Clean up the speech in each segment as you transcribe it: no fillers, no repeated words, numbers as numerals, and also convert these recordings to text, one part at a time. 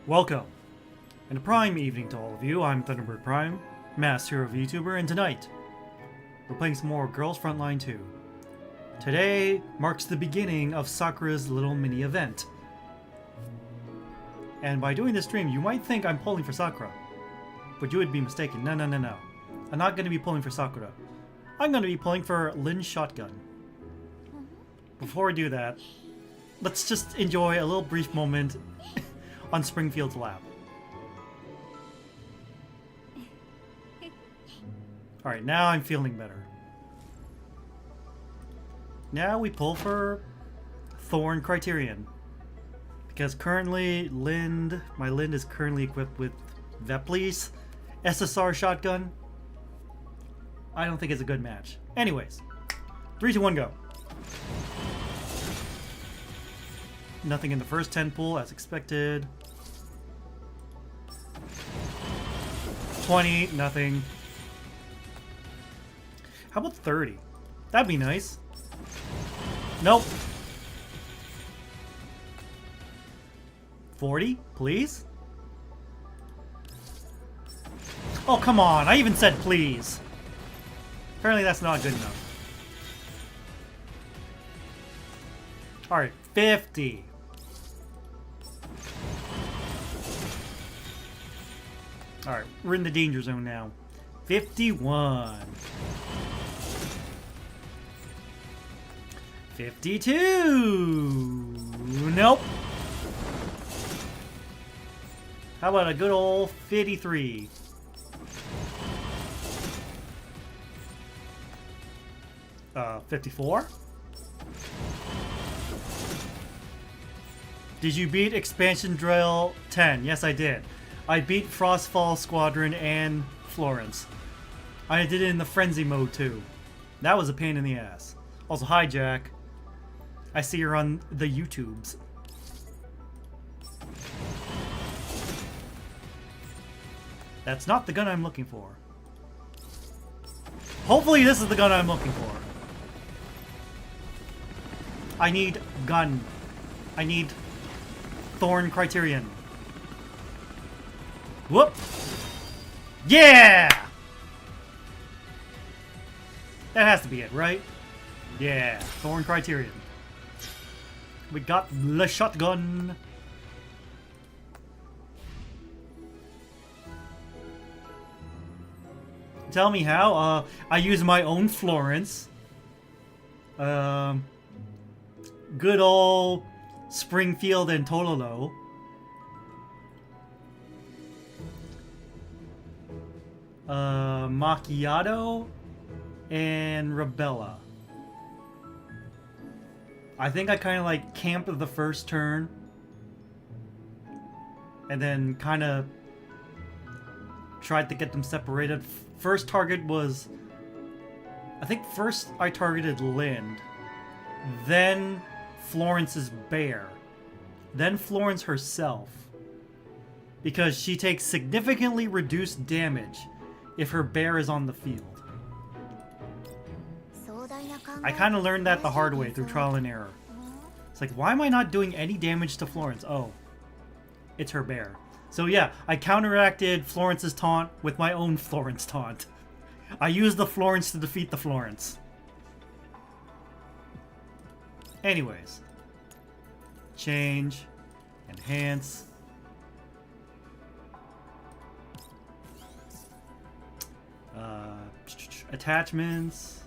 Welcome, and a prime evening to all of you. I'm Thunderbird Prime, Master of YouTuber, and tonight we're playing some more Girls Frontline 2. Today marks the beginning of Sakura's little mini event. And by doing this stream, you might think I'm pulling for Sakura, but you would be mistaken. No. I'm not going to be pulling for Sakura. I'm going to be pulling for Lynn's shotgun. Before we do that, let's just enjoy a little brief moment on Springfield's lap. Alright, now I'm feeling better. Now we pull for Thorn Criterion. Because currently, my Lind is currently equipped with Vepli's SSR shotgun. I don't think it's a good match. Anyways, 3, 2, 1, go. Nothing in the first 10 pull, as expected. 20, nothing. How about 30? That'd be nice. Nope. 40, please? Oh, come on. I even said please. Apparently that's not good enough. Alright, 50. Alright, we're in the danger zone now. 51. 52. Nope. How about a good old 53? Uh, 54? Did you beat Expansion Drill 10? Yes, I did. I beat Frostfall Squadron and Florence. I did it in the Frenzy mode too. That was a pain in the ass. Also, hi Jack. I see you're on the YouTubes. That's not the gun I'm looking for. Hopefully this is the gun I'm looking for. I need gun. I need Thorn Criterion. Whoop! Yeah! That has to be it, right? Yeah, Thorn Criterion. We got the shotgun. Tell me how. I use my own Florence. Good old Springfield and Tololo. Macchiato and Rebella. I think I kind of like camped the first turn and then kind of tried to get them separated. First target was, I think first I targeted Lind, then Florence's bear, then Florence herself, because she takes significantly reduced damage if her bear is on the field. I kind of learned that the hard way through trial and error. It's like, why am I not doing any damage to Florence? Oh, it's her bear. So yeah, I counteracted Florence's taunt with my own Florence taunt. I used the Florence to defeat the Florence. Anyways. Change. Enhance. Attachments.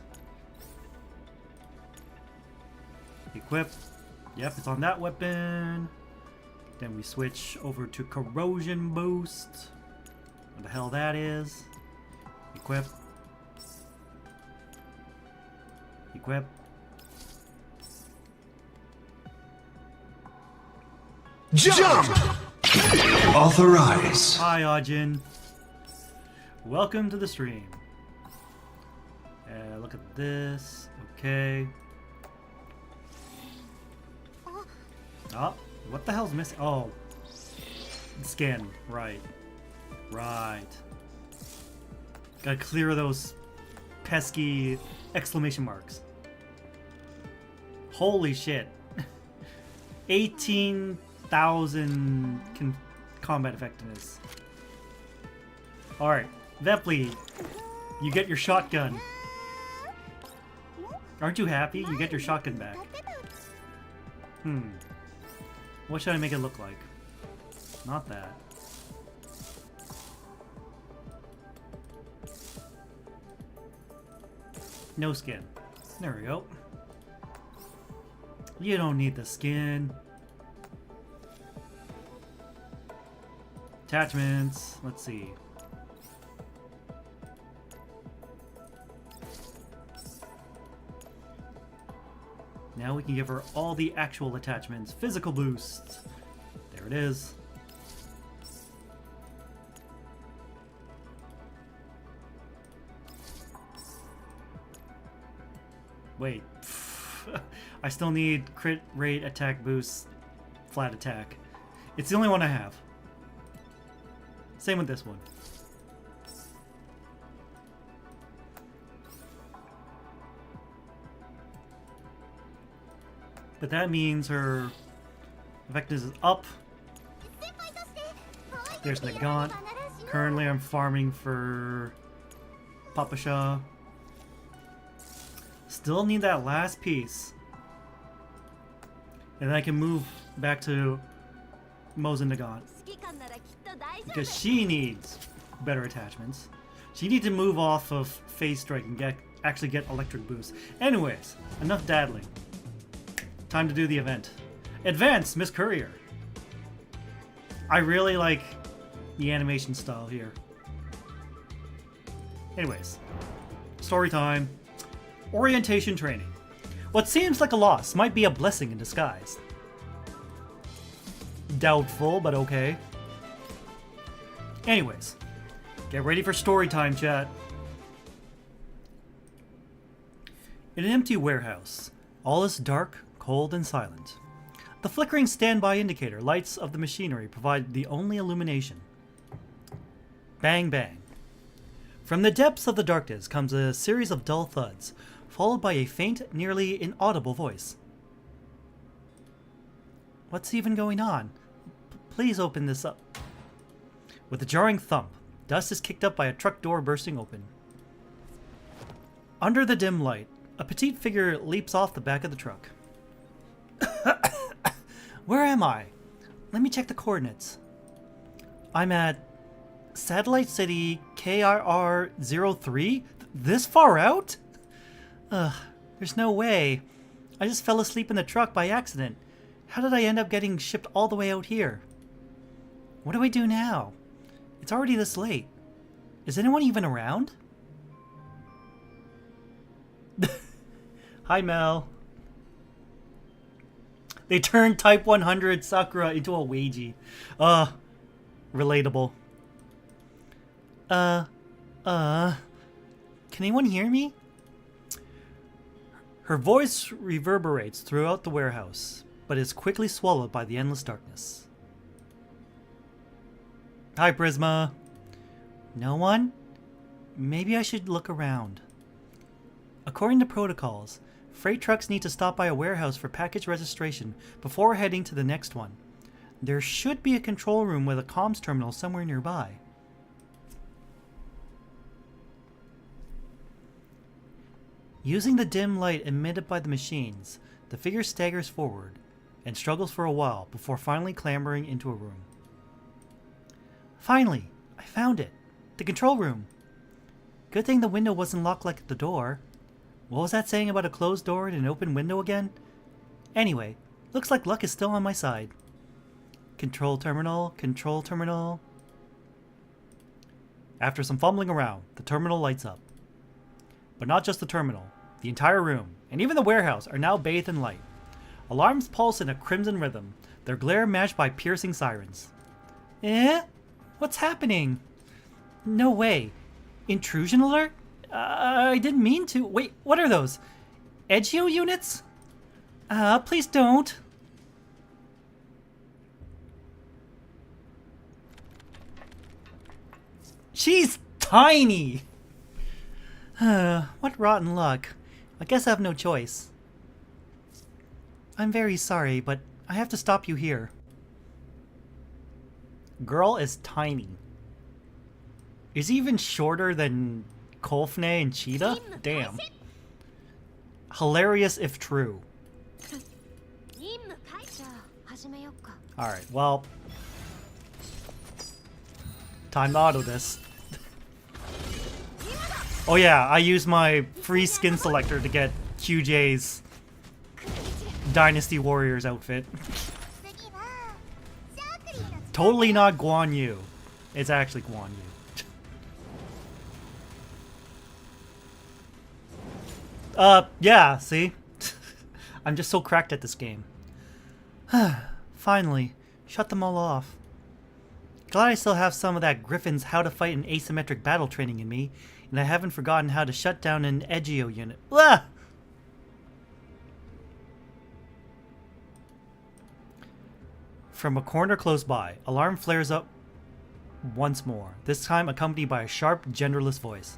Equip. Yep, it's on that weapon. Then we switch over to Corrosion Boost. What the hell that is. Equip. Equip. Jump! Authorize. Hi, Ajin. Welcome to the stream. Look at this. Okay. Oh, what the hell's missing? Oh. Skin. Right. Right. Gotta clear those pesky exclamation marks. Holy shit. 18,000 combat effectiveness. Alright, Vepley, you get your shotgun. Aren't you happy? You get your shotgun back. What should I make it look like? Not that. No skin. There we go. You don't need the skin. Attachments. Let's see. Now we can give her all the actual attachments. Physical boost. There it is. Wait. I still need crit rate, attack boost, flat attack. It's the only one I have. Same with this one. But that means her effectiveness is up. There's Nagant. Currently I'm farming for Papasha. Still need that last piece. And then I can move back to Mosin Nagant. Because she needs better attachments. She needs to move off of Phase Strike and actually get electric boost. Anyways, enough daddling. Time to do the event. Advance, Miss Courier. I really like the animation style here. Anyways, story time. Orientation training. What seems like a loss might be a blessing in disguise. Doubtful, but okay. Anyways, get ready for story time, chat. In an empty warehouse, all is dark, cold, and silent. The flickering standby indicator lights of the machinery provide the only illumination. Bang, bang. From the depths of the darkness comes a series of dull thuds, followed by a faint, nearly inaudible voice. What's even going on? Please open this up. With a jarring thump, dust is kicked up by a truck door bursting open. Under the dim light, a petite figure leaps off the back of the truck. Where am I? Let me check the coordinates. I'm at Satellite City KRR-03? This far out? There's no way. I just fell asleep in the truck by accident. How did I end up getting shipped all the way out here? What do I do now? It's already this late. Is anyone even around? Hi, Mel. They turned Type 100 Sakura into a Weiji. Relatable. Can anyone hear me? Her voice reverberates throughout the warehouse, but is quickly swallowed by the endless darkness. Hi, Prisma. No one? Maybe I should look around. According to protocols, freight trucks need to stop by a warehouse for package registration before heading to the next one. There should be a control room with a comms terminal somewhere nearby. Using the dim light emitted by the machines, the figure staggers forward and struggles for a while before finally clambering into a room. Finally, I found it. The control room. Good thing the window wasn't locked like the door. What was that saying about a closed door and an open window again? Anyway, looks like luck is still on my side. Control terminal, control terminal. After some fumbling around, the terminal lights up. But not just the terminal. The entire room, and even the warehouse, are now bathed in light. Alarms pulse in a crimson rhythm, their glare matched by piercing sirens. Eh? What's happening? No way. Intrusion alert? I didn't mean to. Wait, what are those? Edgeo units? Please don't. She's tiny! What rotten luck. I guess I have no choice. I'm very sorry, but I have to stop you here. Girl is tiny. Is he even shorter than Kolfne and Cheetah? Damn. Hilarious if true. Alright, well. Time to auto this. Oh yeah, I used my free skin selector to get QJ's Dynasty Warriors outfit. Totally not Guan Yu. It's actually Guan Yu. Yeah, see? I'm just so cracked at this game. Finally, shut them all off. Glad I still have some of that Griffin's how to fight an asymmetric battle training in me, and I haven't forgotten how to shut down an Egeo unit. Ah! From a corner close by, alarm flares up once more, this time accompanied by a sharp, genderless voice.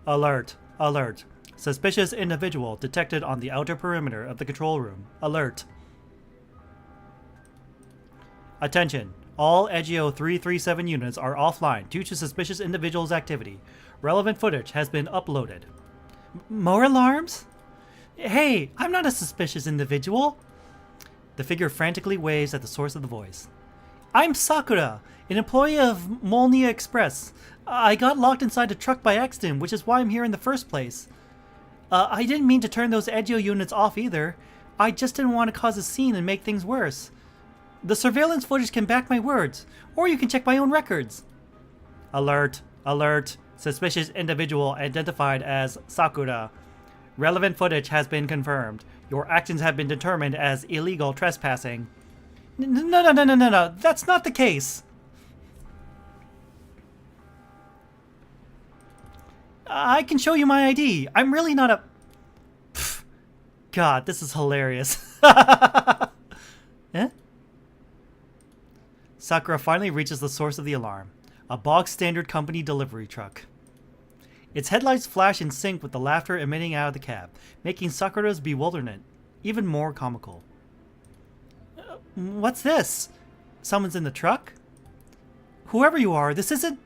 Alert! Alert! Suspicious individual detected on the outer perimeter of the control room. Alert! Attention! All Egeo 337 units are offline due to suspicious individuals' activity. Relevant footage has been uploaded. More alarms? Hey, I'm not a suspicious individual. The figure frantically waves at the source of the voice. I'm Sakura, an employee of Molnia Express. I got locked inside a truck by accident, which is why I'm here in the first place. I didn't mean to turn those Egeo units off either. I just didn't want to cause a scene and make things worse. The surveillance footage can back my words, or you can check my own records. Alert, alert, suspicious individual identified as Sakura. Relevant footage has been confirmed. Your actions have been determined as illegal trespassing. No, that's not the case. I can show you my ID. I'm really not a... Pfft. God, this is hilarious. Eh? Sakura finally reaches the source of the alarm, a bog-standard company delivery truck. Its headlights flash in sync with the laughter emitting out of the cab, making Sakura's bewilderment even more comical. What's this? Someone's in the truck? Whoever you are, this isn't...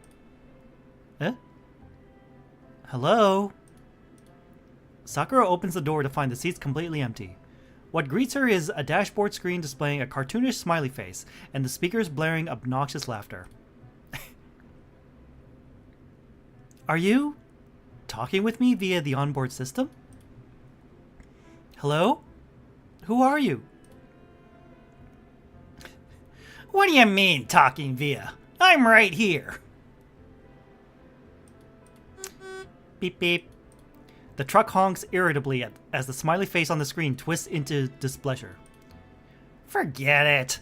Eh? Hello? Sakura opens the door to find the seats completely empty. What greets her is a dashboard screen displaying a cartoonish smiley face and the speakers blaring obnoxious laughter. Are you talking with me via the onboard system? Hello? Who are you? What do you mean, talking via? I'm right here. Beep beep. The truck honks irritably as the smiley face on the screen twists into displeasure. Forget it.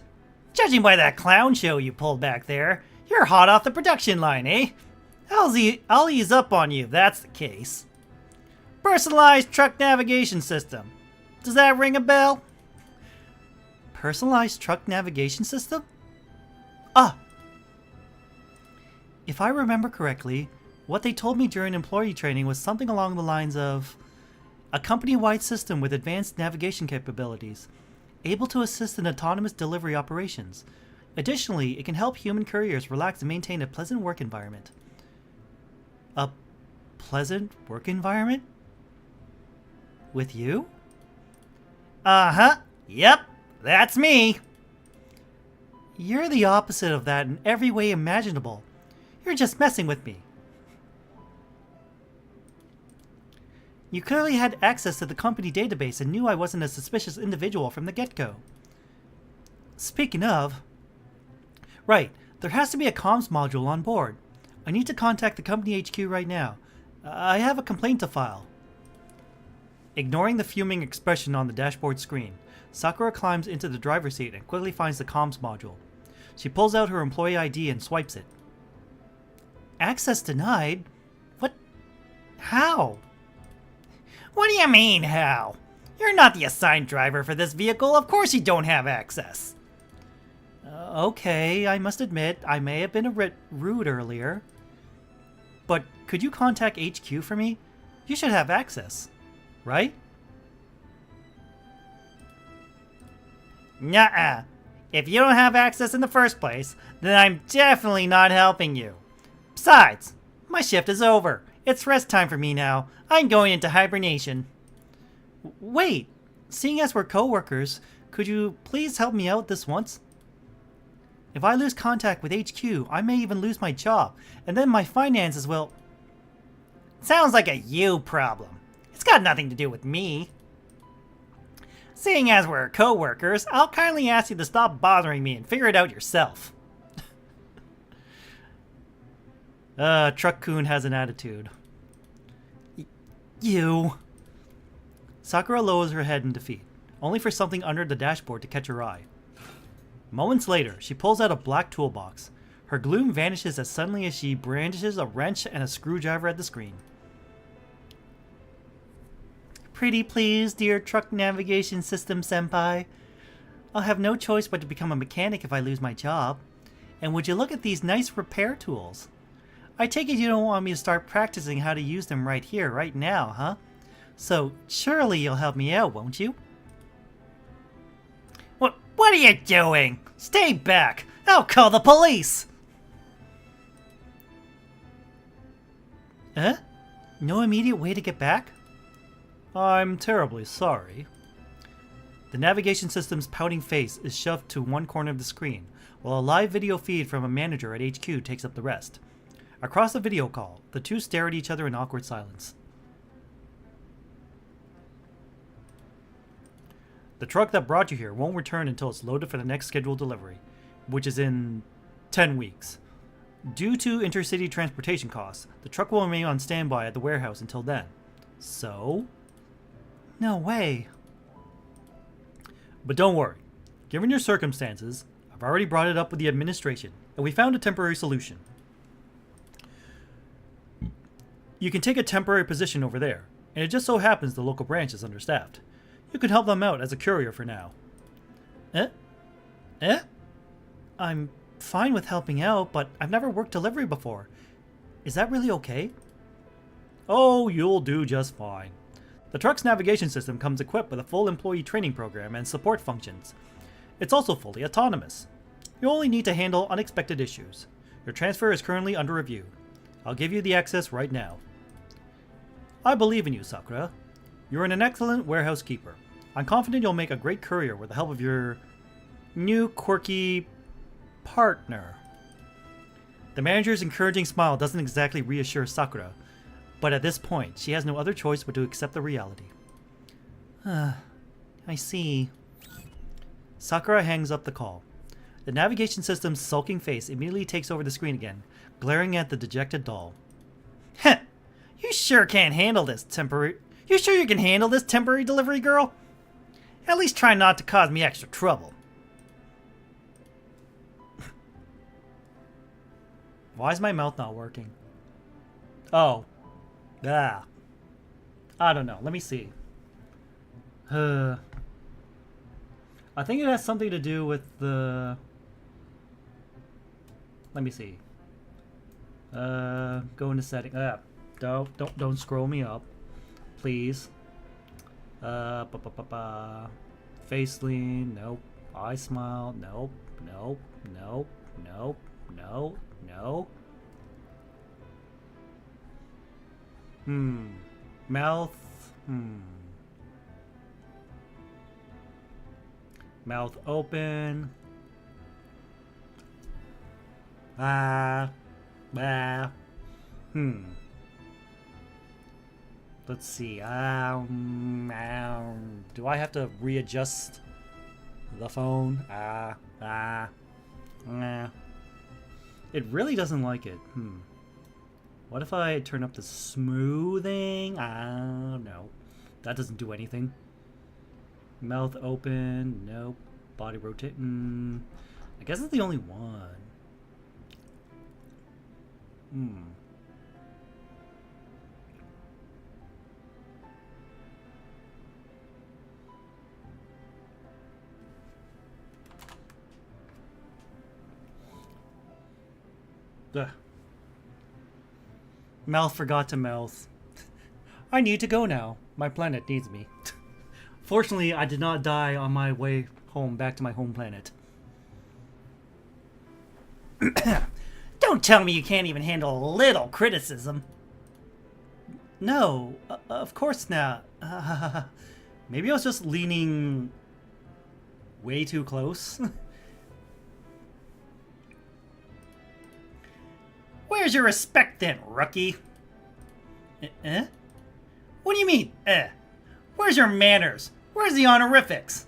Judging by that clown show you pulled back there, you're hot off the production line, eh? I'll ease up on you if that's the case. Personalized truck navigation system. Does that ring a bell? Personalized truck navigation system? Ah! If I remember correctly, what they told me during employee training was something along the lines of a company-wide system with advanced navigation capabilities, able to assist in autonomous delivery operations. Additionally, it can help human couriers relax and maintain a pleasant work environment. A pleasant work environment? With you? Uh-huh. Yep, that's me. You're the opposite of that in every way imaginable. You're just messing with me. You clearly had access to the company database and knew I wasn't a suspicious individual from the get-go. Speaking of... Right, there has to be a comms module on board. I need to contact the company HQ right now. I have a complaint to file. Ignoring the fuming expression on the dashboard screen, Sakura climbs into the driver's seat and quickly finds the comms module. She pulls out her employee ID and swipes it. Access denied? What? How? What do you mean, how? You're not the assigned driver for this vehicle. Of course you don't have access. Okay, I must admit, I may have been a bit rude earlier. But could you contact HQ for me? You should have access, right? Nuh-uh. If you don't have access in the first place, then I'm definitely not helping you. Besides, my shift is over. It's rest time for me now. I'm going into hibernation. Wait, seeing as we're co-workers, could you please help me out this once? If I lose contact with HQ, I may even lose my job, and then my finances will... Sounds like a you problem. It's got nothing to do with me. Seeing as we're co-workers, I'll kindly ask you to stop bothering me and figure it out yourself. Truck-kun has an attitude. You... Sakura lowers her head in defeat, only for something under the dashboard to catch her eye. Moments later, she pulls out a black toolbox. Her gloom vanishes as suddenly as she brandishes a wrench and a screwdriver at the screen. Pretty please, dear truck navigation system senpai. I'll have no choice but to become a mechanic if I lose my job. And would you look at these nice repair tools? I take it you don't want me to start practicing how to use them right here, right now, huh? So surely you'll help me out, won't you? What are you doing? Stay back! I'll call the police! No immediate way to get back? I'm terribly sorry. The navigation system's pouting face is shoved to one corner of the screen, while a live video feed from a manager at HQ takes up the rest. Across the video call, the two stare at each other in awkward silence. The truck that brought you here won't return until it's loaded for the next scheduled delivery, which is in 10 weeks. Due to intercity transportation costs, the truck will remain on standby at the warehouse until then. So? No way. But don't worry. Given your circumstances, I've already brought it up with the administration, and we found a temporary solution. You can take a temporary position over there, and it just so happens the local branch is understaffed. You can help them out as a courier for now. I'm fine with helping out, but I've never worked delivery before. Is that really okay? Oh, you'll do just fine. The truck's navigation system comes equipped with a full employee training program and support functions. It's also fully autonomous. You only need to handle unexpected issues. Your transfer is currently under review. I'll give you the access right now. I believe in you, Sakura. You're an excellent warehouse keeper. I'm confident you'll make a great courier with the help of your new quirky partner. The manager's encouraging smile doesn't exactly reassure Sakura, but at this point, she has no other choice but to accept the reality. I see. Sakura hangs up the call. The navigation system's sulking face immediately takes over the screen again, glaring at the dejected doll. Heh! You sure can't handle this temporary... You sure you can handle this temporary delivery girl? At least try not to cause me extra trouble. Why is my mouth not working? Oh. Ah. I don't know. Let me see. I think it has something to do with the... Let me see. Go into setting. Don't scroll me up. Please. Face lean, nope. Eye smile, nope. Nope. Nope. Nope. No. No. Mouth. Mouth open. Let's see. Do I have to readjust the phone? It really doesn't like it. What if I turn up the smoothing? No. That doesn't do anything. Mouth open. Nope. Body rotate. I guess it's the only one. Mouth forgot to mouth. I need to go now. My planet needs me. Fortunately, I did not die on my way home back to my home planet. Don't tell me you can't even handle a little criticism. No, of course not. Maybe I was just leaning way too close. Where's your respect then, rookie? Eh? What do you mean, eh? Where's your manners? Where's the honorifics?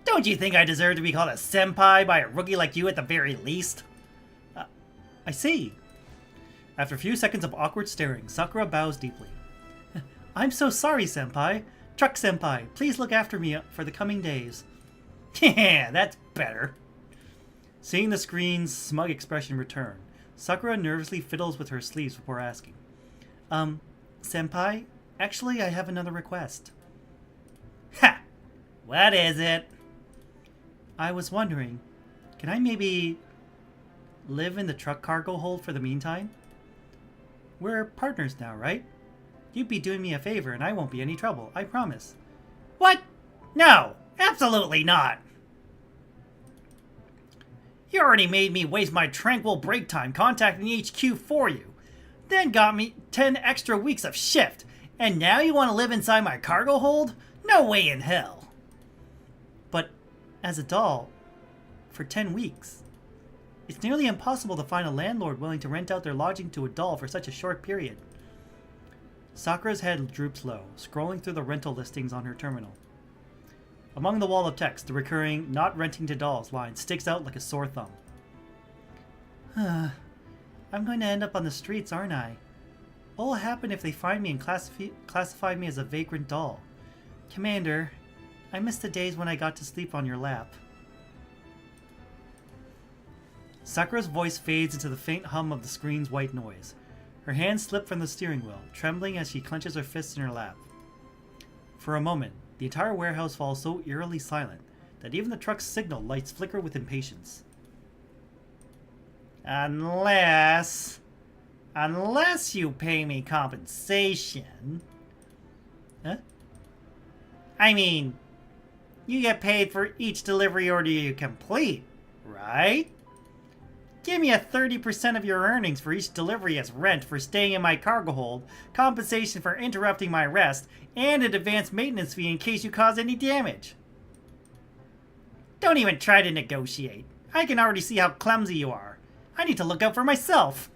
Don't you think I deserve to be called a senpai by a rookie like you at the very least? I see. After a few seconds of awkward staring, Sakura bows deeply. I'm so sorry, senpai. Truck senpai, please look after me for the coming days. Yeah, that's better. Seeing the screen's smug expression return, Sakura nervously fiddles with her sleeves before asking. Senpai, actually I have another request. Ha! What is it? I was wondering, can I maybe live in the truck cargo hold for the meantime? We're partners now, right? You'd be doing me a favor and I won't be any trouble, I promise. What? No, absolutely not. You already made me waste my tranquil break time contacting HQ for you. Then got me 10 extra weeks of shift. And now you want to live inside my cargo hold? No way in hell. But as a doll, for 10 weeks, it's nearly impossible to find a landlord willing to rent out their lodging to a doll for such a short period. Sakura's head droops low, scrolling through the rental listings on her terminal. Among the wall of text, the recurring "not renting to dolls" line sticks out like a sore thumb. I'm going to end up on the streets, aren't I? What will happen if they find me and classify me as a vagrant doll? Commander, I miss the days when I got to sleep on your lap. Sakura's voice fades into the faint hum of the screen's white noise. Her hands slip from the steering wheel, trembling as she clenches her fists in her lap. For a moment, the entire warehouse falls so eerily silent that even the truck's signal lights flicker with impatience. Unless you pay me compensation. Huh? I mean, you get paid for each delivery order you complete, right? Give me a 30% of your earnings for each delivery as rent for staying in my cargo hold, compensation for interrupting my rest, and an advanced maintenance fee in case you cause any damage. Don't even try to negotiate. I can already see how clumsy you are. I need to look out for myself.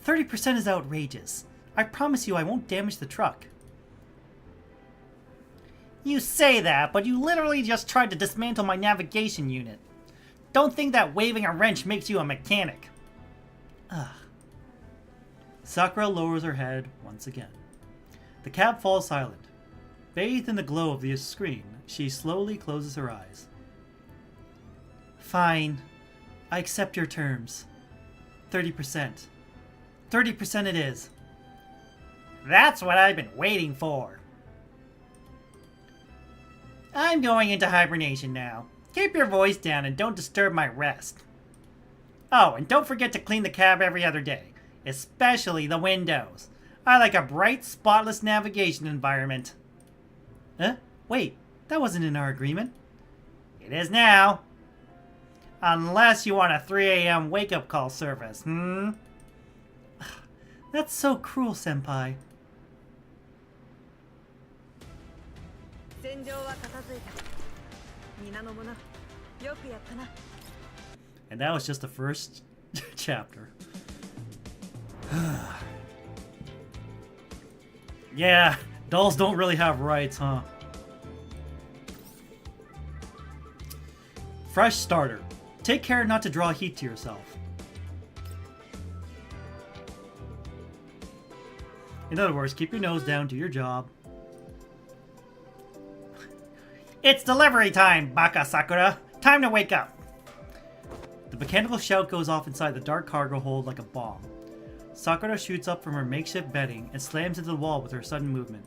"30% is outrageous. I promise you I won't damage the truck." You say that, but you literally just tried to dismantle my navigation unit. Don't think that waving a wrench makes you a mechanic. Ugh. Sakura lowers her head once again. The cab falls silent. Bathed in the glow of the screen, she slowly closes her eyes. Fine. I accept your terms. 30%. 30% it is. That's what I've been waiting for. I'm going into hibernation now. Keep your voice down and don't disturb my rest. Oh, and don't forget to clean the cab every other day, especially the windows. I like a bright, spotless navigation environment. Wait, that wasn't in our agreement. It is now. Unless you want a 3 a.m. wake-up call service, That's so cruel, senpai. And that was just the first chapter. Yeah, dolls don't really have rights, huh? Fresh starter. Take care not to draw heat to yourself. In other words, keep your nose down, do your job. It's delivery time, Baka Sakura. Time to wake up. The mechanical shout goes off inside the dark cargo hold like a bomb. Sakura shoots up from her makeshift bedding and slams into the wall with her sudden movement.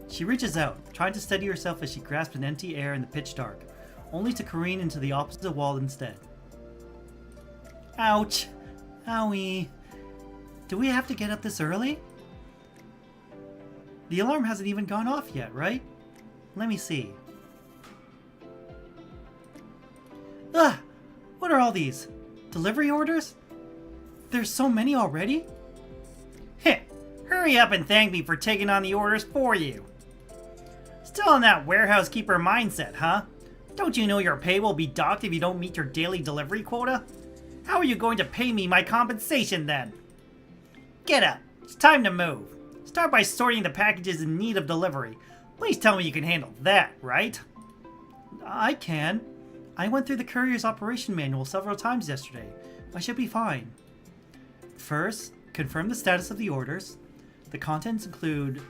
She reaches out, trying to steady herself as she grasps an empty air in the pitch dark, only to careen into the opposite wall instead. Ouch! Owie! Do we have to get up this early? The alarm hasn't even gone off yet, right? let me see. Ugh! What are all these? Delivery orders? There's so many already? Heh! Hurry up and thank me for taking on the orders for you. Still in that warehouse keeper mindset, huh? Don't you know your pay will be docked if you don't meet your daily delivery quota? How are you going to pay me my compensation then? Get up. It's time to move. Start by sorting the packages in need of delivery. Please tell me you can handle that, right? I can. I went through the courier's operation manual several times yesterday. I should be fine. First, confirm the status of the orders. The contents include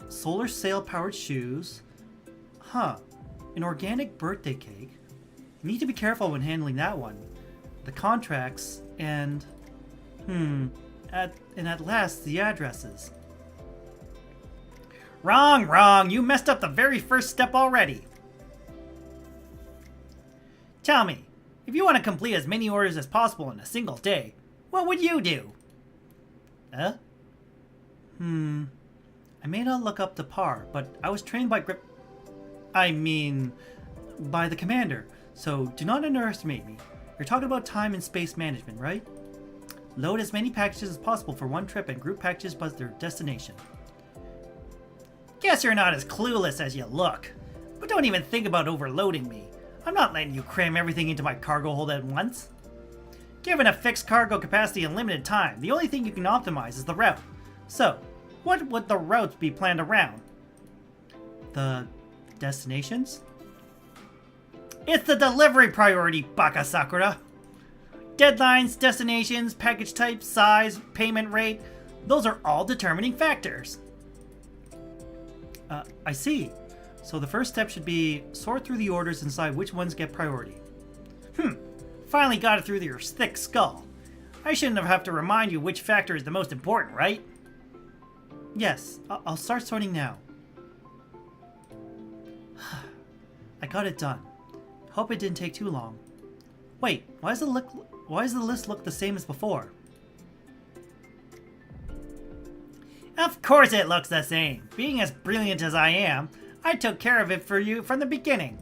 solar sail powered shoes. An organic birthday cake. You need to be careful when handling that one. The contracts and at last the addresses. Wrong. You messed up the very first step already. Tell me, if you want to complete as many orders as possible in a single day, what would you do? I may not look up to par, but I was trained by by the commander, so do not underestimate me. You're talking about time and space management, right? Load as many packages as possible for one trip and group packages by their destination. Guess you're not as clueless as you look. But don't even think about overloading me. I'm not letting you cram everything into my cargo hold at once. Given a fixed cargo capacity and limited time, the only thing you can optimize is the route. So, what would the routes be planned around? The destinations? It's the delivery priority, Baka Sakura. Deadlines, destinations, package type, size, payment rate, those are all determining factors. I see. So the first step should be sort through the orders and decide which ones get priority. Finally got it through your thick skull. I shouldn't have to remind you which factor is the most important, right? Yes, I'll start sorting now. I got it done. Hope it didn't take too long. Wait, why does the list look the same as before? Of course it looks the same. Being as brilliant as I am, I took care of it for you from the beginning.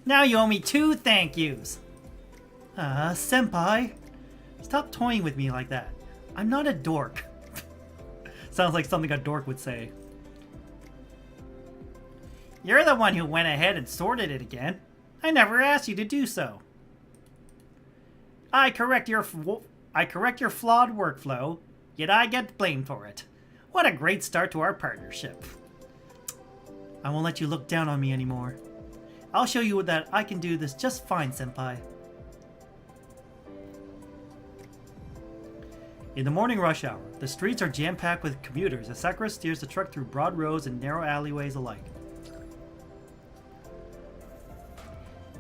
Now you owe me 2 thank yous. Senpai. Stop toying with me like that. I'm not a dork. Sounds like something a dork would say. You're the one who went ahead and sorted it again. I never asked you to do so. I correct your flawed workflow, yet I get blamed for it. What a great start to our partnership. I won't let you look down on me anymore. I'll show you that I can do this just fine, Senpai. In the morning rush hour, the streets are jam-packed with commuters as Sakura steers the truck through broad roads and narrow alleyways alike.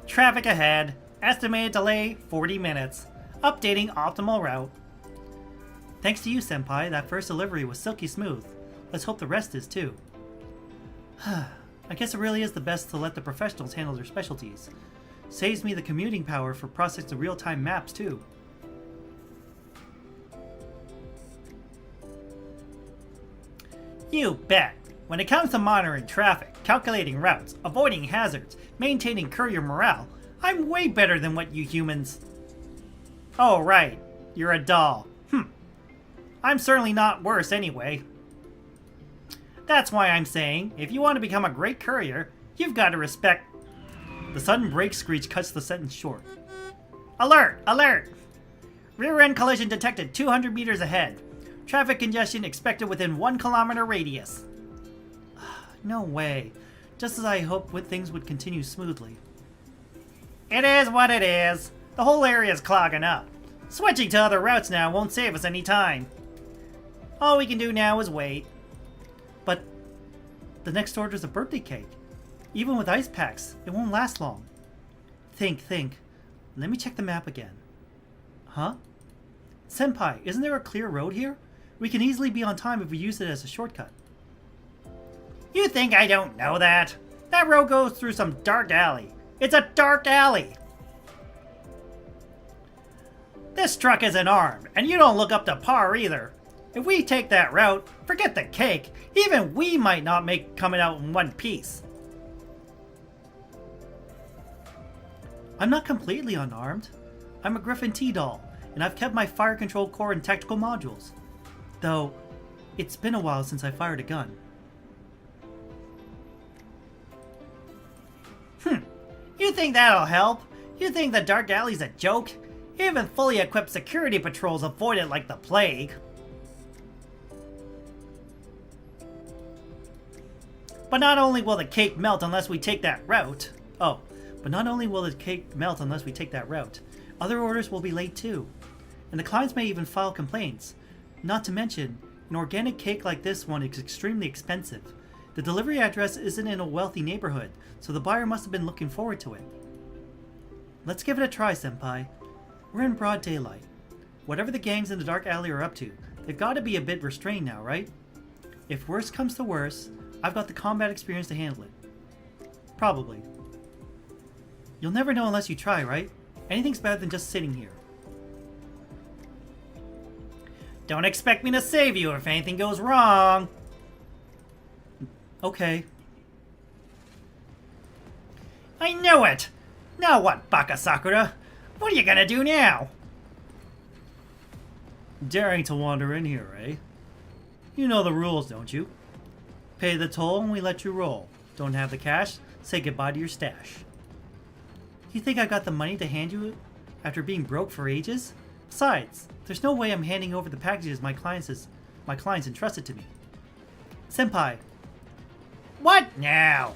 Traffic ahead. Estimated delay 40 minutes. Updating optimal route. Thanks to you, Senpai, that first delivery was silky smooth. Let's hope the rest is too. I guess it really is the best to let the professionals handle their specialties. Saves me the commuting power for processing real-time maps too. You bet. When it comes to monitoring traffic, calculating routes, avoiding hazards, maintaining courier morale, I'm way better than what you humans... Oh, right. You're a doll. I'm certainly not worse anyway. That's why I'm saying, if you want to become a great courier, you've got to respect... The sudden brake screech cuts the sentence short. Alert! Alert! Rear-end collision detected 200 meters ahead. Traffic congestion expected within 1 kilometer radius. No way. Just as I hoped things would continue smoothly. It is what it is. The whole area's clogging up. Switching to other routes now won't save us any time. All we can do now is wait. But the next order's a birthday cake. Even with ice packs, it won't last long. Think. Let me check the map again. Huh? Senpai, isn't there a clear road here? We can easily be on time if we use it as a shortcut. You think I don't know that? That road goes through some dark alley. It's a dark alley! This truck isn't armed, and you don't look up to par either. If we take that route, forget the cake, even we might not make coming out in one piece. I'm not completely unarmed. I'm a Griffin T-Doll, and I've kept my fire control core and tactical modules. Though, it's been a while since I fired a gun. You think that'll help? You think the dark alley's a joke? Even fully equipped security patrols avoid it like the plague. But not only will the cake melt unless we take that route. But not only will the cake melt unless we take that route, other orders will be late too. And the clients may even file complaints. Not to mention, an organic cake like this one is extremely expensive. The delivery address isn't in a wealthy neighborhood, so the buyer must have been looking forward to it. Let's give it a try, Senpai. We're in broad daylight. Whatever the gangs in the dark alley are up to, they've got to be a bit restrained now, right? If worst comes to worst, I've got the combat experience to handle it. Probably. You'll never know unless you try, right? Anything's better than just sitting here. Don't expect me to save you if anything goes wrong. Okay. I knew it! Now what, Baka Sakura? What are you gonna do now? Daring to wander in here, eh? You know the rules, don't you? Pay the toll and we let you roll. Don't have the cash? Say goodbye to your stash. You think I got the money to hand you after being broke for ages? Besides, there's no way I'm handing over the packages my clients entrusted to me. Senpai. What now?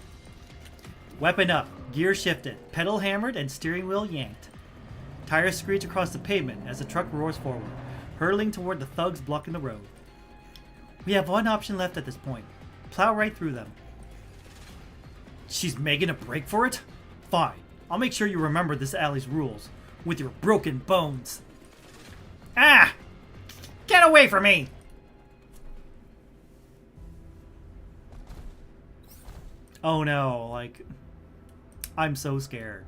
Weapon up, gear shifted, pedal hammered, and steering wheel yanked. Tires screech across the pavement as the truck roars forward, hurtling toward the thugs blocking the road. We have one option left at this point. Plow right through them. She's making a break for it? Fine. I'll make sure you remember this alley's rules. With your broken bones. Ah! Get away from me! Oh no, like... I'm so scared.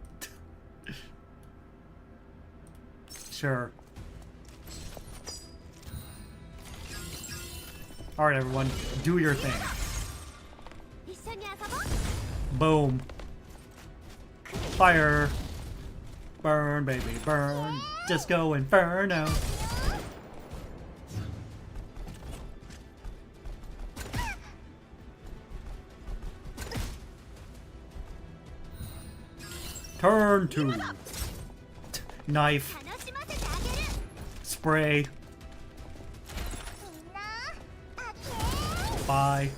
Sure. Alright everyone, do your thing. Boom. Fire. Burn, baby, burn. Disco Inferno. Turn 2. Knife. Spray. Bye.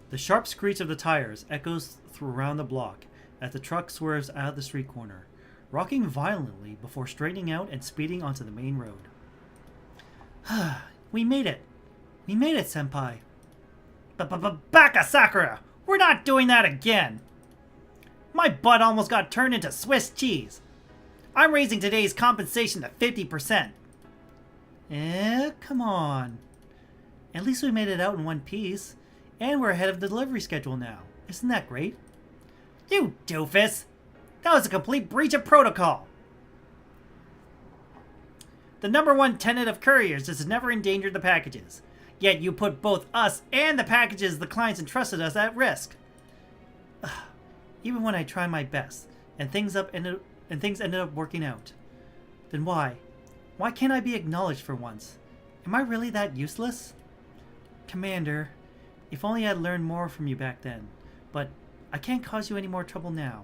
The sharp screech of the tires echoes around the block as the truck swerves out of the street corner, rocking violently before straightening out and speeding onto the main road. We made it! We made it, Senpai! Baka Sakura! We're not doing that again! My butt almost got turned into Swiss cheese! I'm raising today's compensation to 50%! Come on. At least we made it out in one piece, and we're ahead of the delivery schedule now. Isn't that great? You doofus! That was a complete breach of protocol! The #1 tenet of couriers is to never endanger the packages. Yet you put both us and the packages the clients entrusted us at risk. Even when I try my best, and things ended up working out, then why? Why can't I be acknowledged for once? Am I really that useless? Commander, if only I'd learned more from you back then, but I can't cause you any more trouble now.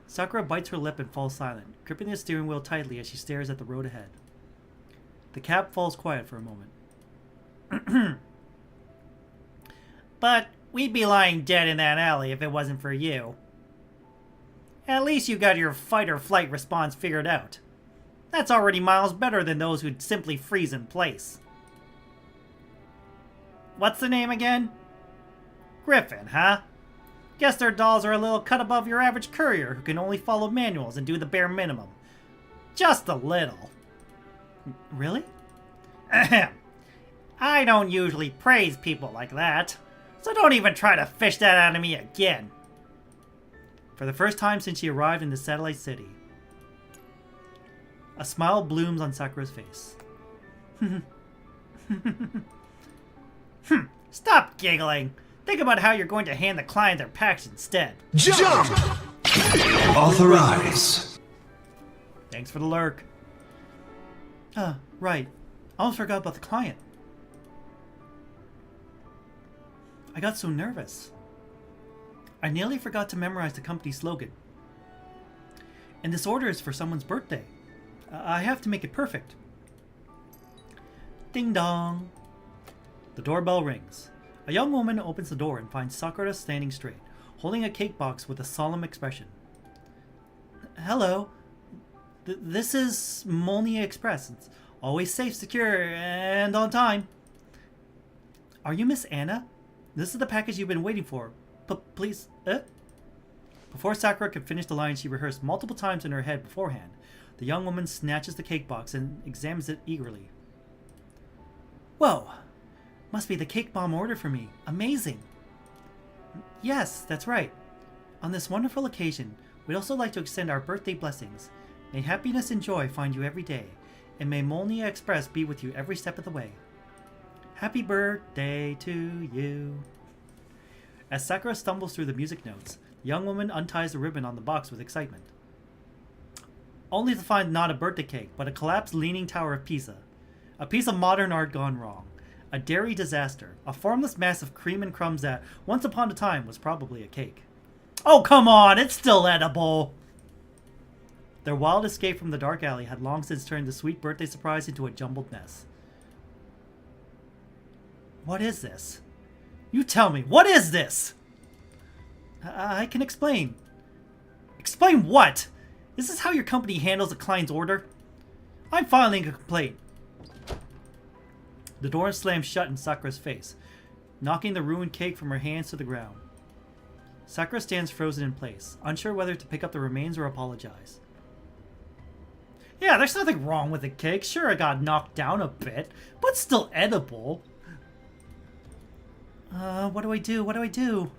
Sakura bites her lip and falls silent, gripping the steering wheel tightly as she stares at the road ahead. The cab falls quiet for a moment. But we'd be lying dead in that alley if it wasn't for you. At least you got your fight or flight response figured out. That's already miles better than those who'd simply freeze in place. What's the name again? Griffin, huh? Guess their dolls are a little cut above your average courier who can only follow manuals and do the bare minimum. Just a little. Really? Ahem. I don't usually praise people like that, so don't even try to fish that out of me again. For the first time since she arrived in the satellite city, a smile blooms on Sakura's face. Stop giggling. Think about how you're going to hand the client their packs instead. Jump! Authorize. Thanks for the lurk. Right. I almost forgot about the client. I got so nervous. I nearly forgot to memorize the company slogan. And this order is for someone's birthday. I have to make it perfect. Ding dong. The doorbell rings. A young woman opens the door and finds Sakura standing straight, holding a cake box with a solemn expression. Hello. This is Molnia Express. It's always safe, secure, and on time. Are you Miss Anna? This is the package you've been waiting for. Please, Before Sakura could finish the line she rehearsed multiple times in her head beforehand, the young woman snatches the cake box and examines it eagerly. Whoa! Must be the cake bomb order for me. Amazing! Yes, that's right. On this wonderful occasion, we'd also like to extend our birthday blessings. May happiness and joy find you every day, and may Molnia Express be with you every step of the way. Happy birthday to you. As Sakura stumbles through the music notes, the young woman unties the ribbon on the box with excitement. Only to find not a birthday cake, but a collapsed Leaning Tower of Pisa. A piece of modern art gone wrong. A dairy disaster. A formless mass of cream and crumbs that, once upon a time, was probably a cake. Oh, come on! It's still edible! Their wild escape from the dark alley had long since turned the sweet birthday surprise into a jumbled mess. What is this? You tell me, what is this? I can explain. Explain what? This is how your company handles a client's order? I'm filing a complaint. The door slams shut in Sakura's face, knocking the ruined cake from her hands to the ground. Sakura stands frozen in place, unsure whether to pick up the remains or apologize. Yeah, there's nothing wrong with the cake. Sure, it got knocked down a bit, but still edible. What do I do? What do I do?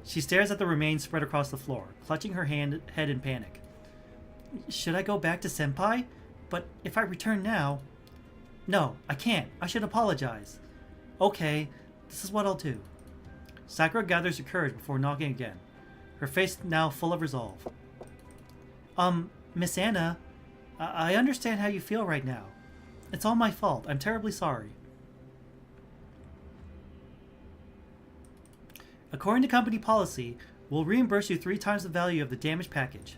She stares at the remains spread across the floor, clutching her head in panic. Should I go back to Senpai? But if I return now... No, I can't. I should apologize. Okay, this is what I'll do. Sakura gathers her courage before knocking again, her face now full of resolve. Miss Anna, I understand how you feel right now. It's all my fault. I'm terribly sorry. According to company policy, we'll reimburse you 3 times the value of the damaged package.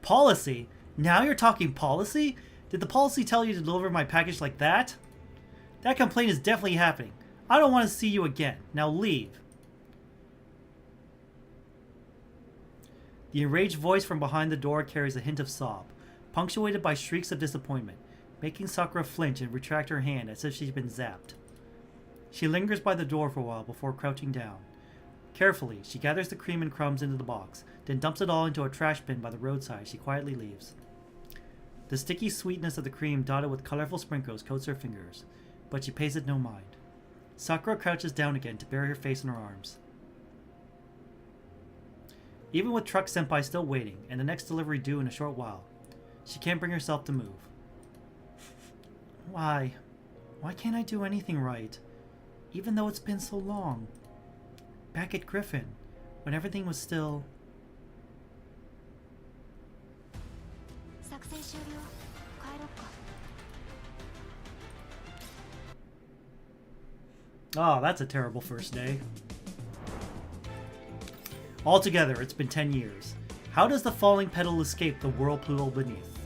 Policy? Now you're talking policy? Did the policy tell you to deliver my package like that? That complaint is definitely happening. I don't want to see you again. Now leave. The enraged voice from behind the door carries a hint of sob, punctuated by shrieks of disappointment, making Sakura flinch and retract her hand as if she's been zapped. She lingers by the door for a while before crouching down. Carefully, she gathers the cream and crumbs into the box, then dumps it all into a trash bin by the roadside she quietly leaves. The sticky sweetness of the cream dotted with colorful sprinkles coats her fingers, but she pays it no mind. Sakura crouches down again to bury her face in her arms. Even with Truck Senpai still waiting, and the next delivery due in a short while, she can't bring herself to move. Why? Why can't I do anything right? Even though it's been so long. Back at Griffin, when everything was still... Oh, that's a terrible first day. Altogether, it's been 10 years. How does the falling petal escape the whirlpool beneath?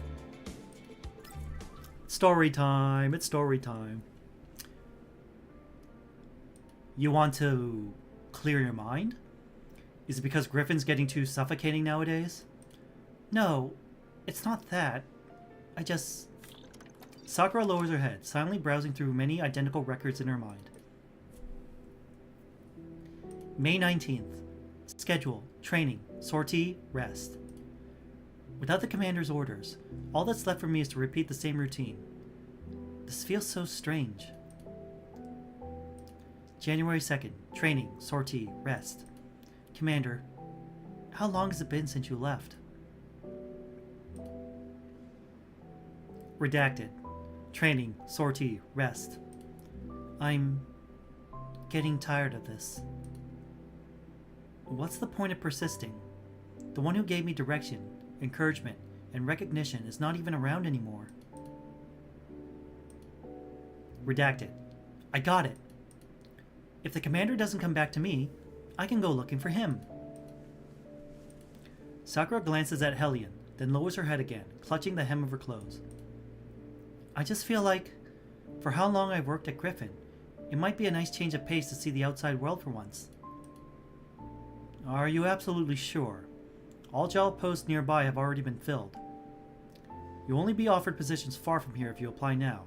Story time, it's story time. You want to clear your mind? Is it because Griffin's getting too suffocating nowadays? No, it's not that. I just... Sakura lowers her head, silently browsing through many identical records in her mind. May 19th. Schedule, training, sortie, rest. Without the commander's orders, all that's left for me is to repeat the same routine. This feels so strange. January 2nd. Training, sortie, rest. Commander, how long has it been since you left? Redacted. Training, sortie, rest. I'm getting tired of this. What's the point of persisting? The one who gave me direction, encouragement, and recognition is not even around anymore. Redacted. I got it. If the commander doesn't come back to me, I can go looking for him. Sakura glances at Hellion, then lowers her head again, clutching the hem of her clothes. I just feel like, for how long I've worked at Griffin, it might be a nice change of pace to see the outside world for once. Are you absolutely sure? All job posts nearby have already been filled. You'll only be offered positions far from here if you apply now.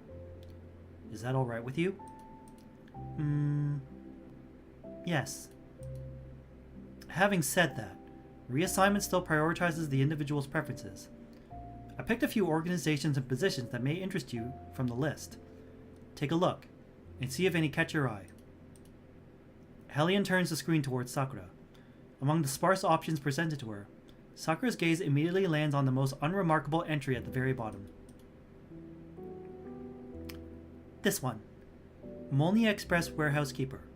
Is that alright with you? Yes. Having said that, reassignment still prioritizes the individual's preferences. I picked a few organizations and positions that may interest you from the list. Take a look, and see if any catch your eye. Hellion turns the screen towards Sakura. Among the sparse options presented to her, Sakura's gaze immediately lands on the most unremarkable entry at the very bottom. This one. Molnia Express Warehouse Keeper.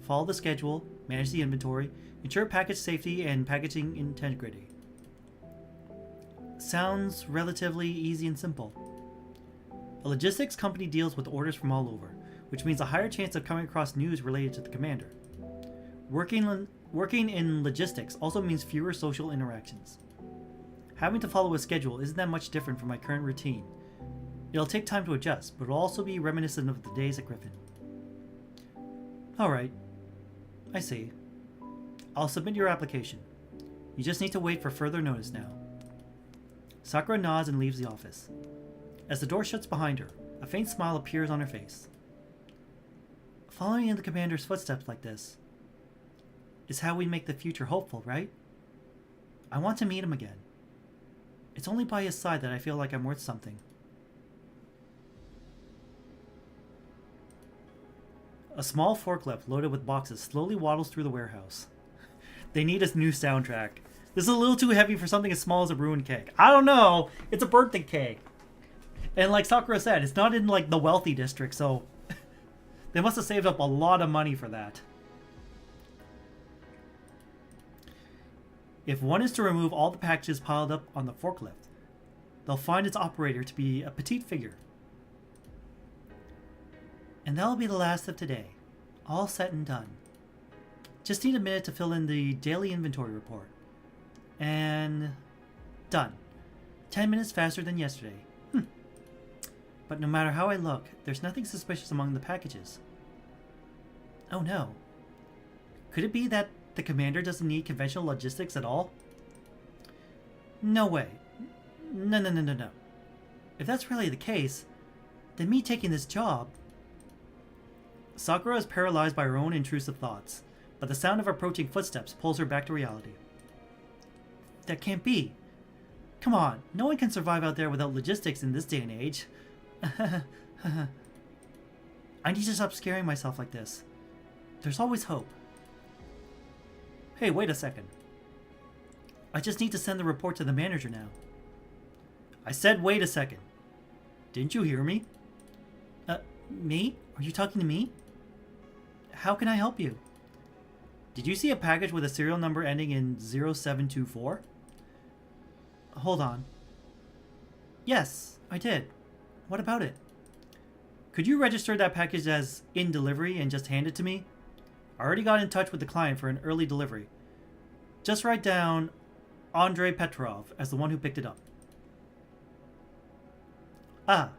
Follow the schedule, manage the inventory, ensure package safety and packaging integrity. Sounds relatively easy and simple. A logistics company deals with orders from all over, which means a higher chance of coming across news related to the commander. Working in logistics also means fewer social interactions. Having to follow a schedule isn't that much different from my current routine. It'll take time to adjust, but it'll also be reminiscent of the days at Griffin. Alright. I see. I'll submit your application. You just need to wait for further notice now. Sakura nods and leaves the office. As the door shuts behind her, a faint smile appears on her face. Following in the commander's footsteps like this is how we make the future hopeful, right? I want to meet him again. It's only by his side that I feel like I'm worth something. A small forklift loaded with boxes slowly waddles through the warehouse. They need a new soundtrack. This is a little too heavy for something as small as a ruined cake. I don't know. It's a birthday cake. And like Sakura said, it's not in like the wealthy district, so they must have saved up a lot of money for that. If one is to remove all the packages piled up on the forklift, they'll find its operator to be a petite figure. And that'll be the last of today. All set and done. Just need a minute to fill in the daily inventory report. And done. 10 minutes faster than yesterday. But no matter how I look, there's nothing suspicious among the packages. Oh no. Could it be that the commander doesn't need conventional logistics at all? No way. No. If that's really the case, then me taking this job... Sakura is paralyzed by her own intrusive thoughts, but the sound of approaching footsteps pulls her back to reality. That can't be. Come on, no one can survive out there without logistics in this day and age. I need to stop scaring myself like this. There's always hope. Hey, wait a second. I just need to send the report to the manager now. I said wait a second. Didn't you hear me? Me? Are you talking to me? How can I help you? Did you see a package with a serial number ending in 0724? Hold on. Yes, I did. What about it? Could you register that package as in delivery and just hand it to me? I already got in touch with the client for an early delivery. Just write down Andrei Petrov as the one who picked it up. Ah,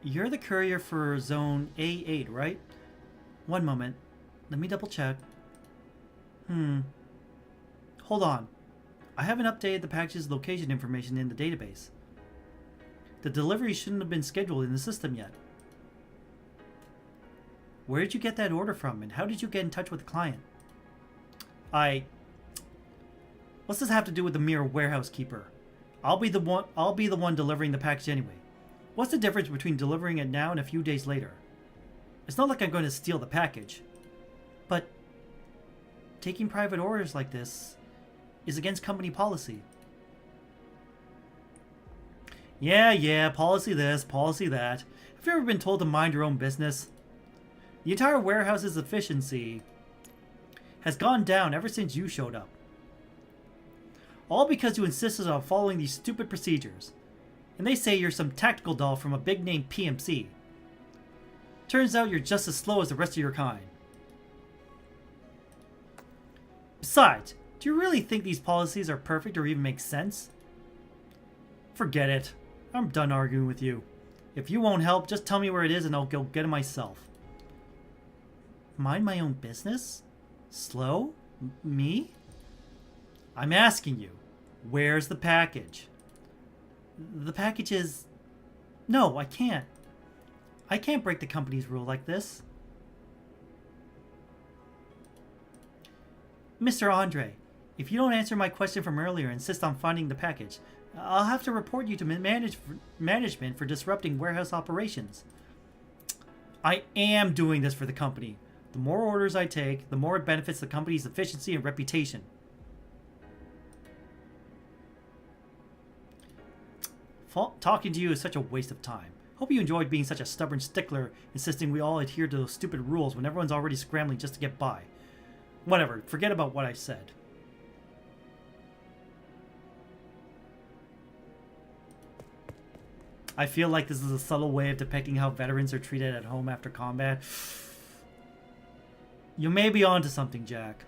you're the courier for Zone A8, right? One moment. Let me double check. Hold on. I haven't updated the package's location information in the database. The delivery shouldn't have been scheduled in the system yet. Where did you get that order from, and how did you get in touch with the client? What's this have to do with the mere warehouse keeper? I'll be the one delivering the package anyway. What's the difference between delivering it now and a few days later? It's not like I'm going to steal the package. But taking private orders like this is against company policy. Yeah, policy this, policy that. Have you ever been told to mind your own business? The entire warehouse's efficiency has gone down ever since you showed up. All because you insisted on following these stupid procedures. And they say you're some tactical doll from a big-name PMC. Turns out you're just as slow as the rest of your kind. Besides, do you really think these policies are perfect or even make sense? Forget it. I'm done arguing with you. If you won't help, just tell me where it is and I'll go get it myself. Mind my own business? Slow? Me? I'm asking you, where's the package? The package is... No, I can't. I can't break the company's rule like this. Mr. Andre, if you don't answer my question from earlier and insist on finding the package, I'll have to report you to management for disrupting warehouse operations. I am doing this for the company. The more orders I take, the more it benefits the company's efficiency and reputation. Talking to you is such a waste of time. Hope you enjoyed being such a stubborn stickler, insisting we all adhere to those stupid rules when everyone's already scrambling just to get by. Whatever, forget about what I said. I feel like this is a subtle way of depicting how veterans are treated at home after combat. You may be onto something, Jack.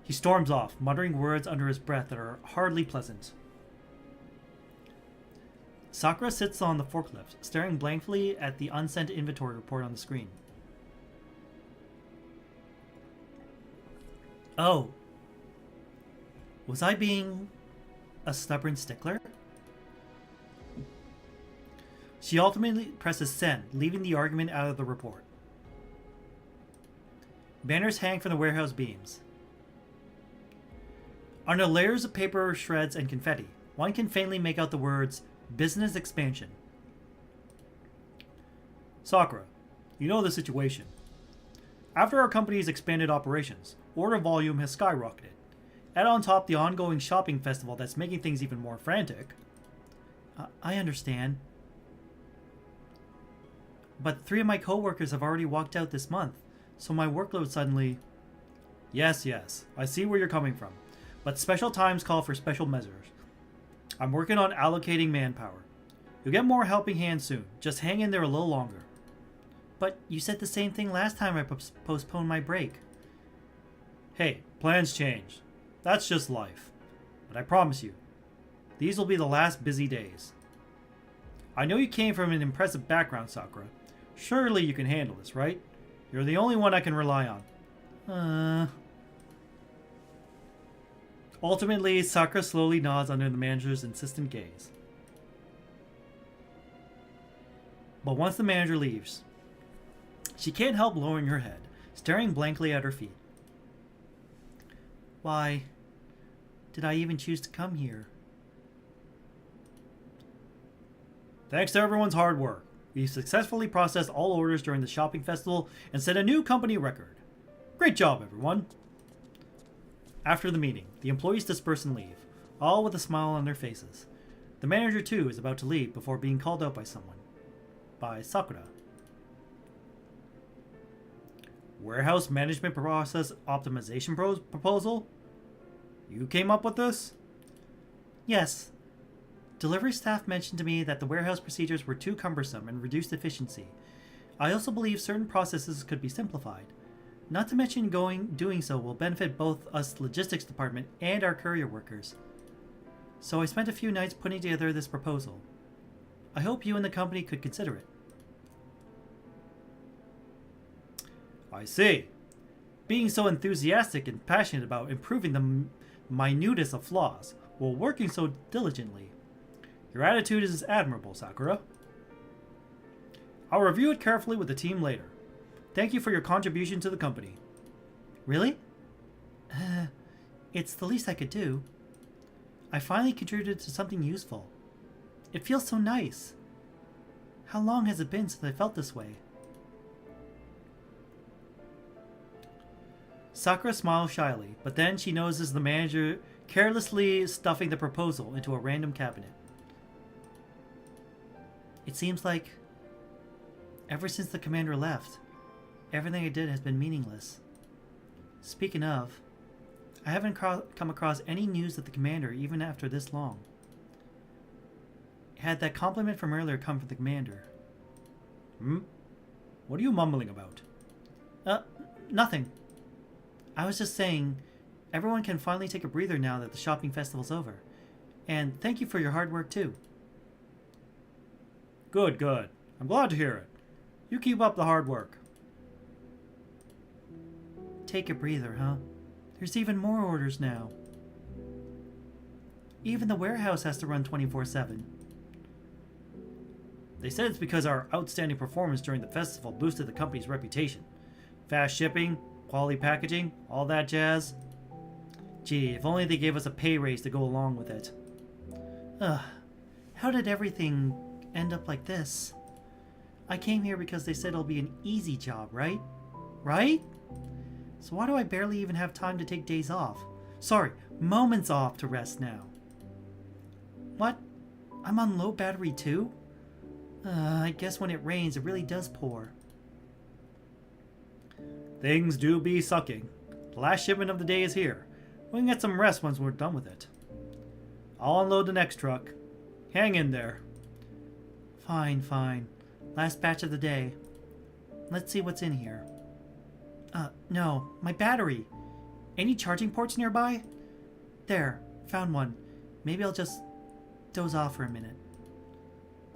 He storms off, muttering words under his breath that are hardly pleasant. Sakura sits on the forklift, staring blankly at the unsent inventory report on the screen. Oh. Was I being a stubborn stickler? She ultimately presses send, leaving the argument out of the report. Banners hang from the warehouse beams. Under layers of paper, shreds, and confetti, one can faintly make out the words, Business Expansion. Sakura, you know the situation. After our company's expanded operations, order volume has skyrocketed. Add on top the ongoing shopping festival that's making things even more frantic. I understand. But 3 of my coworkers have already walked out this month, so my workload suddenly... Yes, I see where you're coming from. But special times call for special measures. I'm working on allocating manpower. You'll get more helping hands soon. Just hang in there a little longer. But you said the same thing last time I postponed my break. Hey, plans change. That's just life. But I promise you, these will be the last busy days. I know you came from an impressive background, Sakura. Surely you can handle this, right? You're the only one I can rely on. Ultimately, Sakura slowly nods under the manager's insistent gaze. But once the manager leaves, she can't help lowering her head, staring blankly at her feet. Why did I even choose to come here? Thanks to everyone's hard work, we successfully processed all orders during the shopping festival and set a new company record. Great job, everyone! After the meeting, the employees disperse and leave, all with a smile on their faces. The manager, too, is about to leave before being called out by someone. By Sakura. Warehouse Management Process Optimization Proposal? You came up with this? Yes. Delivery staff mentioned to me that the warehouse procedures were too cumbersome and reduced efficiency. I also believe certain processes could be simplified. Not to mention doing so will benefit both us logistics department and our courier workers. So I spent a few nights putting together this proposal. I hope you and the company could consider it. I see. Being so enthusiastic and passionate about improving the minutest of flaws, while working so diligently. Your attitude is admirable, Sakura. I'll review it carefully with the team later. Thank you for your contribution to the company. Really? It's the least I could do. I finally contributed to something useful. It feels so nice. How long has it been since I felt this way? Sakura smiles shyly, but then she notices the manager carelessly stuffing the proposal into a random cabinet. It seems like ever since the commander left, everything I did has been meaningless. Speaking of, I haven't come across any news of the commander even after this long. Had that compliment from earlier come from the commander? What are you mumbling about? Nothing. I was just saying, everyone can finally take a breather now that the shopping festival's over. And thank you for your hard work too. Good, good. I'm glad to hear it. You keep up the hard work. Take a breather, huh? There's even more orders now. Even the warehouse has to run 24/7. They said it's because our outstanding performance during the festival boosted the company's reputation. Fast shipping, quality packaging, all that jazz. Gee, if only they gave us a pay raise to go along with it. How did everything end up like this? I came here because they said it'll be an easy job, right? Right? So why do I barely even have time to take days off? Sorry, moments off to rest now. What? I'm on low battery too? I guess when it rains, it really does pour. Things do be sucking. The last shipment of the day is here. We can get some rest once we're done with it. I'll unload the next truck. Hang in there. Fine, fine. Last batch of the day. Let's see what's in here. No, my battery. Any charging ports nearby? There, found one. Maybe I'll just doze off for a minute.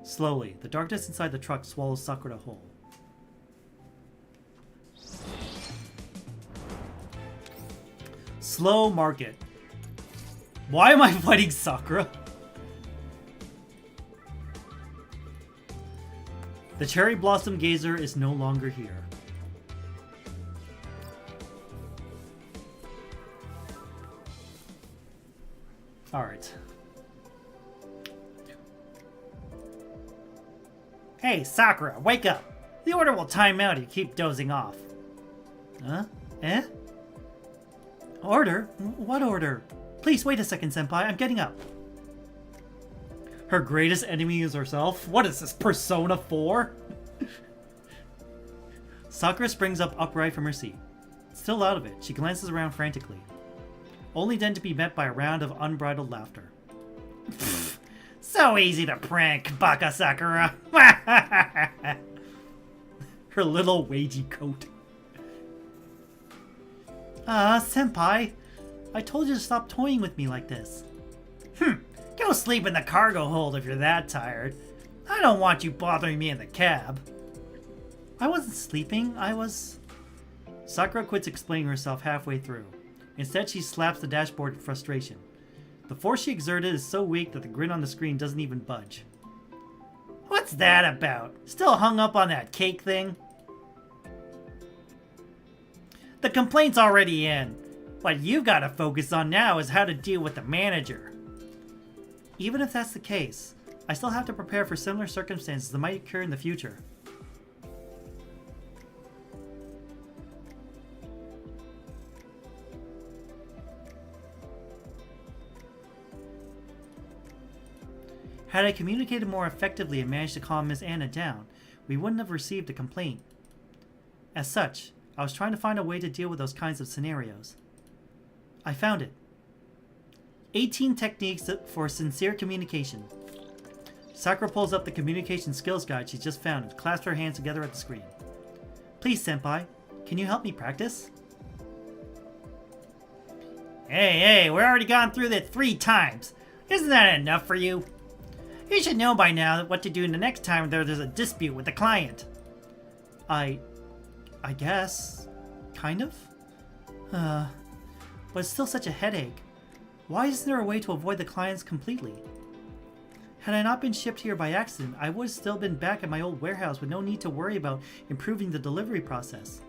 Slowly, the darkness inside the truck swallows Sakura whole. Slow market. Why am I fighting Sakura? The cherry blossom gazer is no longer here. Alright. Hey, Sakura, wake up! The order will time out if you keep dozing off. Huh? Eh? Order? What order? Please wait a second, Senpai. I'm getting up. Her greatest enemy is herself? What is this, Persona 4? Sakura springs up upright from her seat. Still out of it, she glances around frantically. Only then to be met by a round of unbridled laughter. So easy to prank, Baka Sakura! Her little wagey coat. Senpai, I told you to stop toying with me like this. Go sleep in the cargo hold if you're that tired. I don't want you bothering me in the cab. I wasn't sleeping, I was... Sakura quits explaining herself halfway through. Instead, she slaps the dashboard in frustration. The force she exerted is so weak that the grin on the screen doesn't even budge. What's that about? Still hung up on that cake thing? The complaint's already in. What you've got to focus on now is how to deal with the manager. Even if that's the case, I still have to prepare for similar circumstances that might occur in the future. Had I communicated more effectively and managed to calm Miss Anna down, we wouldn't have received a complaint. As such, I was trying to find a way to deal with those kinds of scenarios. I found it. 18 techniques for sincere communication. Sakura pulls up the communication skills guide she just found and clasps her hands together at the screen. Please, Senpai, can you help me practice? Hey, we're already gone through that 3 times. Isn't that enough for you? You should know by now what to do the next time there's a dispute with the client. I guess. Kind of? But it's still such a headache. Why isn't there a way to avoid the clients completely? Had I not been shipped here by accident, I would have still been back at my old warehouse with no need to worry about improving the delivery process.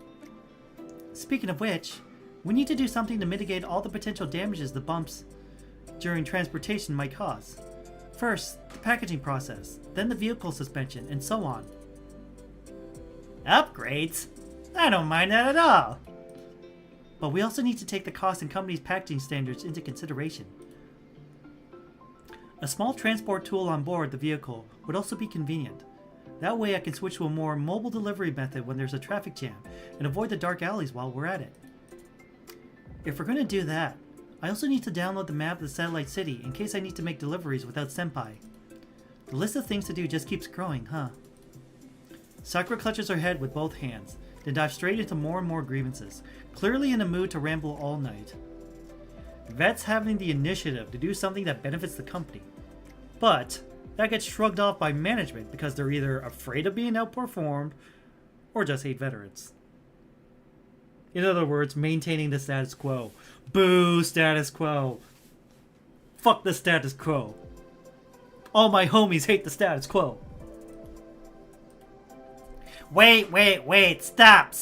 Speaking of which, we need to do something to mitigate all the potential damages the bumps during transportation might cause. First, the packaging process, then the vehicle suspension, and so on. Upgrades? I don't mind that at all. But we also need to take the cost and company's packaging standards into consideration. A small transport tool on board the vehicle would also be convenient, That way I can switch to a more mobile delivery method when there's a traffic jam, and avoid the dark alleys while we're at it. If we're gonna do that, I also need to download the map of the satellite city in case I need to make deliveries without Senpai. The list of things to do just keeps growing, huh? Sakura clutches her head with both hands, then dives straight into more and more grievances, clearly in a mood to ramble all night. Vet's having the initiative to do something that benefits the company, but that gets shrugged off by management because they're either afraid of being outperformed or just hate veterans. In other words, maintaining the status quo. Boo, status quo. Fuck the status quo. All my homies hate the status quo. Wait, stop!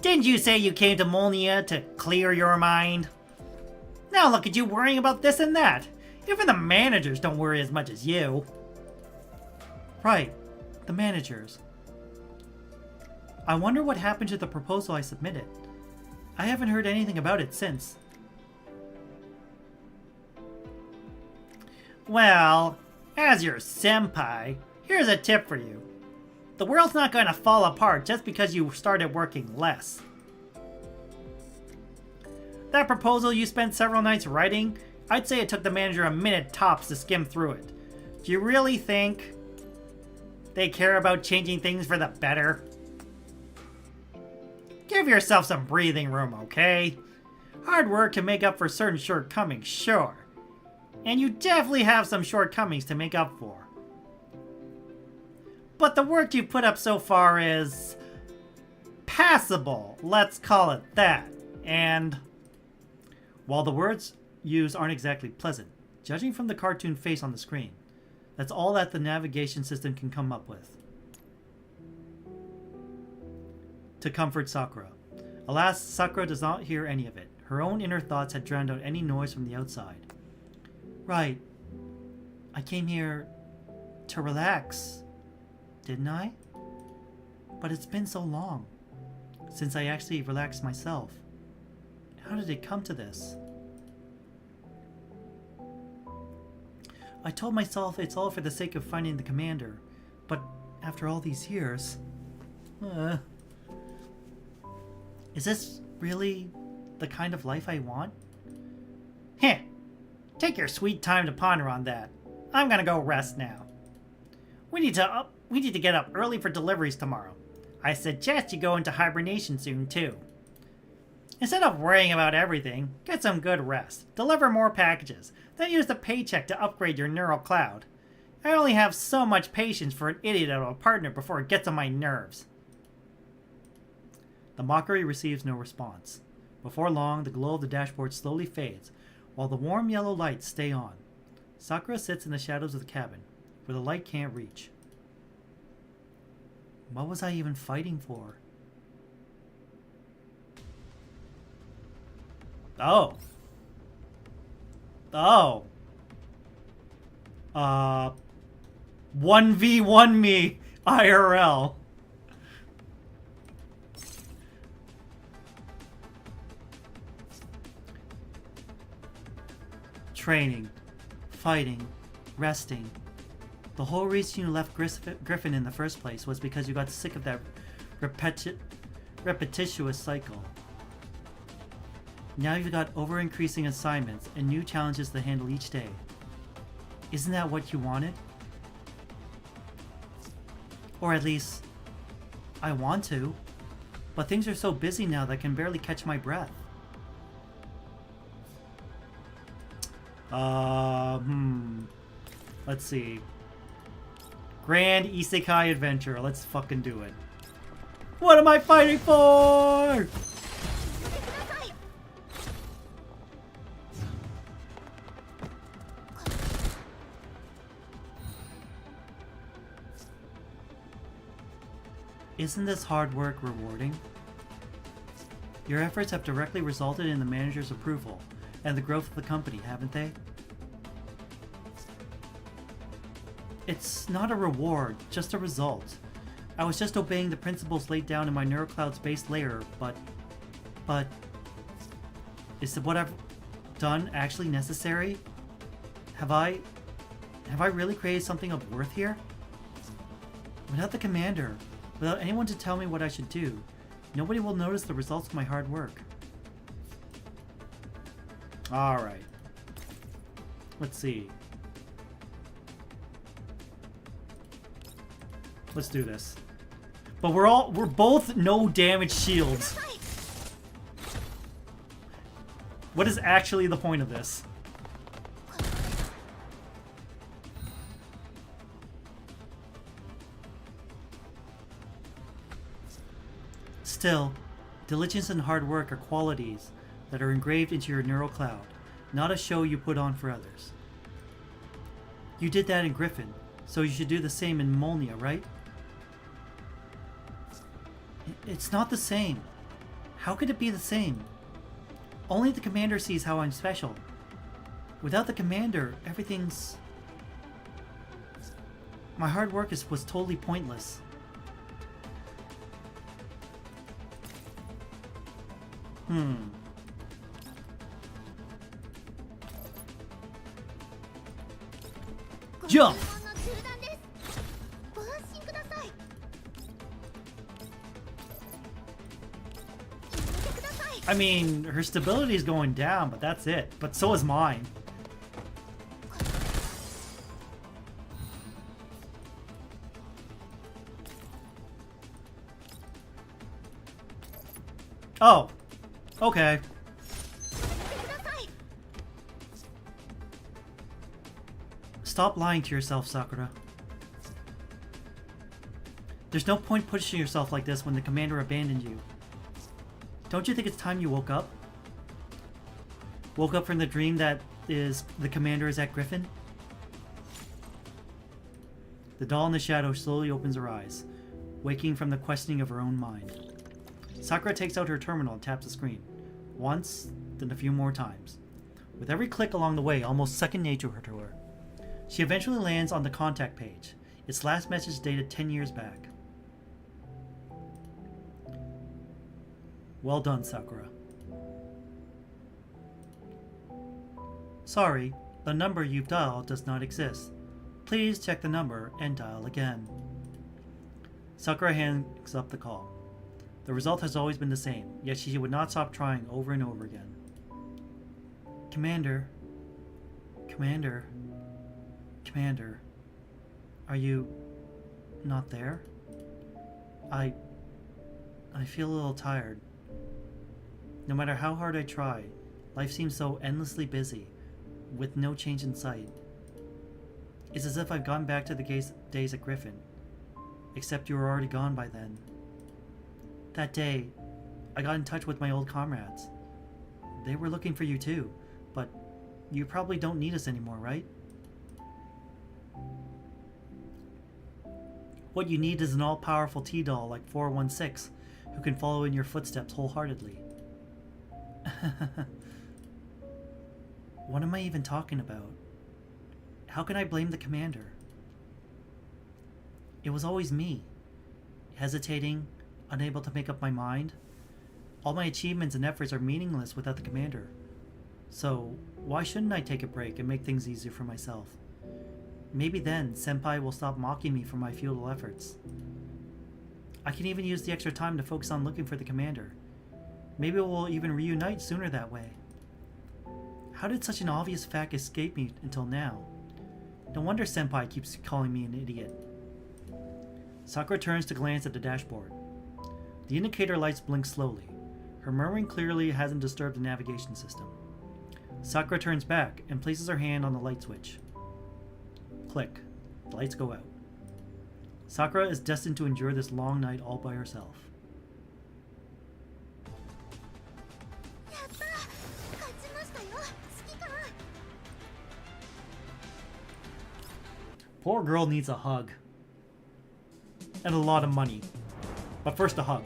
Didn't you say you came to Molnia to clear your mind? Now look at you worrying about this and that. Even the managers don't worry as much as you. Right, the managers. I wonder what happened to the proposal I submitted. I haven't heard anything about it since. Well, as your senpai, here's a tip for you. The world's not going to fall apart just because you started working less. That proposal you spent several nights writing, I'd say it took the manager a minute tops to skim through it. Do you really think they care about changing things for the better? Give yourself some breathing room, okay? Hard work can make up for certain shortcomings, sure. And you definitely have some shortcomings to make up for. But the work you've put up so far is passable, let's call it that. And while the words used aren't exactly pleasant, judging from the cartoon face on the screen, that's all that the navigation system can come up with. To comfort Sakura. Alas, Sakura does not hear any of it. Her own inner thoughts had drowned out any noise from the outside. Right. I came here to relax, didn't I? But it's been so long since I actually relaxed myself. How did it come to this? I told myself it's all for the sake of finding the commander, but after all these years... Is this really the kind of life I want? Heh. Take your sweet time to ponder on that. I'm gonna go rest now. We need to get up early for deliveries tomorrow. I suggest you go into hibernation soon too. Instead of worrying about everything, get some good rest. Deliver more packages. Then use the paycheck to upgrade your neural cloud. I only have so much patience for an idiot of a partner before it gets on my nerves. The mockery receives no response. Before long, the glow of the dashboard slowly fades, while the warm yellow lights stay on. Sakura sits in the shadows of the cabin, where the light can't reach. What was I even fighting for? Oh. 1v1 me, IRL. Training, fighting, resting. The whole reason you left Griffin in the first place was because you got sick of that repetitious cycle. Now you've got over-increasing assignments and new challenges to handle each day. Isn't that what you wanted? Or at least, I want to. But things are so busy now that I can barely catch my breath. Let's see. Grand Isekai Adventure. Let's fucking do it. What am I fighting for? Isn't this hard work rewarding? Your efforts have directly resulted in the manager's approval and the growth of the company, haven't they? It's not a reward, just a result. I was just obeying the principles laid down in my NeuroCloud's base layer, but... Is what I've done actually necessary? Have I Have I really created something of worth here? Without the commander, without anyone to tell me what I should do, nobody will notice the results of my hard work. Alright. Let's see. Let's do this. But we're both no damage shields. What is actually the point of this? Still, diligence and hard work are qualities that are engraved into your neural cloud, not a show you put on for others. You did that in Griffin, so you should do the same in Molnia, right? It's not the same. How could it be the same? Only the commander sees how I'm special. Without the commander, everything's... My hard work was totally pointless. Jump! I mean, her stability is going down, but that's it. But so is mine. Oh. Okay. Stop lying to yourself, Sakura. There's no point pushing yourself like this when the commander abandoned you. Don't you think it's time you woke up? Woke up from the dream that is the commander is at Griffin? The doll in the shadow slowly opens her eyes, waking from the questioning of her own mind. Sakura takes out her terminal and taps the screen. Once, then a few more times. With every click along the way, almost second nature to her. She eventually lands on the contact page, its last message dated 10 years back. Well done, Sakura. Sorry, the number you've dialed does not exist. Please check the number and dial again. Sakura hangs up the call. The result has always been the same, yet she would not stop trying over and over again. Commander. Commander. Commander. Are you not there? I feel a little tired. No matter how hard I try, life seems so endlessly busy, with no change in sight. It's as if I've gone back to the days at Griffin, except you were already gone by then. That day, I got in touch with my old comrades. They were looking for you too, but you probably don't need us anymore, right? What you need is an all-powerful T-doll like 416 who can follow in your footsteps wholeheartedly. What am I even talking about? How can I blame the commander? It was always me, hesitating, unable to make up my mind. All my achievements and efforts are meaningless without the commander. So, why shouldn't I take a break and make things easier for myself? Maybe then, Senpai will stop mocking me for my futile efforts. I can even use the extra time to focus on looking for the commander. Maybe we'll even reunite sooner that way. How did such an obvious fact escape me until now? No wonder Senpai keeps calling me an idiot. Sakura turns to glance at the dashboard. The indicator lights blink slowly. Her murmuring clearly hasn't disturbed the navigation system. Sakura turns back and places her hand on the light switch. Click. The lights go out. Sakura is destined to endure this long night all by herself. Poor girl needs a hug. And a lot of money. But first a hug.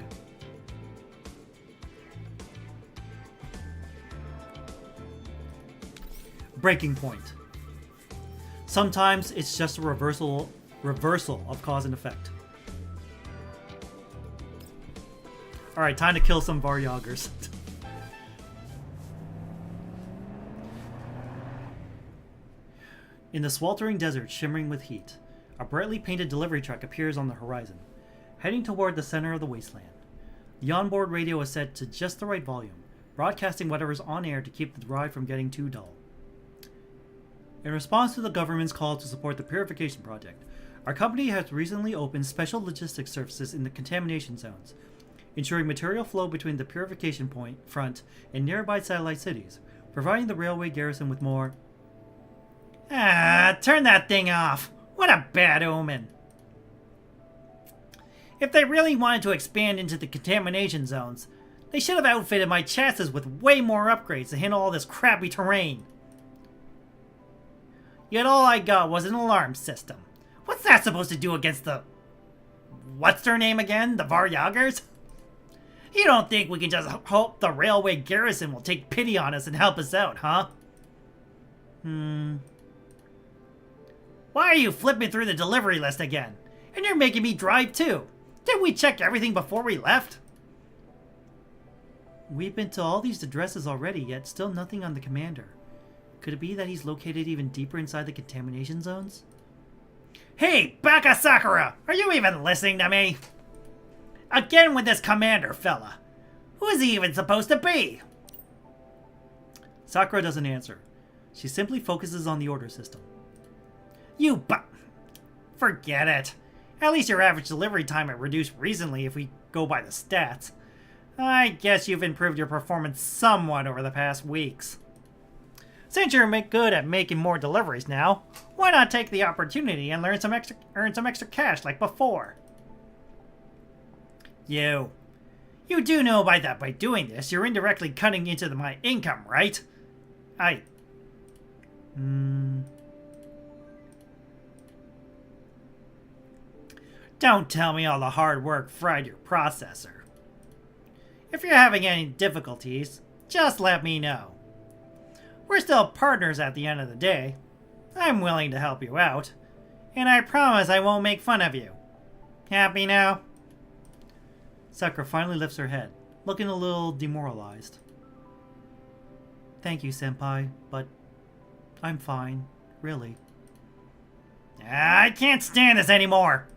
Breaking point. Sometimes it's just a reversal of cause and effect. Alright, time to kill some Varyagers. In the sweltering desert shimmering with heat, a brightly painted delivery truck appears on the horizon, heading toward the center of the wasteland. The onboard radio is set to just the right volume, broadcasting whatever's on air to keep the ride from getting too dull. In response to the government's call to support the purification project, our company has recently opened special logistics services in the contamination zones, ensuring material flow between the purification point, front, and nearby satellite cities, providing the railway garrison with more... Turn that thing off! What a bad omen! If they really wanted to expand into the contamination zones, they should have outfitted my chassis with way more upgrades to handle all this crappy terrain. Yet all I got was an alarm system. What's that supposed to do against the... What's their name again? The Varyagers? You don't think we can just hope the railway garrison will take pity on us and help us out, huh? Why are you flipping through the delivery list again? And you're making me drive too. Didn't we check everything before we left? We've been to all these addresses already, yet still nothing on the commander. Could it be that he's located even deeper inside the contamination zones? Hey, Baka Sakura! Are you even listening to me? Again with this commander fella. Who is he even supposed to be? Sakura doesn't answer. She simply focuses on the order system. Forget it. At least your average delivery time had reduced recently if we go by the stats. I guess you've improved your performance somewhat over the past weeks. Since you're good at making more deliveries now, why not take the opportunity and earn some extra cash like before? You do know by doing this, you're indirectly cutting into my income, right? Don't tell me all the hard work fried your processor. If you're having any difficulties, just let me know. We're still partners at the end of the day. I'm willing to help you out, and I promise I won't make fun of you. Happy now? Sakura finally lifts her head, looking a little demoralized. Thank you, Senpai, but I'm fine, really. I can't stand this anymore.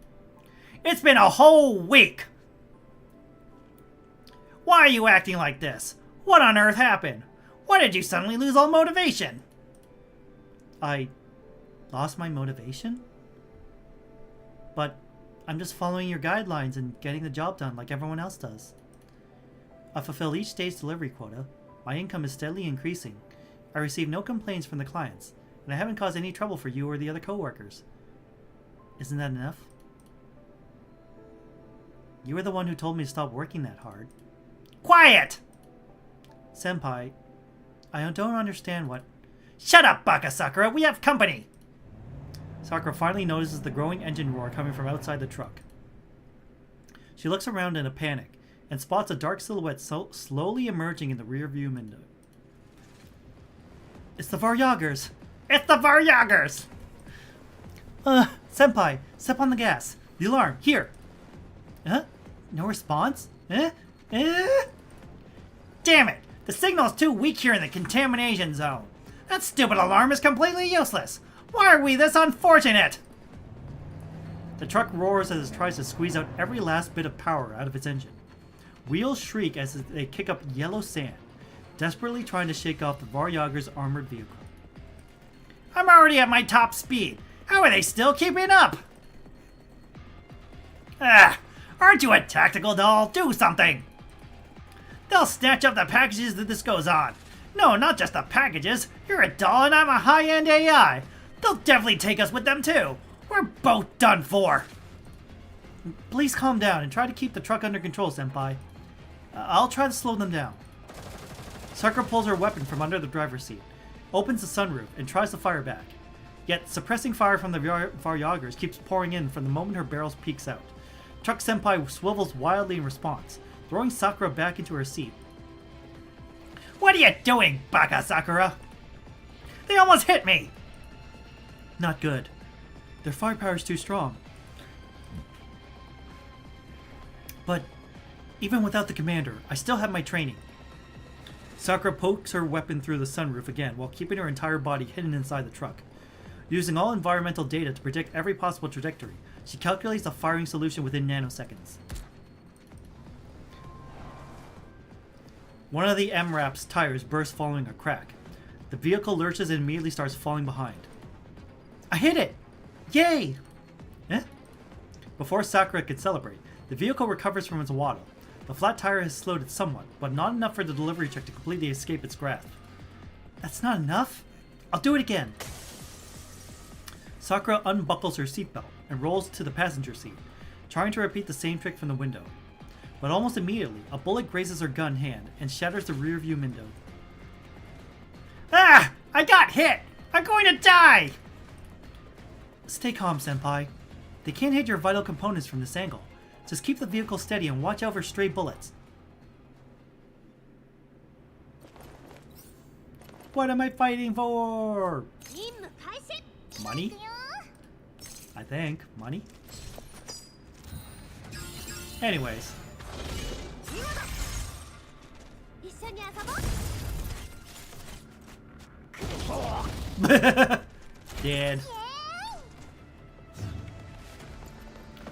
It's been a whole week. Why are you acting like this? What on earth happened? Why did you suddenly lose all motivation? I lost my motivation? But I'm just following your guidelines and getting the job done like everyone else does. I fulfill each day's delivery quota. My income is steadily increasing. I receive no complaints from the clients, and I haven't caused any trouble for you or the other co-workers. Isn't that enough? You were the one who told me to stop working that hard. Quiet! Senpai, I don't understand what... Shut up, Baka Sakura! We have company! Sakura finally notices the growing engine roar coming from outside the truck. She looks around in a panic and spots a dark silhouette slowly emerging in the rearview window. It's the Varyagers! It's the Varyagers! Senpai, step on the gas. The alarm, here! No response? Damn it! The signal's too weak here in the contamination zone. That stupid alarm is completely useless. Why are we this unfortunate? The truck roars as it tries to squeeze out every last bit of power out of its engine. Wheels shriek as they kick up yellow sand, desperately trying to shake off the Varyagers' armored vehicle. I'm already at my top speed. How are they still keeping up? Aren't you a tactical doll? Do something! They'll snatch up the packages that this goes on. No, not just the packages. You're a doll and I'm a high-end AI. They'll definitely take us with them too. We're both done for. Please calm down and try to keep the truck under control, Senpai. I'll try to slow them down. Sakura pulls her weapon from under the driver's seat, opens the sunroof, and tries to fire back. Yet, suppressing fire from the Varyagers keeps pouring in from the moment her barrels peeks out. Truck Senpai swivels wildly in response, throwing Sakura back into her seat. What are you doing, Baka Sakura? They almost hit me! Not good. Their firepower's too strong. But even without the commander, I still have my training. Sakura pokes her weapon through the sunroof again while keeping her entire body hidden inside the truck. Using all environmental data to predict every possible trajectory, she calculates a firing solution within nanoseconds. One of the MRAP's tires bursts following a crack. The vehicle lurches and immediately starts falling behind. I hit it! Yay! Eh? Before Sakura could celebrate, the vehicle recovers from its waddle. The flat tire has slowed it somewhat, but not enough for the delivery truck to completely escape its grasp. That's not enough? I'll do it again! Sakura unbuckles her seatbelt and rolls to the passenger seat, trying to repeat the same trick from the window. But almost immediately, a bullet grazes her gun hand and shatters the rear view window. Ah! I got hit! I'm going to die! Stay calm, Senpai. They can't hit your vital components from this angle. Just keep the vehicle steady and watch out for stray bullets. What am I fighting for? Money? I think. Money? Anyways. Dead.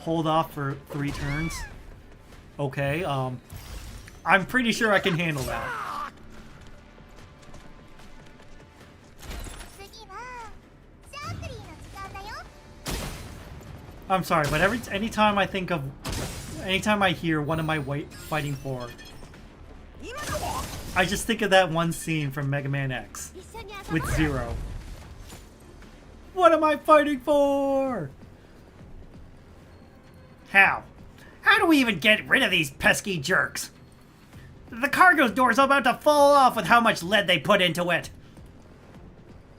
Hold off for 3 turns. Okay, I'm pretty sure I can handle that. I'm sorry, but anytime I think of, anytime I hear what am I fighting for, I just think of that one scene from Mega Man X with Zero. What am I fighting for? How? How do we even get rid of these pesky jerks? The cargo door's about to fall off with how much lead they put into it.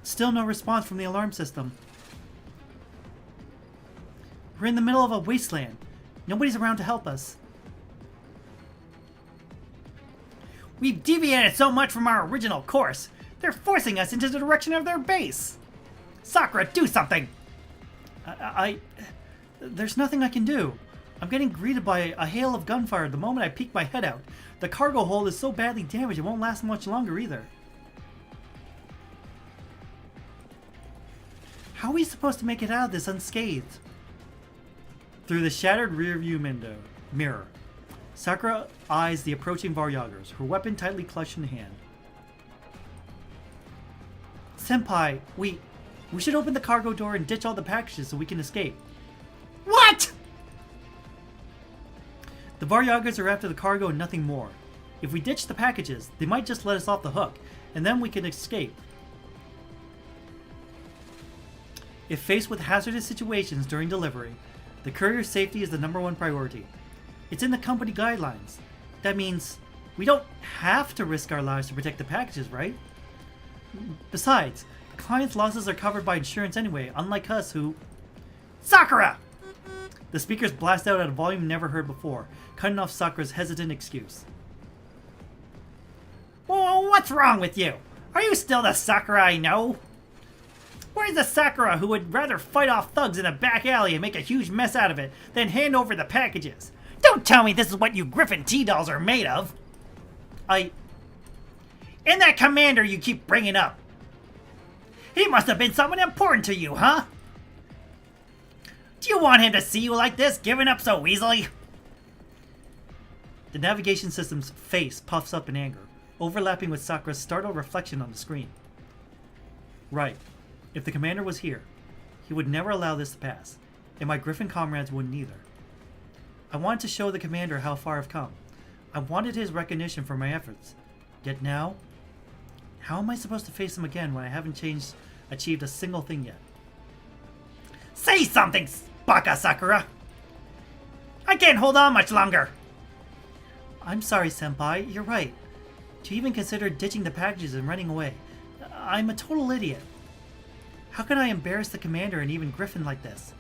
Still no response from the alarm system. We're in the middle of a wasteland. Nobody's around to help us. We've deviated so much from our original course. They're forcing us into the direction of their base. Sakura, do something! There's nothing I can do. I'm getting greeted by a hail of gunfire the moment I peek my head out. The cargo hold is so badly damaged it won't last much longer either. How are we supposed to make it out of this unscathed? Through the shattered rearview mirror, Sakura eyes the approaching Varyagers, her weapon tightly clutched in hand. Senpai, we should open the cargo door and ditch all the packages so we can escape. What? The Varyagers are after the cargo and nothing more. If we ditch the packages, they might just let us off the hook, and then we can escape. If faced with hazardous situations during delivery, the courier's safety is the #1 priority. It's in the company guidelines. That means we don't have to risk our lives to protect the packages, right? Besides, the client's losses are covered by insurance anyway, unlike us who... Sakura! The speakers blast out at a volume never heard before, cutting off Sakura's hesitant excuse. Whoa, what's wrong with you? Are you still the Sakura I know? Where's the Sakura who would rather fight off thugs in a back alley and make a huge mess out of it than hand over the packages? Don't tell me this is what you Griffin T-dolls are made of! And that commander you keep bringing up. He must have been someone important to you, huh? Do you want him to see you like this, giving up so easily? The navigation system's face puffs up in anger, overlapping with Sakura's startled reflection on the screen. Right. If the commander was here, he would never allow this to pass, and my Griffin comrades wouldn't either. I wanted to show the commander how far I've come. I wanted his recognition for my efforts. Yet now, how am I supposed to face him again when I haven't achieved a single thing yet? Say something, Baka Sakura! I can't hold on much longer! I'm sorry, Senpai, you're right. To even consider ditching the packages and running away, I'm a total idiot. How can I embarrass the commander and even Griffin like this?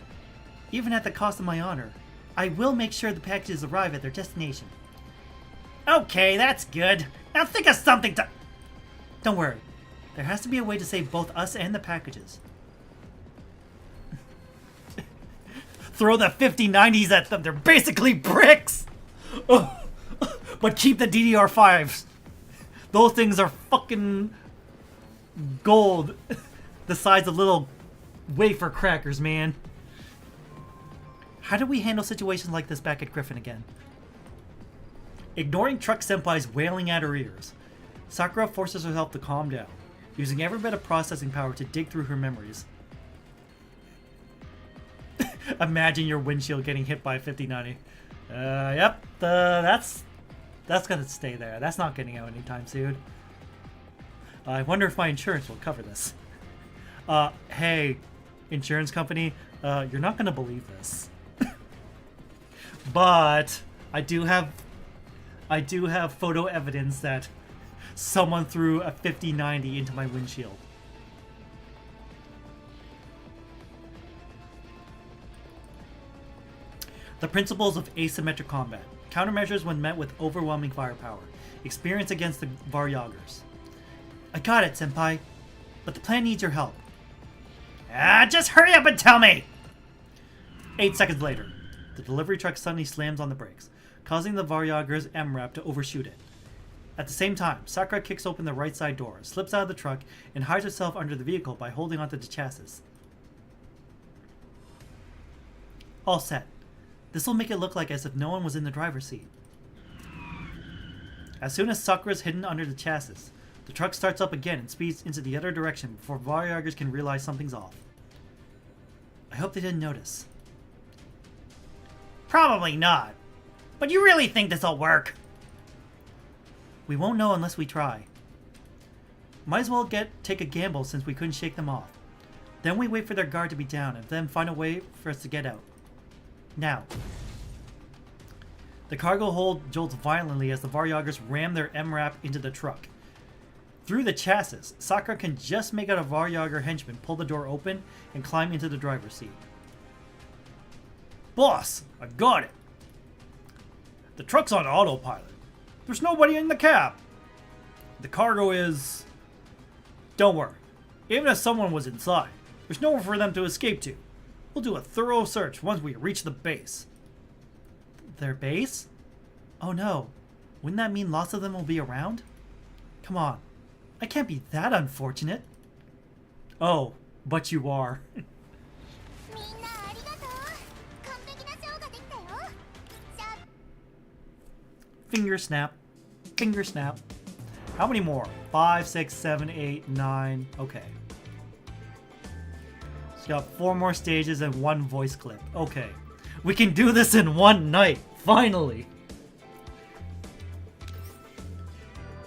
Even at the cost of my honor, I will make sure the packages arrive at their destination. Okay, that's good. Now think of something to... Don't worry. There has to be a way to save both us and the packages. Throw the 5090s at them. They're basically bricks! But keep the DDR5s. Those things are fucking gold. The size of little wafer crackers, man. How do we handle situations like this back at Griffin again? Ignoring Truck Senpai's wailing at her ears, Sakura forces herself to calm down, using every bit of processing power to dig through her memories. Imagine your windshield getting hit by a 5090. Yep, that's gonna stay there. That's not getting out anytime soon. I wonder if my insurance will cover this. Hey, insurance company, you're not gonna believe this. But I do have photo evidence that someone threw a 5090 into my windshield. The principles of asymmetric combat. Countermeasures when met with overwhelming firepower. Experience against the Varyagers. I got it, Senpai. But the plan needs your help. Just hurry up and tell me! 8 seconds later, the delivery truck suddenly slams on the brakes, causing the Varyager's MRAP to overshoot it. At the same time, Sakura kicks open the right side door, slips out of the truck, and hides herself under the vehicle by holding onto the chassis. All set. This will make it look like as if no one was in the driver's seat. As soon as Sakura is hidden under the chassis, the truck starts up again and speeds into the other direction before Varyagers can realize something's off. I hope they didn't notice. Probably not. But you really think this'll work? We won't know unless we try. Might as well take a gamble since we couldn't shake them off. Then we wait for their guard to be down and then find a way for us to get out. Now. The cargo hold jolts violently as the Varyagers ram their MRAP into the truck. Through the chassis, Sakura can just make out a Varyager henchman pull the door open and climb into the driver's seat. Boss, I got it. The truck's on autopilot. There's nobody in the cab. The cargo is... Don't worry. Even if someone was inside, there's nowhere for them to escape to. We'll do a thorough search once we reach the base. Their base? Oh no. Wouldn't that mean lots of them will be around? Come on. I can't be that unfortunate. Oh, but you are. Finger snap. Finger snap. How many more? 5, 6, 7, 8, 9. Okay. So got 4 more stages and 1 voice clip. Okay. We can do this in one night. Finally.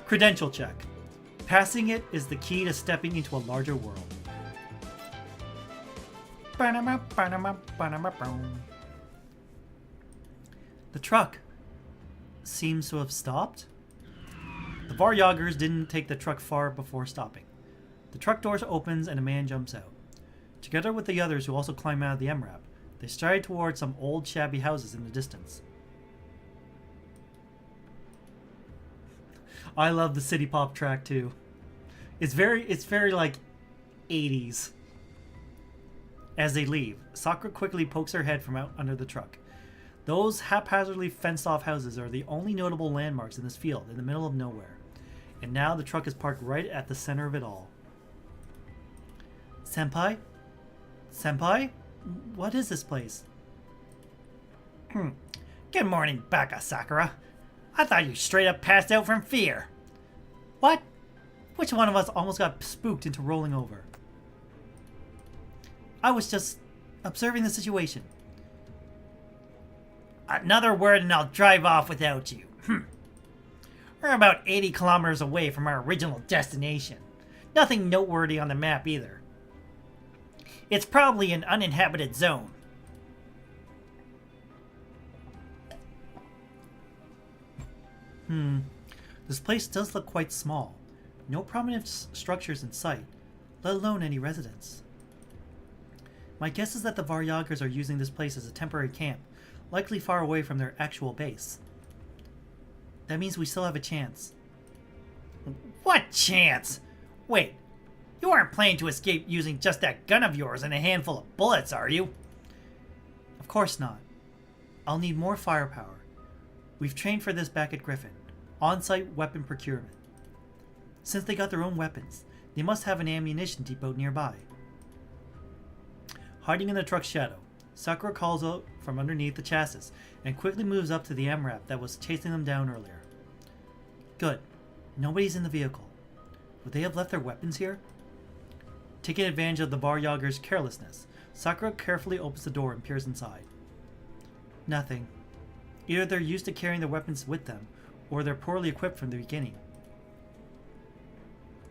Credential check. Passing it is the key to stepping into a larger world. The truck seems to have stopped. The Varyagers didn't take the truck far before stopping. The truck door opens and a man jumps out. Together with the others who also climb out of the MRAP, they stride towards some old shabby houses in the distance. I love the city pop track too. It's very like 80s. As they leave, Sakura quickly pokes her head from out under the truck. Those haphazardly fenced off houses are the only notable landmarks in this field in the middle of nowhere. And now the truck is parked right at the center of it all. Senpai? Senpai? What is this place? Good morning, Baka Sakura. I thought you straight up passed out from fear. What? Which one of us almost got spooked into rolling over? I was just observing the situation. Another word and I'll drive off without you. We're about 80 kilometers away from our original destination. Nothing noteworthy on the map either. It's probably an uninhabited zone. This place does look quite small. No prominent structures in sight, let alone any residents. My guess is that the Varyagers are using this place as a temporary camp, likely far away from their actual base. That means we still have a chance. What chance? Wait, you aren't planning to escape using just that gun of yours and a handful of bullets, are you? Of course not. I'll need more firepower. We've trained for this back at Griffin. On-site weapon procurement. Since they got their own weapons, they must have an ammunition depot nearby. Hiding in the truck's shadow, Sakura calls out from underneath the chassis and quickly moves up to the MRAP that was chasing them down earlier. Good. Nobody's in the vehicle. Would they have left their weapons here? Taking advantage of the Varyagers' carelessness, Sakura carefully opens the door and peers inside. Nothing. Either they're used to carrying their weapons with them, or they're poorly equipped from the beginning.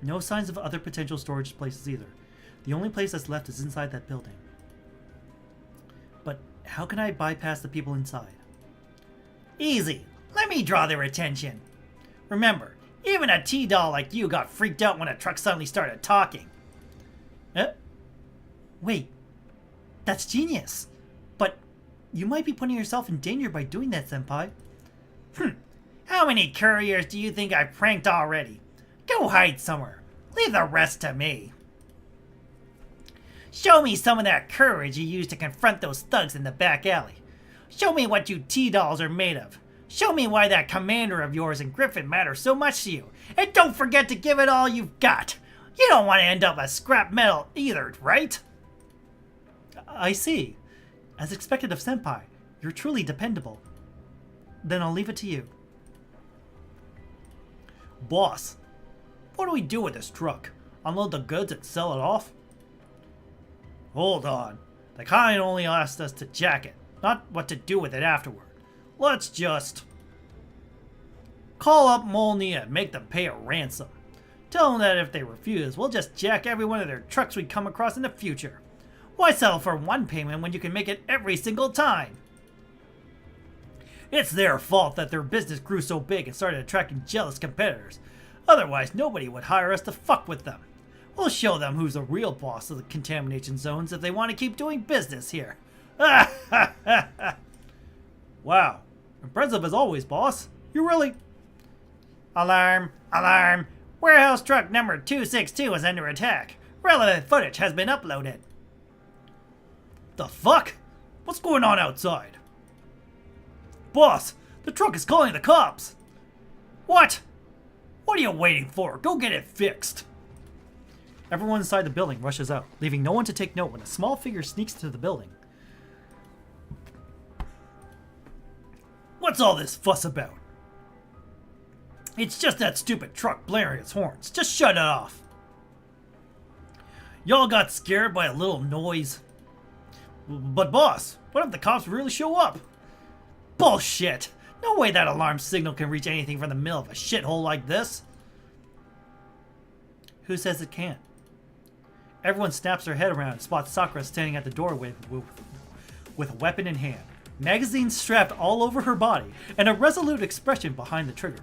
No signs of other potential storage places either. The only place that's left is inside that building. But how can I bypass the people inside? Easy. Let me draw their attention. Remember, even a T-doll like you got freaked out when a truck suddenly started talking. Wait. That's genius. But you might be putting yourself in danger by doing that, Senpai. How many couriers do you think I pranked already? Go hide somewhere. Leave the rest to me. Show me some of that courage you used to confront those thugs in the back alley. Show me what you T-dolls are made of. Show me why that commander of yours in Griffin matters so much to you. And don't forget to give it all you've got. You don't want to end up as scrap metal either, right? I see. As expected of Senpai, you're truly dependable. Then I'll leave it to you. Boss, what do we do with this truck? Unload the goods and sell it off? Hold on. The kind only asked us to jack it, not what to do with it afterward. Let's just call up Molnia and make them pay a ransom. Tell them that if they refuse, we'll just jack every one of their trucks we come across in the future. Why settle for one payment when you can make it every single time? It's their fault that their business grew so big and started attracting jealous competitors. Otherwise, nobody would hire us to fuck with them. We'll show them who's the real boss of the contamination zones if they want to keep doing business here. Wow. Impressive as always, boss. You really... Alarm! Alarm! Warehouse truck number 262 is under attack. Relevant footage has been uploaded. The fuck? What's going on outside? Boss, the truck is calling the cops. What? What are you waiting for? Go get it fixed. Everyone inside the building rushes out, leaving no one to take note when a small figure sneaks into the building. What's all this fuss about? It's just that stupid truck blaring its horns. Just shut it off. Y'all got scared by a little noise. But boss, what if the cops really show up? Bullshit! No way that alarm signal can reach anything from the middle of a shithole like this. Who says it can't? Everyone snaps their head around and spots Sakura standing at the doorway with a weapon in hand, magazines strapped all over her body, and a resolute expression behind the trigger.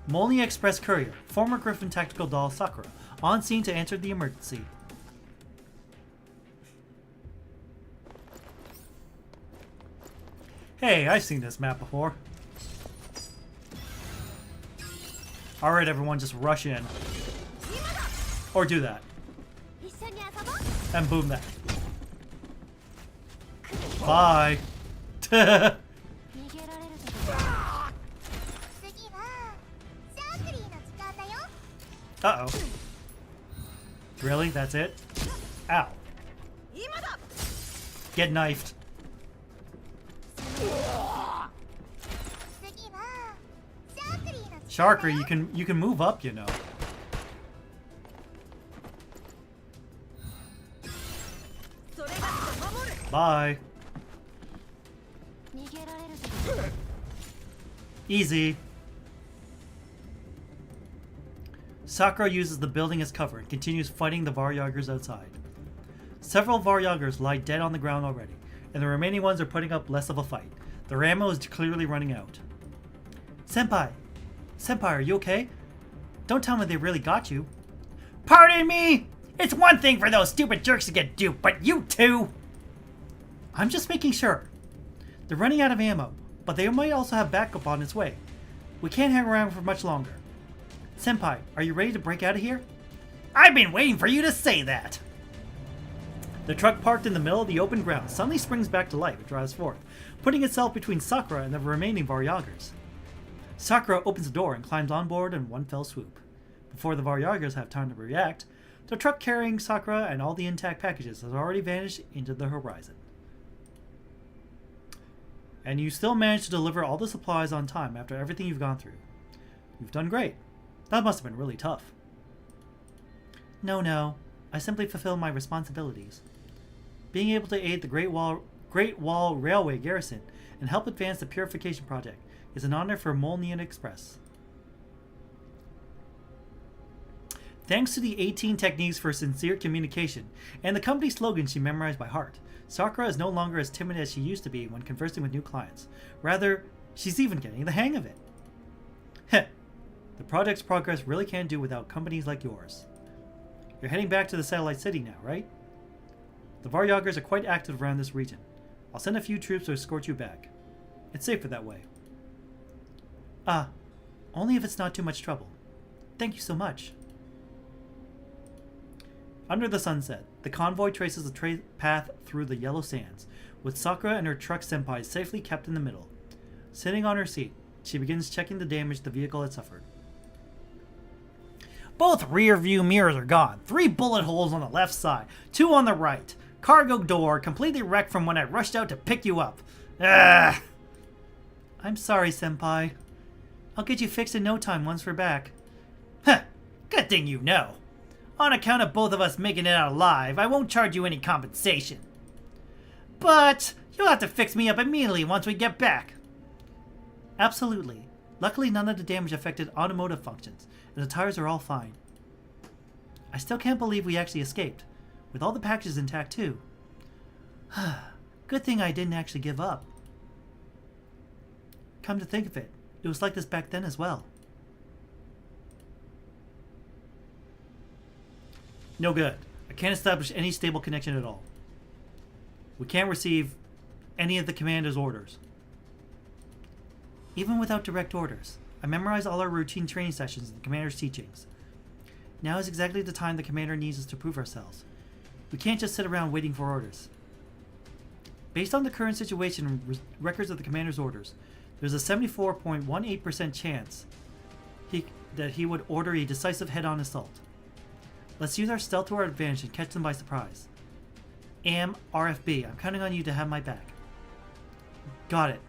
Molnia Express Courier, former Griffin Tactical Doll Sakura, on scene to answer the emergency. Hey, I've seen this map before. Alright everyone, just rush in. Or do that. And boom that. Bye. Uh-oh. Really? That's it? Ow. Get knifed. Sharker, you can move up, you know. Bye. Easy. Sakura uses the building as cover and continues fighting the Varyagers outside. Several Varyagers lie dead on the ground already, and the remaining ones are putting up less of a fight. Their ammo is clearly running out. Senpai! Senpai, are you okay? Don't tell me they really got you. Pardon me? It's one thing for those stupid jerks to get duped, but you two... I'm just making sure. They're running out of ammo, but they might also have backup on its way. We can't hang around for much longer. Senpai, are you ready to break out of here? I've been waiting for you to say that. The truck parked in the middle of the open ground suddenly springs back to life and drives forth, putting itself between Sakura and the remaining Varyagers. Sakura opens the door and climbs on board in one fell swoop. Before the Varyagers have time to react, The truck carrying Sakura and all the intact packages has already vanished into the horizon. And you still managed to deliver all the supplies on time after everything you've gone through. You've done great. That must have been really tough. No. I simply fulfill my responsibilities. Being able to aid the Great Wall Railway garrison and help advance the purification project is an honor for Molnian Express. Thanks to the 18 techniques for sincere communication and the company slogan she memorized by heart, Sakura is no longer as timid as she used to be when conversing with new clients. Rather, she's even getting the hang of it. Heh. The project's progress really can't do without companies like yours. You're heading back to the satellite city now, right? The Varyagers are quite active around this region. I'll send a few troops to escort you back. It's safer that way. Ah, only if it's not too much trouble. Thank you so much. Under the sunset, the convoy traces a path through the yellow sands, with Sakura and her truck senpai safely kept in the middle. Sitting on her seat, she begins checking the damage the vehicle had suffered. Both rear view mirrors are gone. 3 bullet holes on the left side, 2 on the right. Cargo door completely wrecked from when I rushed out to pick you up. Ugh. I'm sorry, senpai. I'll get you fixed in no time once we're back. Huh. Good thing you know. On account of both of us making it out alive, I won't charge you any compensation. But you'll have to fix me up immediately once we get back. Absolutely. Luckily, none of the damage affected automotive functions, and the tires are all fine. I still can't believe we actually escaped, with all the packages intact too. Good thing I didn't actually give up. Come to think of it, it was like this back then as well. No good. I can't establish any stable connection at all. We can't receive any of the commander's orders. Even without direct orders, I memorized all our routine training sessions and the commander's teachings. Now is exactly the time the commander needs us to prove ourselves. We can't just sit around waiting for orders. Based on the current situation and records of the commander's orders, there's a 74.18% chance that he would order a decisive head-on assault. Let's use our stealth to our advantage and catch them by surprise. RFB, I'm counting on you to have my back. Got it.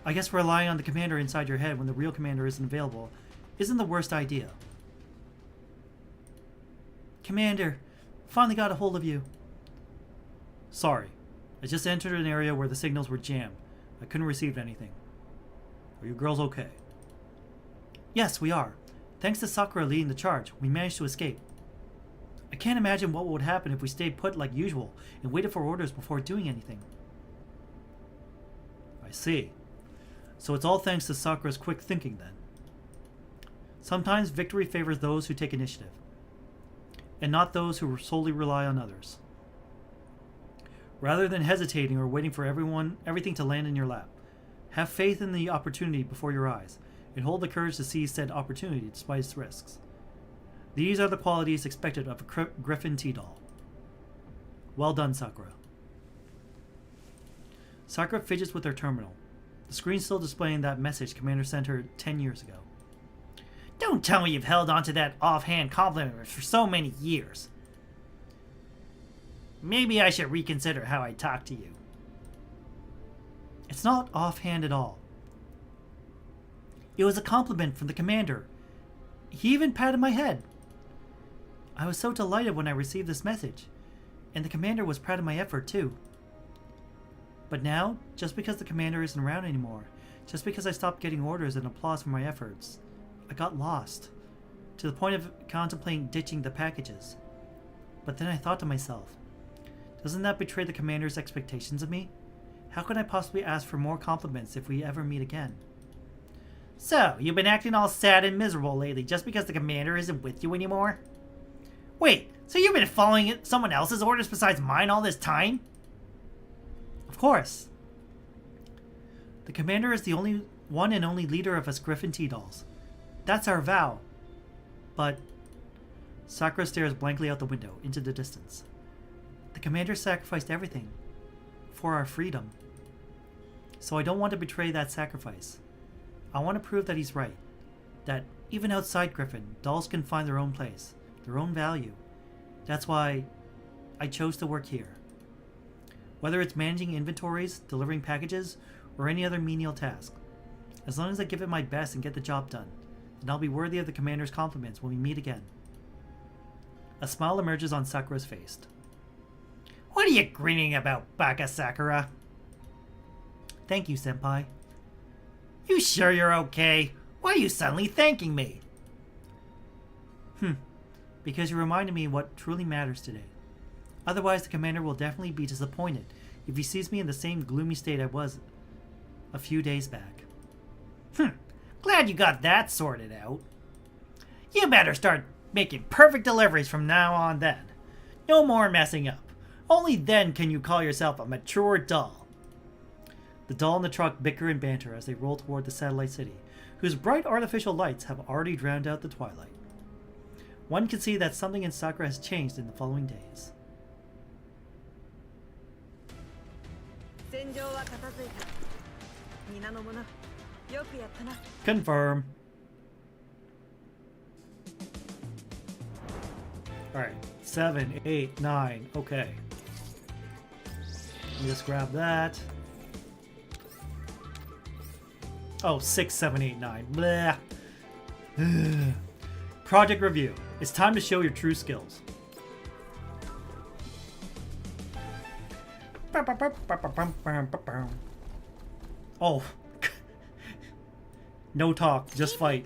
I guess relying on the commander inside your head when the real commander isn't available isn't the worst idea. Commander, finally got a hold of you. Sorry. I just entered an area where the signals were jammed. I couldn't receive anything. Are you girls okay? Yes, we are. Thanks to Sakura leading the charge, we managed to escape. I can't imagine what would happen if we stayed put like usual and waited for orders before doing anything. I see. So it's all thanks to Sakura's quick thinking then. Sometimes victory favors those who take initiative, and not those who solely rely on others. Rather than hesitating or waiting for everything to land in your lap, have faith in the opportunity before your eyes, and hold the courage to seize said opportunity despite its risks. These are the qualities expected of a Griffin T-Doll. Well done, Sakura. Sakura fidgets with her terminal, the screen still displaying that message Commander sent her 10 years ago. Don't tell me you've held on to that offhand compliment for so many years. Maybe I should reconsider how I talk to you. It's not offhand at all. It was a compliment from the commander. He even patted my head. I was so delighted when I received this message, and the commander was proud of my effort too. But now, just because the commander isn't around anymore, just because I stopped getting orders and applause for my efforts, I got lost, to the point of contemplating ditching the packages. But then I thought to myself, doesn't that betray the commander's expectations of me? How could I possibly ask for more compliments if we ever meet again? So, you've been acting all sad and miserable lately just because the commander isn't with you anymore? Wait, so you've been following someone else's orders besides mine all this time? Of course. The commander is the only one and only leader of us Griffin T-Dolls. That's our vow. But Sakura stares blankly out the window into the distance. The commander sacrificed everything for our freedom. So I don't want to betray that sacrifice. I want to prove that he's right. That even outside Griffin, dolls can find their own place, their own value. That's why I chose to work here. Whether it's managing inventories, delivering packages, or any other menial task. As long as I give it my best and get the job done, then I'll be worthy of the commander's compliments when we meet again. A smile emerges on Sakura's face. What are you grinning about, Baka Sakura? Thank you, Senpai. You sure you're okay? Why are you suddenly thanking me? Because you reminded me what truly matters today. Otherwise, the commander will definitely be disappointed if he sees me in the same gloomy state I was a few days back. Glad you got that sorted out. You better start making perfect deliveries from now on then. No more messing up. Only then can you call yourself a mature doll. The doll and the truck bicker and banter as they roll toward the satellite city, whose bright artificial lights have already drowned out the twilight. One can see that something in Sakura has changed in the following days. Confirm. Alright, 7, 8, 9, okay. Let me just grab that. Oh, 6, 7, 8, 9. Blah. Project review. It's time to show your true skills. Oh. No talk, just fight.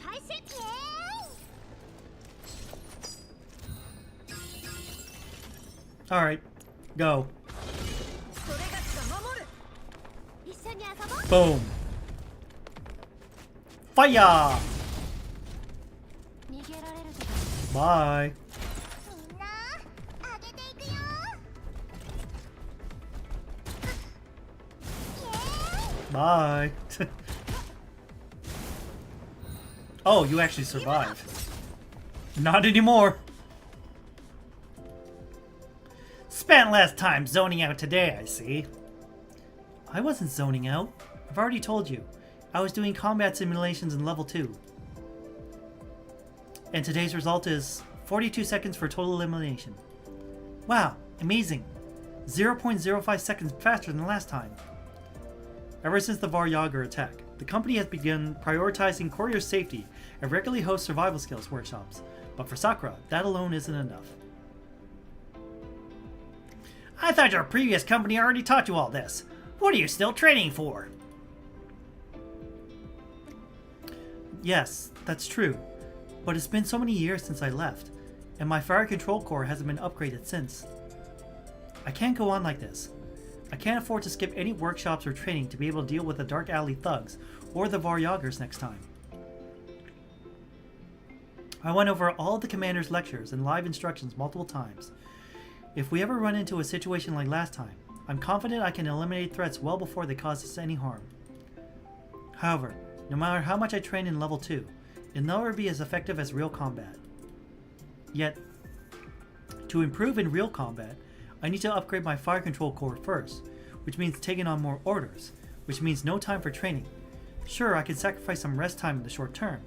Alright, go. Boom. Fire! Bye. Bye. Oh, you actually survived. Not anymore. Spent less time zoning out today, I see. I wasn't zoning out. I've already told you. I was doing combat simulations in level 2. And today's result is 42 seconds for total elimination. Wow, amazing. 0.05 seconds faster than last time. Ever since the Varyagar attack, the company has begun prioritizing courier safety and regularly hosts survival skills workshops. But for Sakura, that alone isn't enough. I thought your previous company already taught you all this. What are you still training for? Yes, that's true. But it's been so many years since I left, and my fire control core hasn't been upgraded since. I can't go on like this. I can't afford to skip any workshops or training to be able to deal with the Dark Alley thugs or the Varyagars next time. I went over all of the commander's lectures and live instructions multiple times. If we ever run into a situation like last time, I'm confident I can eliminate threats well before they cause us any harm. However, no matter how much I train in level 2, it'll never be as effective as real combat. Yet, to improve in real combat, I need to upgrade my fire control core first, which means taking on more orders, which means no time for training. Sure, I can sacrifice some rest time in the short term,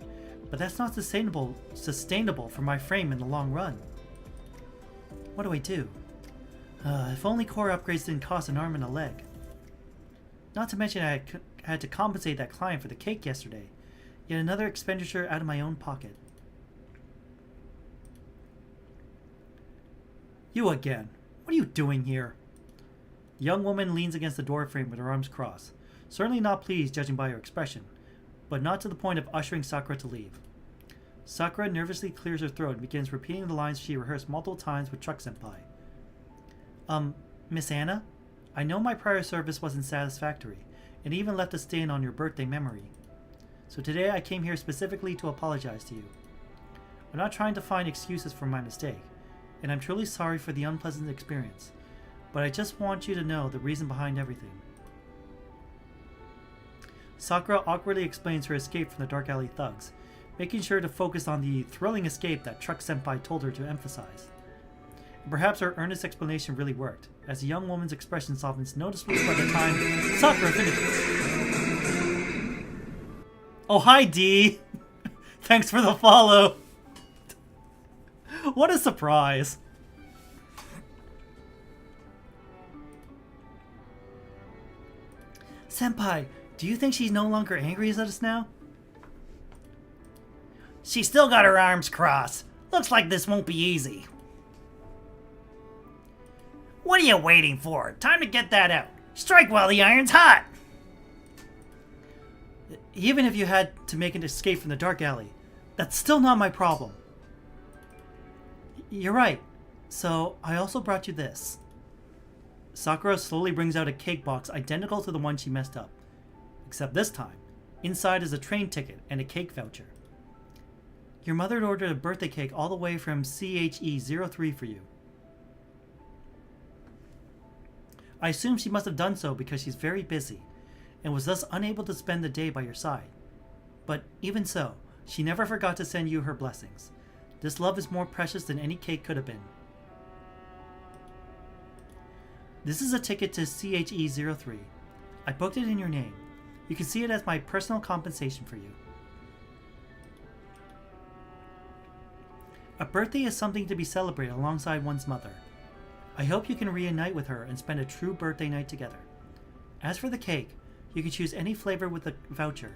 but that's not sustainable for my frame in the long run. What do I do? If only core upgrades didn't cost an arm and a leg. Not to mention I had to compensate that client for the cake yesterday. Yet another expenditure out of my own pocket. You again. What are you doing here? The young woman leans against the door frame with her arms crossed, certainly not pleased judging by her expression, but not to the point of ushering Sakura to leave. Sakura nervously clears her throat and begins repeating the lines she rehearsed multiple times with Truck Senpai. Miss Anna? I know my prior service wasn't satisfactory, and even left a stain on your birthday memory. So today I came here specifically to apologize to you. I'm not trying to find excuses for my mistake, and I'm truly sorry for the unpleasant experience, but I just want you to know the reason behind everything. Sakura awkwardly explains her escape from the Dark Alley thugs, making sure to focus on the thrilling escape that Truck Senpai told her to emphasize. And perhaps her earnest explanation really worked, as the young woman's expression softens noticeably by the time Sakura finishes. Oh, hi, D! Thanks for the follow! What a surprise! Senpai, do you think she's no longer angry at us now? She's still got her arms crossed. Looks like this won't be easy. What are you waiting for? Time to get that out. Strike while the iron's hot! Even if you had to make an escape from the dark alley, that's still not my problem. You're right. So, I also brought you this. Sakura slowly brings out a cake box identical to the one she messed up. Except this time, inside is a train ticket and a cake voucher. Your mother had ordered a birthday cake all the way from CHE03 for you. I assume she must have done so because she's very busy, and was thus unable to spend the day by your side. But even so, she never forgot to send you her blessings. This love is more precious than any cake could have been. This is a ticket to CHE03. I booked it in your name. You can see it as my personal compensation for you. A birthday is something to be celebrated alongside one's mother. I hope you can reunite with her and spend a true birthday night together. As for the cake, you can choose any flavor with the voucher.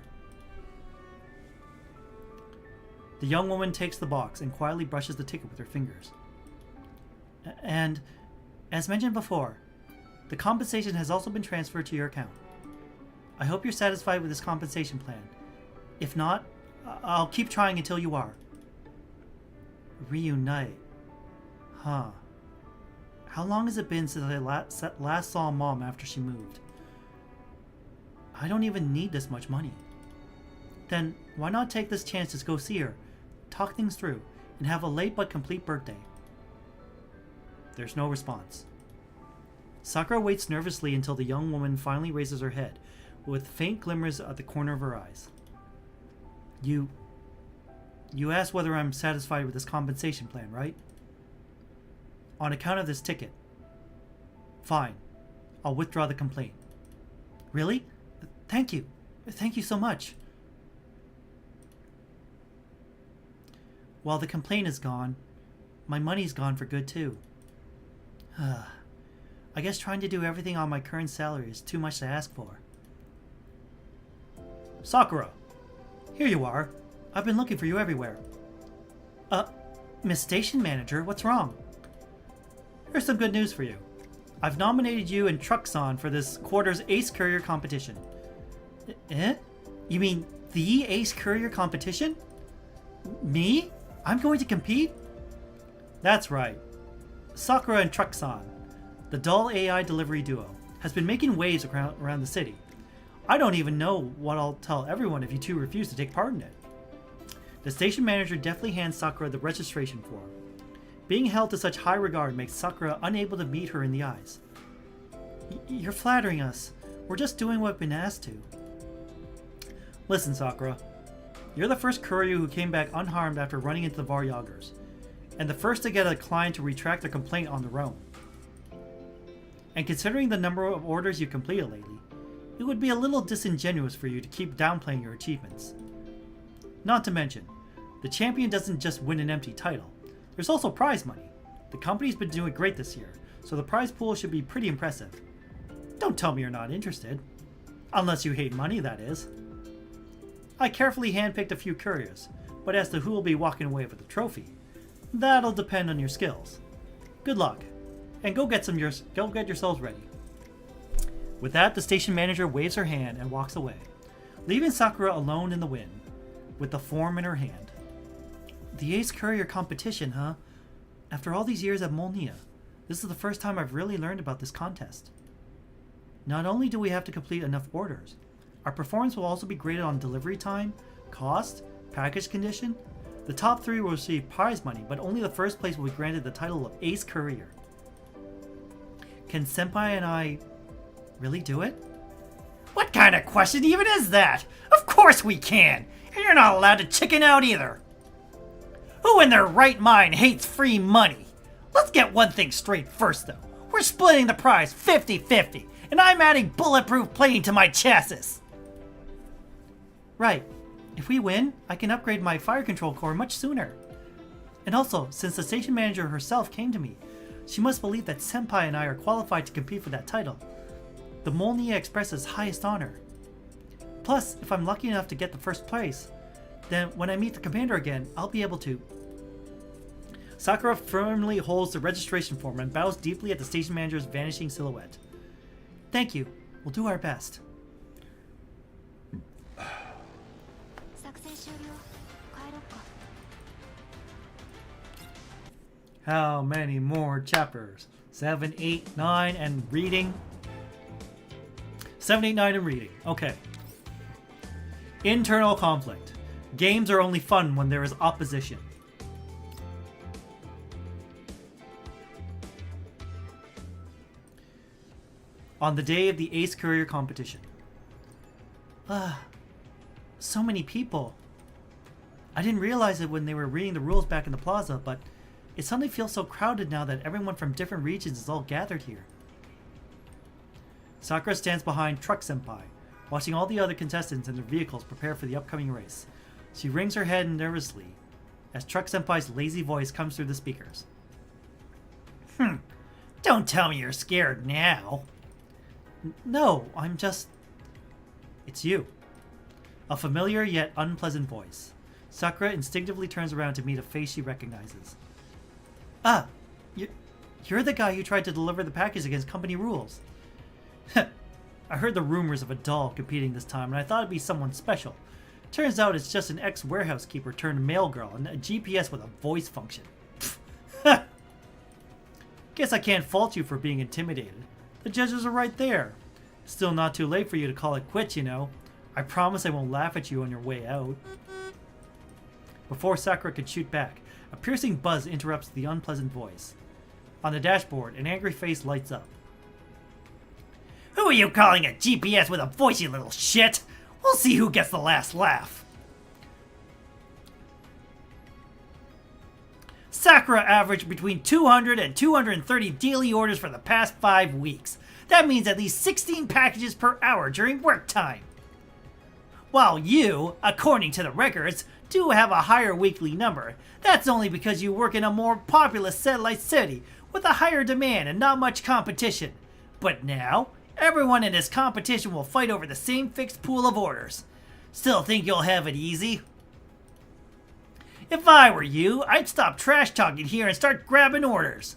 The young woman takes the box and quietly brushes the ticket with her fingers. And, as mentioned before, the compensation has also been transferred to your account. I hope you're satisfied with this compensation plan. If not, I'll keep trying until you are. Reunite. Huh. How long has it been since I last saw Mom after she moved? I don't even need this much money. Then, why not take this chance to go see her, talk things through, and have a late but complete birthday? There's no response. Sakura waits nervously until the young woman finally raises her head, with faint glimmers at the corner of her eyes. You asked whether I'm satisfied with this compensation plan, right? On account of this ticket. Fine. I'll withdraw the complaint. Really? Thank you. Thank you so much. While the complaint is gone, my money's gone for good too. I guess trying to do everything on my current salary is too much to ask for. Sakura! Here you are. I've been looking for you everywhere. Miss Station Manager, what's wrong? Here's some good news for you. I've nominated you and Truxon for this quarter's Ace Courier competition. Eh? You mean the Ace Courier competition? Me? I'm going to compete? That's right. Sakura and Truxon, the dull AI delivery duo, has been making waves around the city. I don't even know what I'll tell everyone if you two refuse to take part in it. The station manager deftly hands Sakura the registration form. Being held to such high regard makes Sakura unable to meet her in the eyes. You're flattering us. We're just doing what we've been asked to. Listen, Sakura. You're the first courier who came back unharmed after running into the Varyagers, and the first to get a client to retract their complaint on their own. And considering the number of orders you've completed lately, it would be a little disingenuous for you to keep downplaying your achievements. Not to mention, the champion doesn't just win an empty title. There's also prize money. The company's been doing great this year, so the prize pool should be pretty impressive. Don't tell me you're not interested. Unless you hate money, that is. I carefully handpicked a few couriers, but as to who will be walking away with the trophy, that'll depend on your skills. Good luck, and go get yourselves ready. With that, the station manager waves her hand and walks away, leaving Sakura alone in the wind, with the form in her hand. The Ace Courier competition, huh? After all these years at Molnia, this is the first time I've really learned about this contest. Not only do we have to complete enough orders, our performance will also be graded on delivery time, cost, package condition. The top 3 will receive prize money, but only the first place will be granted the title of Ace Courier. Can Senpai and I really do it? What kind of question even is that? Of course we can! And you're not allowed to chicken out either! Who in their right mind hates free money? Let's get one thing straight first though. We're splitting the prize 50-50, and I'm adding bulletproof plating to my chassis! Right. If we win, I can upgrade my fire control core much sooner. And also, since the station manager herself came to me, she must believe that Senpai and I are qualified to compete for that title. the Molnia Express's highest honor. Plus, if I'm lucky enough to get the first place, then when I meet the commander again, I'll be able to... Sakura firmly holds the registration form and bows deeply at the station manager's vanishing silhouette. Thank you. We'll do our best. How many more chapters? 7, 8, 9, and reading? 7, 8, 9, and reading. Okay. Internal conflict. Games are only fun when there is opposition. On the day of the Ace Courier competition. So many people. I didn't realize it when they were reading the rules back in the plaza, but it suddenly feels so crowded now that everyone from different regions is all gathered here. Sakura stands behind Truck Senpai, watching all the other contestants and their vehicles prepare for the upcoming race. She wrings her head nervously as Truck Senpai's lazy voice comes through the speakers. Don't tell me you're scared now. No, I'm just... It's you. A familiar yet unpleasant voice. Sakura instinctively turns around to meet a face she recognizes. You're the guy who tried to deliver the package against company rules. I heard the rumors of a doll competing this time, and I thought it'd be someone special. Turns out it's just an ex-warehouse keeper turned mail girl and a GPS with a voice function. Guess I can't fault you for being intimidated. The judges are right there. Still not too late for you to call it quits, you know. I promise I won't laugh at you on your way out. Before Sakura could shoot back, a piercing buzz interrupts the unpleasant voice. On the dashboard, an angry face lights up. Who are you calling a GPS with a voice, you little shit? We'll see who gets the last laugh. Sakura averaged between 200 and 230 daily orders for the past 5 weeks. That means at least 16 packages per hour during work time. While you, according to the records, do have a higher weekly number, that's only because you work in a more populous satellite city with a higher demand and not much competition. But now, everyone in this competition will fight over the same fixed pool of orders. Still think you'll have it easy? If I were you, I'd stop trash talking here and start grabbing orders.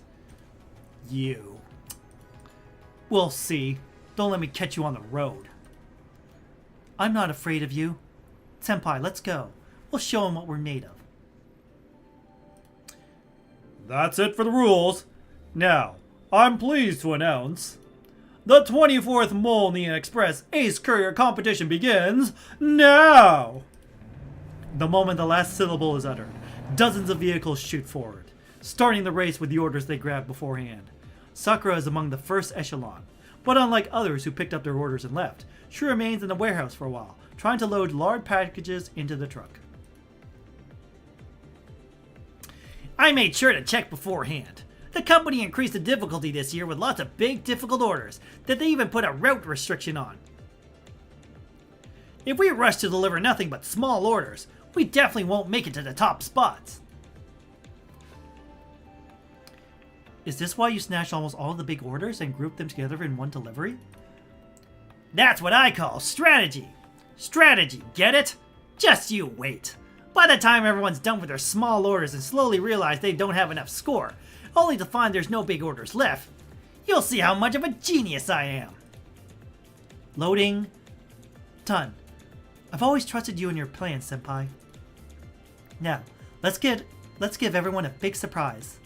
You. We'll see. Don't let me catch you on the road. I'm not afraid of you. Senpai, let's go. We'll show him what we're made of. That's it for the rules. Now, I'm pleased to announce... The 24th Molnia Express Ace Courier competition begins now! The moment the last syllable is uttered, dozens of vehicles shoot forward, starting the race with the orders they grabbed beforehand. Sakura is among the first echelon, but unlike others who picked up their orders and left, she remains in the warehouse for a while, trying to load large packages into the truck. I made sure to check beforehand. The company increased the difficulty this year with lots of big, difficult orders that they even put a route restriction on. If we rush to deliver nothing but small orders, we definitely won't make it to the top spots. Is this why you snatched almost all of the big orders and grouped them together in one delivery? That's what I call strategy. Strategy, get it? Just you wait. By the time everyone's done with their small orders and slowly realize they don't have enough score, only to find there's no big orders left, you'll see how much of a genius I am. Loading. Done. I've always trusted you and your plans, Senpai. Now, let's give everyone a big surprise.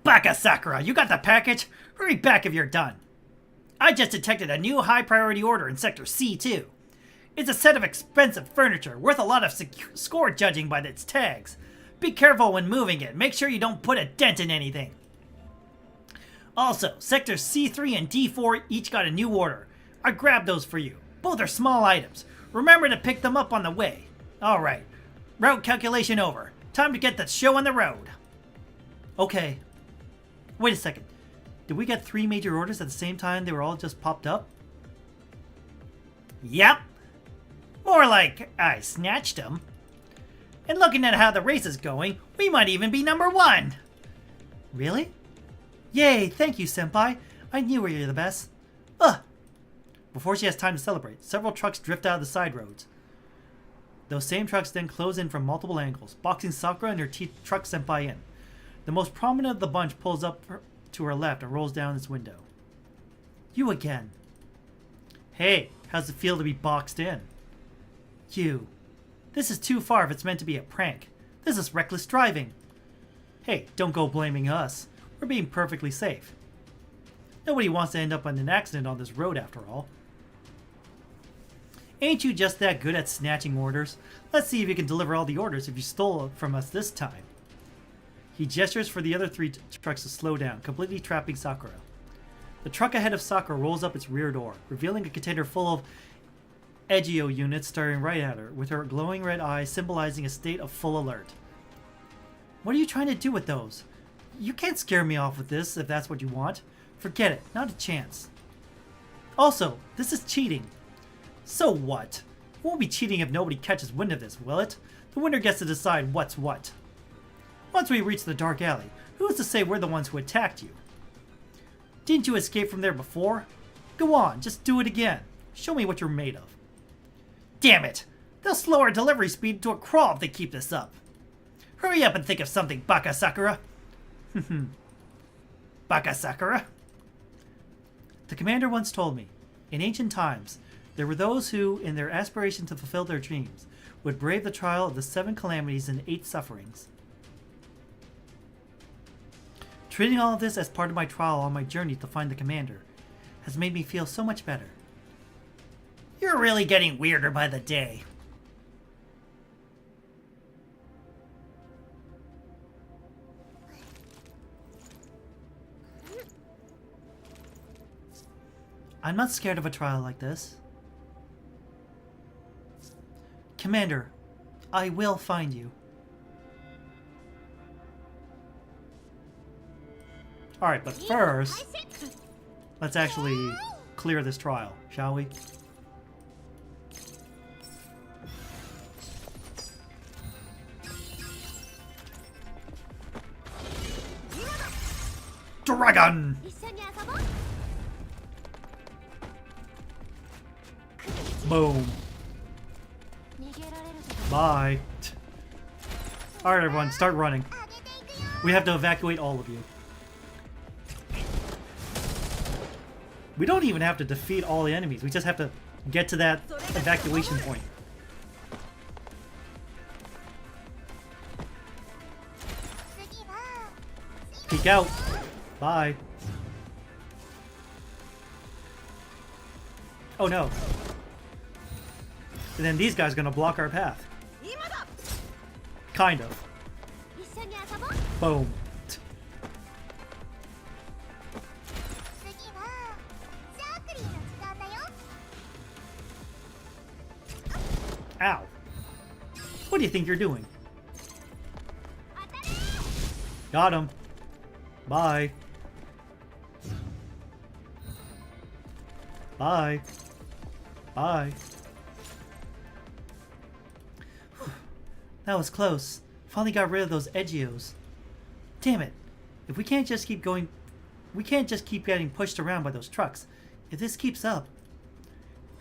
Baka Sakura, you got the package? Hurry back if you're done. I just detected a new high priority order in Sector C2. It's a set of expensive furniture worth a lot of score judging by its tags. Be careful when moving it. Make sure you don't put a dent in anything. Also, Sectors C3 and D4 each got a new order. I grabbed those for you. Both are small items. Remember to pick them up on the way. Alright. Route calculation over. Time to get the show on the road. Okay. Wait a second. Did we get 3 major orders at the same time they were all just popped up? Yep. More like I snatched them. And looking at how the race is going, we might even be number 1. Really? Yay, thank you, Senpai. I knew you were the best. Ugh. Before she has time to celebrate, several trucks drift out of the side roads. Those same trucks then close in from multiple angles, boxing Sakura and her truck Senpai in. The most prominent of the bunch pulls up to her left and rolls down its window. You again. Hey, how's it feel to be boxed in? You. This is too far if it's meant to be a prank. This is reckless driving. Hey, don't go blaming us. We're being perfectly safe. Nobody wants to end up in an accident on this road after all. Ain't you just that good at snatching orders? Let's see if you can deliver all the orders if you stole it from us this time. He gestures for the other 3 trucks to slow down, completely trapping Sakura. The truck ahead of Sakura rolls up its rear door, revealing a container full of Egeo units staring right at her, with her glowing red eyes symbolizing a state of full alert. What are you trying to do with those? You can't scare me off with this if that's what you want. Forget it, not a chance. Also, this is cheating. So what? It won't be cheating if nobody catches wind of this, will it? The winner gets to decide what's what. Once we reach the dark alley, who's to say we're the ones who attacked you? Didn't you escape from there before? Go on, just do it again. Show me what you're made of. Damn it! They'll slow our delivery speed to a crawl if they keep this up. Hurry up and think of something, Baka Sakura. Baka Sakura? The commander once told me, in ancient times, there were those who, in their aspiration to fulfill their dreams, would brave the trial of the 7 calamities and 8 sufferings. Treating all of this as part of my trial on my journey to find the commander has made me feel so much better. You're really getting weirder by the day. I'm not scared of a trial like this. Commander, I will find you. Alright, but first, let's actually clear this trial, shall we? Dragon! Boom. Bye. Alright everyone, start running. We have to evacuate all of you. We don't even have to defeat all the enemies, we just have to get to that evacuation point. Peek out. Bye. Oh no. And then these guys are gonna block our path. Kind of. Boom. Ow. What do you think you're doing? Got him. Bye. Bye. Bye. That was close. Finally got rid of those Egeos. Damn it. If we can't just keep going... We can't just keep getting pushed around by those trucks. If this keeps up...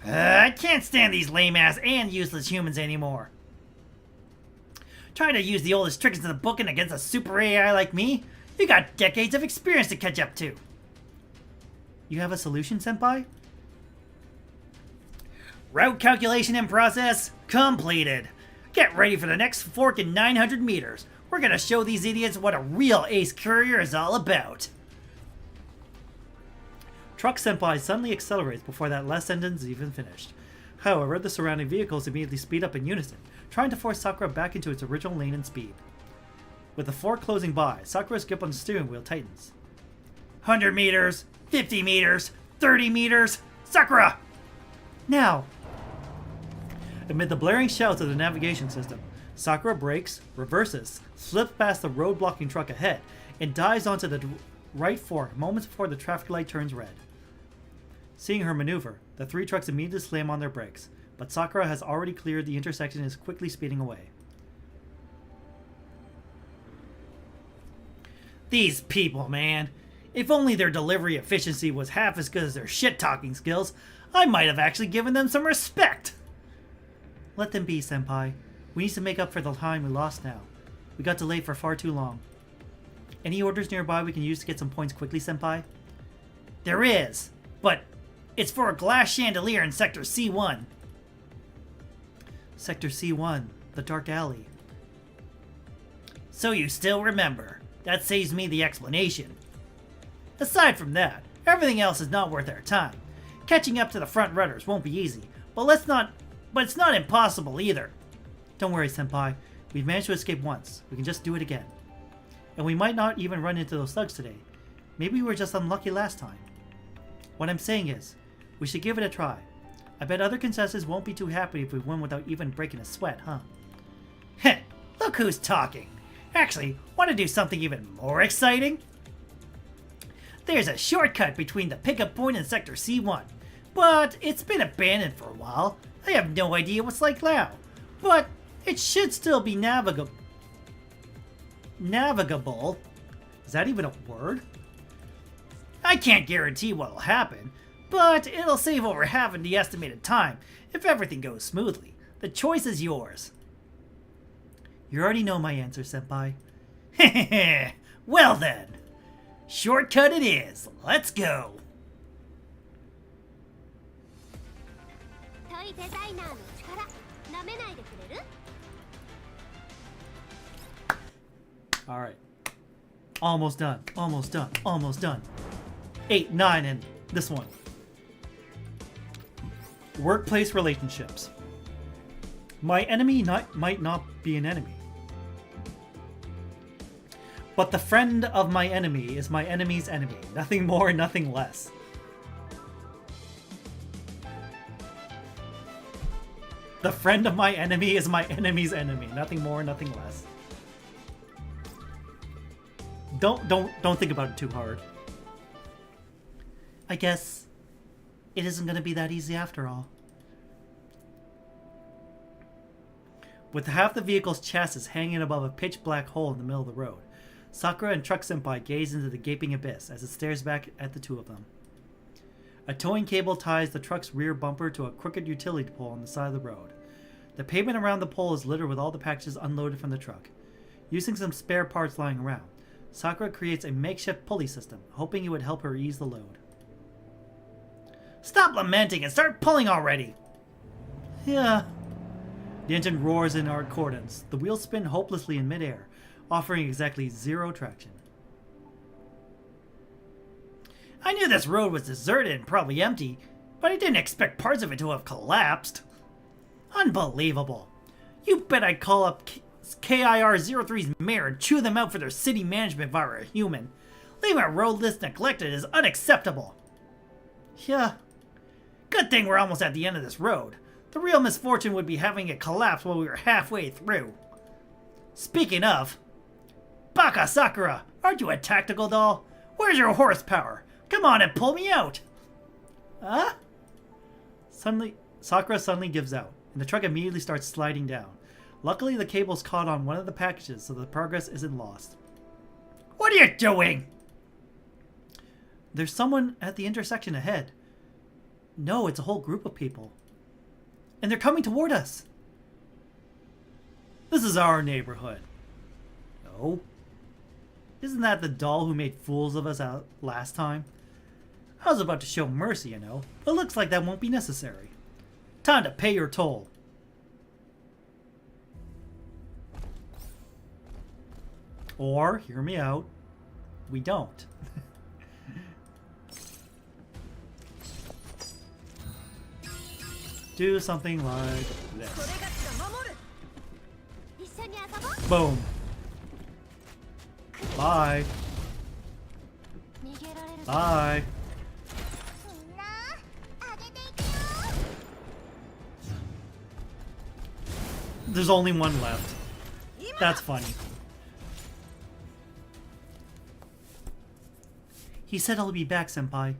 I can't stand these lame-ass and useless humans anymore. Trying to use the oldest tricks in the book and against a super AI like me? You got decades of experience to catch up to. You have a solution, Senpai? Route calculation in process completed. Get ready for the next fork in 900 meters. We're gonna show these idiots what a real ace courier is all about. Truck Senpai suddenly accelerates before that last sentence is even finished. However, the surrounding vehicles immediately speed up in unison, trying to force Sakura back into its original lane and speed. With the fork closing by, Sakura's grip on the steering wheel tightens. 100 meters, 50 meters, 30 meters, Sakura! Now! Amid the blaring shouts of the navigation system, Sakura brakes, reverses, slips past the road-blocking truck ahead, and dives onto the right fork moments before the traffic light turns red. Seeing her maneuver, the 3 trucks immediately slam on their brakes, but Sakura has already cleared the intersection and is quickly speeding away. These people, man. If only their delivery efficiency was half as good as their shit-talking skills, I might have actually given them some respect. Let them be, Senpai. We need to make up for the time we lost now. We got delayed for far too long. Any orders nearby we can use to get some points quickly, Senpai? There is, but it's for a glass chandelier in Sector C1. Sector C1, the dark alley. So you still remember. That saves me the explanation. Aside from that, everything else is not worth our time. Catching up to the front runners won't be easy, but it's not impossible either. Don't worry, Senpai. We've managed to escape once. We can just do it again. And we might not even run into those thugs today. Maybe we were just unlucky last time. What I'm saying is, we should give it a try. I bet other contestants won't be too happy if we win without even breaking a sweat, huh? Heh, look who's talking. Actually, want to do something even more exciting? There's a shortcut between the pickup point and Sector C1, but it's been abandoned for a while. I have no idea what's like now, but it should still be navigable. Is that even a word? I can't guarantee what'll happen, but it'll save over half of the estimated time if everything goes smoothly. The choice is yours. You already know my answer, Senpai. Hehehe. Well then, shortcut it is. Let's go. Alright. Almost done. Almost done. Almost done. 8, 9, and this one. Workplace relationships. My enemy might not be an enemy. But the friend of my enemy is my enemy's enemy. Nothing more, nothing less. The friend of my enemy is my enemy's enemy. Nothing more, nothing less. Don't think about it too hard. I guess it isn't going to be that easy after all. With half the vehicle's chassis hanging above a pitch-black hole in the middle of the road, Sakura and Truck Senpai gaze into the gaping abyss as it stares back at the two of them. A towing cable ties the truck's rear bumper to a crooked utility pole on the side of the road. The pavement around the pole is littered with all the packages unloaded from the truck. Using some spare parts lying around, Sakura creates a makeshift pulley system, hoping it would help her ease the load. Stop lamenting and start pulling already! Yeah. The engine roars in accordance. The wheels spin hopelessly in midair, offering exactly zero traction. I knew this road was deserted and probably empty, but I didn't expect parts of it to have collapsed. Unbelievable. You bet I'd call up KIR-03's mayor and chew them out for their city management via a human. Leaving a road this neglected is unacceptable. Yeah. Good thing we're almost at the end of this road. The real misfortune would be having it collapse while we were halfway through. Speaking of... Baka Sakura, aren't you a tactical doll? Where's your horsepower? Come on and pull me out! Huh? Sakura suddenly gives out, and the truck immediately starts sliding down. Luckily, the cable's caught on one of the packages, so the progress isn't lost. What are you doing? There's someone at the intersection ahead. No, it's a whole group of people. And they're coming toward us. This is our neighborhood. No. Isn't that the doll who made fools of us out last time? I was about to show mercy, you know, but looks like that won't be necessary. Time to pay your toll. Or, hear me out, we don't. Do something like this. Boom. Bye. Bye. There's only one left. That's funny. He said he'll be back, Senpai.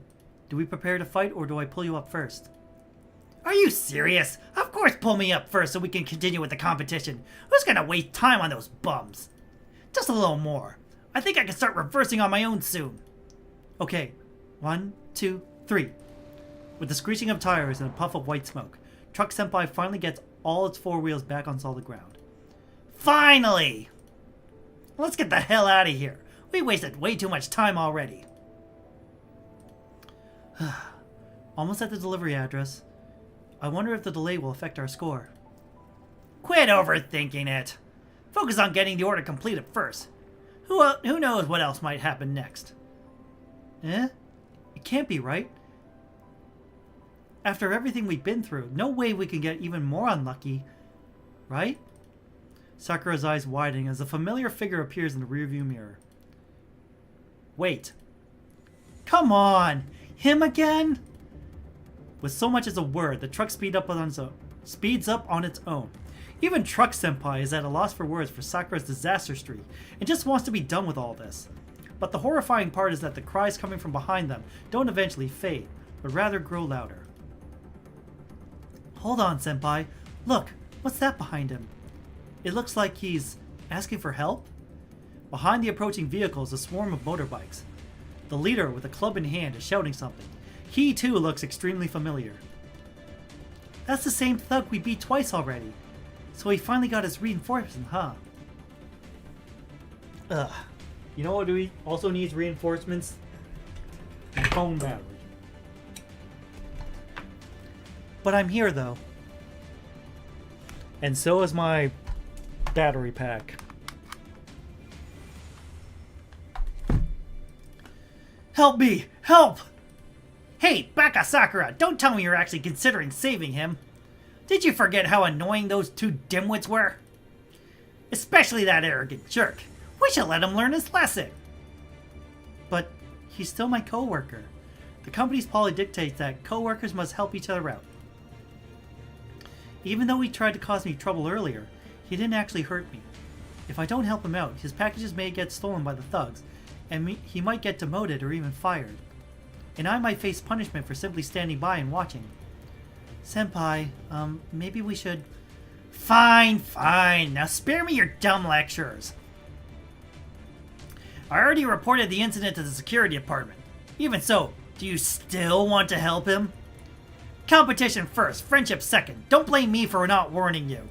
Do we prepare to fight, or do I pull you up first? Are you serious? Of course pull me up first so we can continue with the competition. Who's gonna waste time on those bums? Just a little more. I think I can start reversing on my own soon. Okay, 1, 2, 3. With the screeching of tires and a puff of white smoke, Truck Senpai finally gets all its 4 wheels back on solid ground. Finally! Let's get the hell out of here. We wasted way too much time already. Almost at the delivery address. I wonder if the delay will affect our score. Quit overthinking it. Focus on getting the order completed first. Who knows what else might happen next? Eh? It can't be, right? After everything we've been through, no way we can get even more unlucky. Right? Sakura's eyes widen as a familiar figure appears in the rearview mirror. Wait. Come on! Him again? With so much as a word, the truck speeds up on its own. Even Truck Senpai is at a loss for words for Sakura's disaster streak and just wants to be done with all this. But the horrifying part is that the cries coming from behind them don't eventually fade, but rather grow louder. Hold on, Senpai. Look, what's that behind him? It looks like he's asking for help? Behind the approaching vehicle is a swarm of motorbikes. The leader, with a club in hand, is shouting something. He, too, looks extremely familiar. That's the same thug we beat twice already. So he finally got his reinforcement, huh? Ugh. You know what also needs reinforcements? A phone battery. But I'm here, though. And so is my battery pack. Help me! Help! Hey, Baka Sakura, don't tell me you're actually considering saving him. Did you forget how annoying those 2 dimwits were? Especially that arrogant jerk. We should let him learn his lesson. But he's still my co-worker. The company's policy dictates that co-workers must help each other out. Even though he tried to cause me trouble earlier, he didn't actually hurt me. If I don't help him out, his packages may get stolen by the thugs, and he might get demoted or even fired. And I might face punishment for simply standing by and watching. Senpai, maybe we should... Fine, fine. Now spare me your dumb lectures. I already reported the incident to the security department. Even so, do you still want to help him? Competition first, friendship second. Don't blame me for not warning you.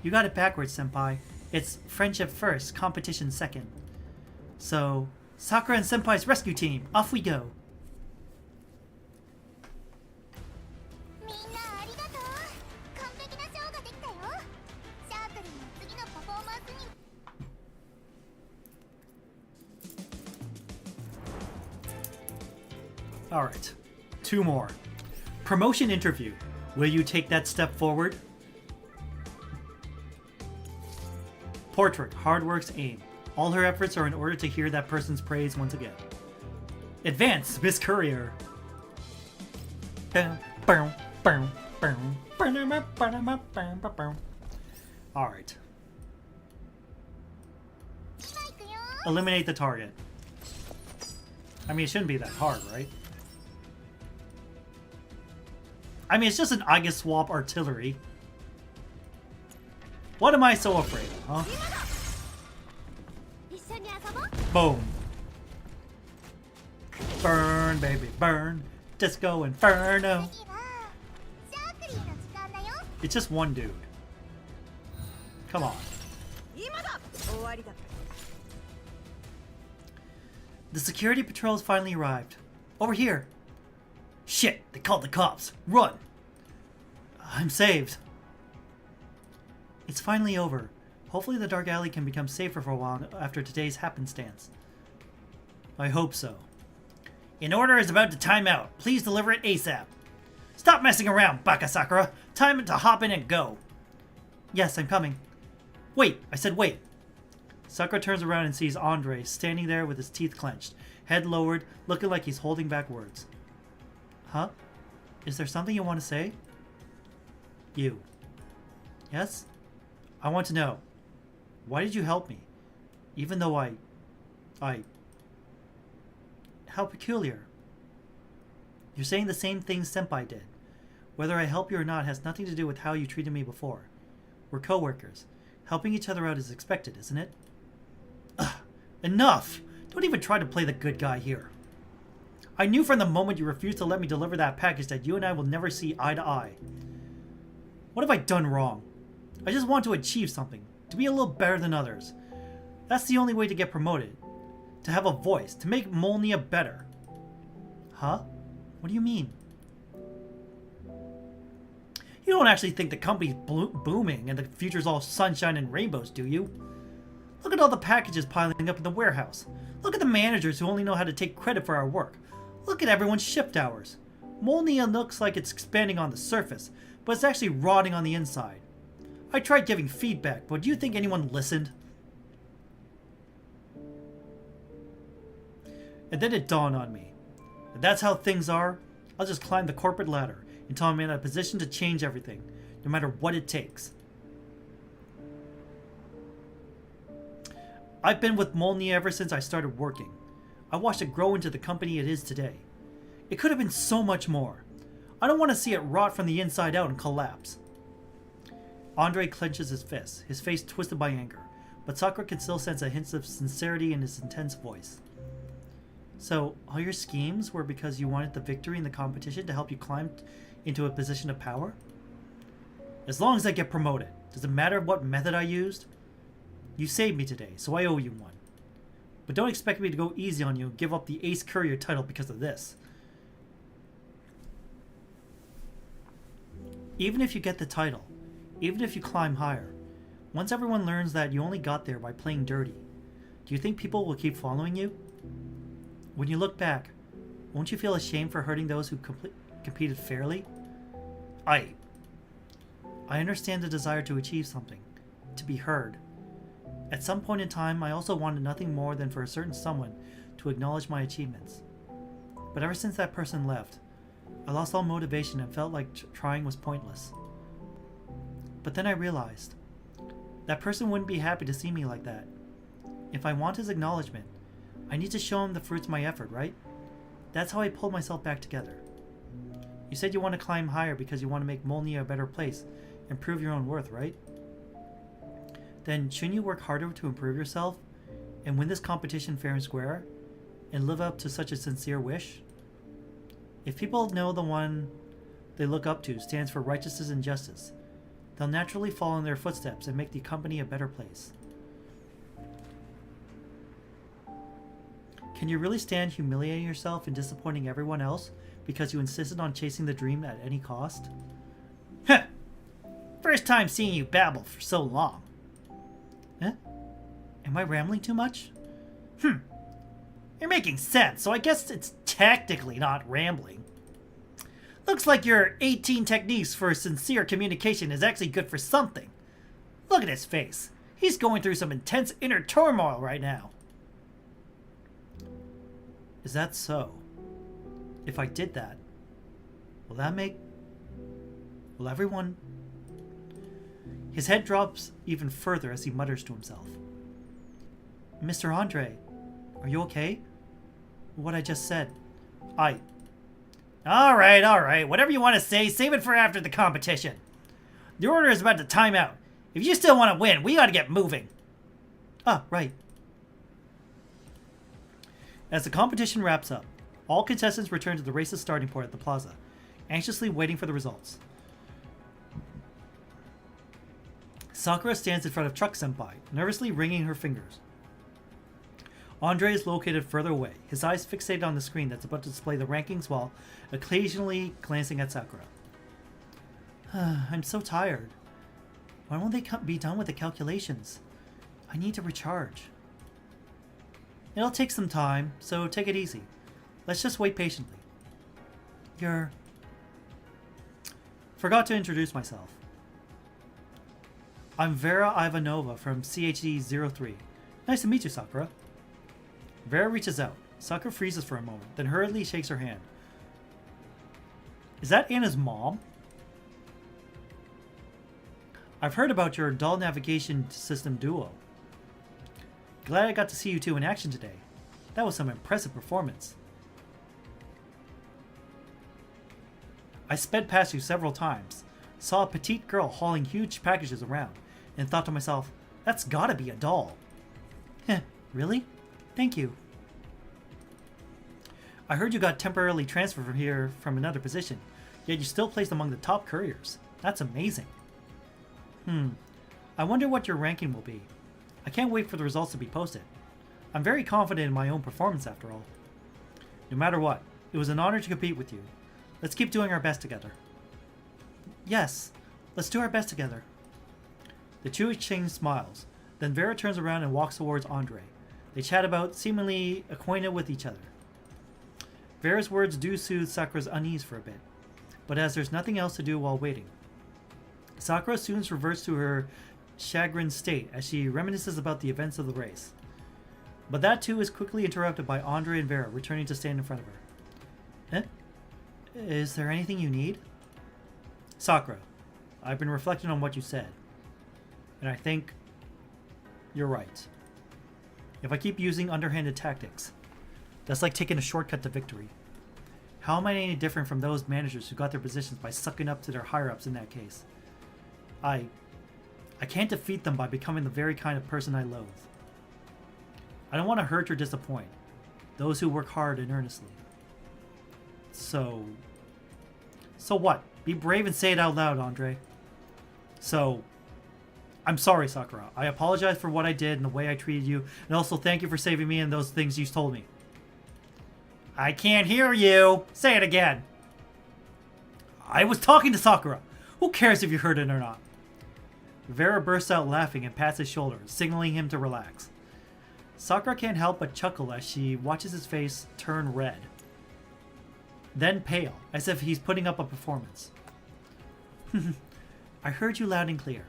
You got it backwards, Senpai. It's friendship first, competition second. So, Sakura and Senpai's rescue team, off we go. Alright, 2 more. Promotion interview. Will you take that step forward? Portrait. Hard work's aim. All her efforts are in order to hear that person's praise once again. Advance, Miss Courier. Alright. Eliminate the target. I mean, it shouldn't be that hard, right? I mean, it's just an Aiga swap artillery. What am I so afraid of, huh? Boom. Burn, baby, burn. Disco Inferno. It's just one dude. Come on. The security patrols finally arrived. Over here. Shit, they called the cops. Run. I'm saved. It's finally over. Hopefully the dark alley can become safer for a while after today's happenstance. I hope so. An order is about to time out. Please deliver it ASAP. Stop messing around, Baka Sakura. Time to hop in and go. Yes, I'm coming. Wait, I said wait. Sakura turns around and sees Andre standing there with his teeth clenched, head lowered, looking like he's holding back words. Huh? Is there something you want to say? You. Yes? I want to know. Why did you help me? Even though I... How peculiar. You're saying the same things Senpai did. Whether I help you or not has nothing to do with how you treated me before. We're co-workers. Helping each other out is expected, isn't it? Ugh. Enough! Don't even try to play the good guy here. I knew from the moment you refused to let me deliver that package that you and I will never see eye to eye. What have I done wrong? I just want to achieve something, to be a little better than others. That's the only way to get promoted. To have a voice, to make Molnia better. Huh? What do you mean? You don't actually think the company's booming and the future's all sunshine and rainbows, do you? Look at all the packages piling up in the warehouse. Look at the managers who only know how to take credit for our work. Look at everyone's shift hours. Molnia looks like it's expanding on the surface, but it's actually rotting on the inside. I tried giving feedback, but do you think anyone listened? And then it dawned on me. If that's how things are, I'll just climb the corporate ladder until I'm in a position to change everything, no matter what it takes. I've been with Molnia ever since I started working. I watched it grow into the company it is today. It could have been so much more. I don't want to see it rot from the inside out and collapse. Andre clenches his fists, his face twisted by anger, but Sakura can still sense a hint of sincerity in his intense voice. So, all your schemes were because you wanted the victory in the competition to help you climb into a position of power? As long as I get promoted, does it matter what method I used? You saved me today, so I owe you one. But don't expect me to go easy on you and give up the Ace Courier title because of this. Even if you get the title, even if you climb higher, once everyone learns that you only got there by playing dirty, do you think people will keep following you? When you look back, won't you feel ashamed for hurting those who competed fairly? I understand the desire to achieve something, to be heard. At some point in time, I also wanted nothing more than for a certain someone to acknowledge my achievements. But ever since that person left, I lost all motivation and felt like trying was pointless. But then I realized, that person wouldn't be happy to see me like that. If I want his acknowledgement, I need to show him the fruits of my effort, right? That's how I pulled myself back together. You said you want to climb higher because you want to make Molnia a better place and prove your own worth, right? Then shouldn't you work harder to improve yourself and win this competition fair and square and live up to such a sincere wish? If people know the one they look up to stands for righteousness and justice, they'll naturally follow in their footsteps and make the company a better place. Can you really stand humiliating yourself and disappointing everyone else because you insisted on chasing the dream at any cost? Heh! First time seeing you babble for so long. Eh? Am I rambling too much? You're making sense, so I guess it's technically not rambling. Looks like your 18 techniques for sincere communication is actually good for something. Look at his face. He's going through some intense inner turmoil right now. Is that so? If I did that, will everyone... His head drops even further as he mutters to himself. Mr. Andre, are you okay? What I just said. Alright. Whatever you want to say, save it for after the competition. The order is about to time out. If you still want to win, we gotta get moving. Ah, right. As the competition wraps up, all contestants return to the race's starting point at the plaza, anxiously waiting for the results. Sakura stands in front of Truck Senpai, nervously wringing her fingers. Andre is located further away, his eyes fixated on the screen that's about to display the rankings while occasionally glancing at Sakura. I'm so tired. When will they be done with the calculations? I need to recharge. It'll take some time, so take it easy. Let's just wait patiently. Forgot to introduce myself. I'm Vera Ivanova from CHD-03. Nice to meet you, Sakura. Vera reaches out. Sakura freezes for a moment, then hurriedly shakes her hand. Is that Anna's mom? I've heard about your dull navigation system duo. Glad I got to see you two in action today. That was some impressive performance. I sped past you several times, saw a petite girl hauling huge packages around, and thought to myself, that's gotta be a doll. Heh, really? Thank you. I heard you got temporarily transferred from here from another position, yet you're still placed among the top couriers. That's amazing. I wonder what your ranking will be. I can't wait for the results to be posted. I'm very confident in my own performance after all. No matter what, it was an honor to compete with you. Let's keep doing our best together. Yes, let's do our best together. The two exchange smiles. Then Vera turns around and walks towards Andre. They chat about, seemingly acquainted with each other. Vera's words do soothe Sakura's unease for a bit, but as there's nothing else to do while waiting, Sakura soon reverts to her chagrined state as she reminisces about the events of the race. But that too is quickly interrupted by Andre and Vera returning to stand in front of her. Is there anything you need? Sakura, I've been reflecting on what you said, and I think you're right. If I keep using underhanded tactics, that's like taking a shortcut to victory. How am I any different from those managers who got their positions by sucking up to their higher-ups in that case? I can't defeat them by becoming the very kind of person I loathe. I don't want to hurt or disappoint those who work hard and earnestly. So what? Be brave and say it out loud, Andre. I'm sorry, Sakura. I apologize for what I did and the way I treated you, and also thank you for saving me and those things you told me. I can't hear you. Say it again. I was talking to Sakura. Who cares if you heard it or not? Vera bursts out laughing and pats his shoulder, signaling him to relax. Sakura can't help but chuckle as she watches his face turn red, then pale, as if he's putting up a performance. I heard you loud and clear.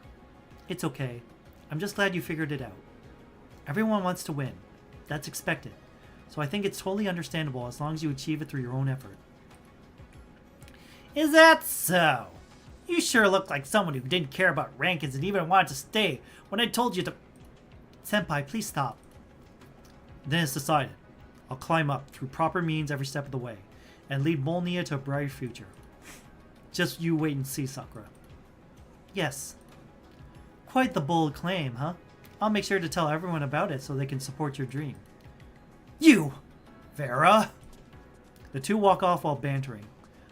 It's okay. I'm just glad you figured it out. Everyone wants to win. That's expected. So I think it's totally understandable as long as you achieve it through your own effort. Is that so? You sure look like someone who didn't care about rankings and even wanted to stay when I told you to... Senpai, please stop. Then it's decided. I'll climb up through proper means every step of the way and lead Molnia to a bright future. Just you wait and see, Sakura. Yes. Quite the bold claim, huh? I'll make sure to tell everyone about it so they can support your dream. You! Vera! The two walk off while bantering.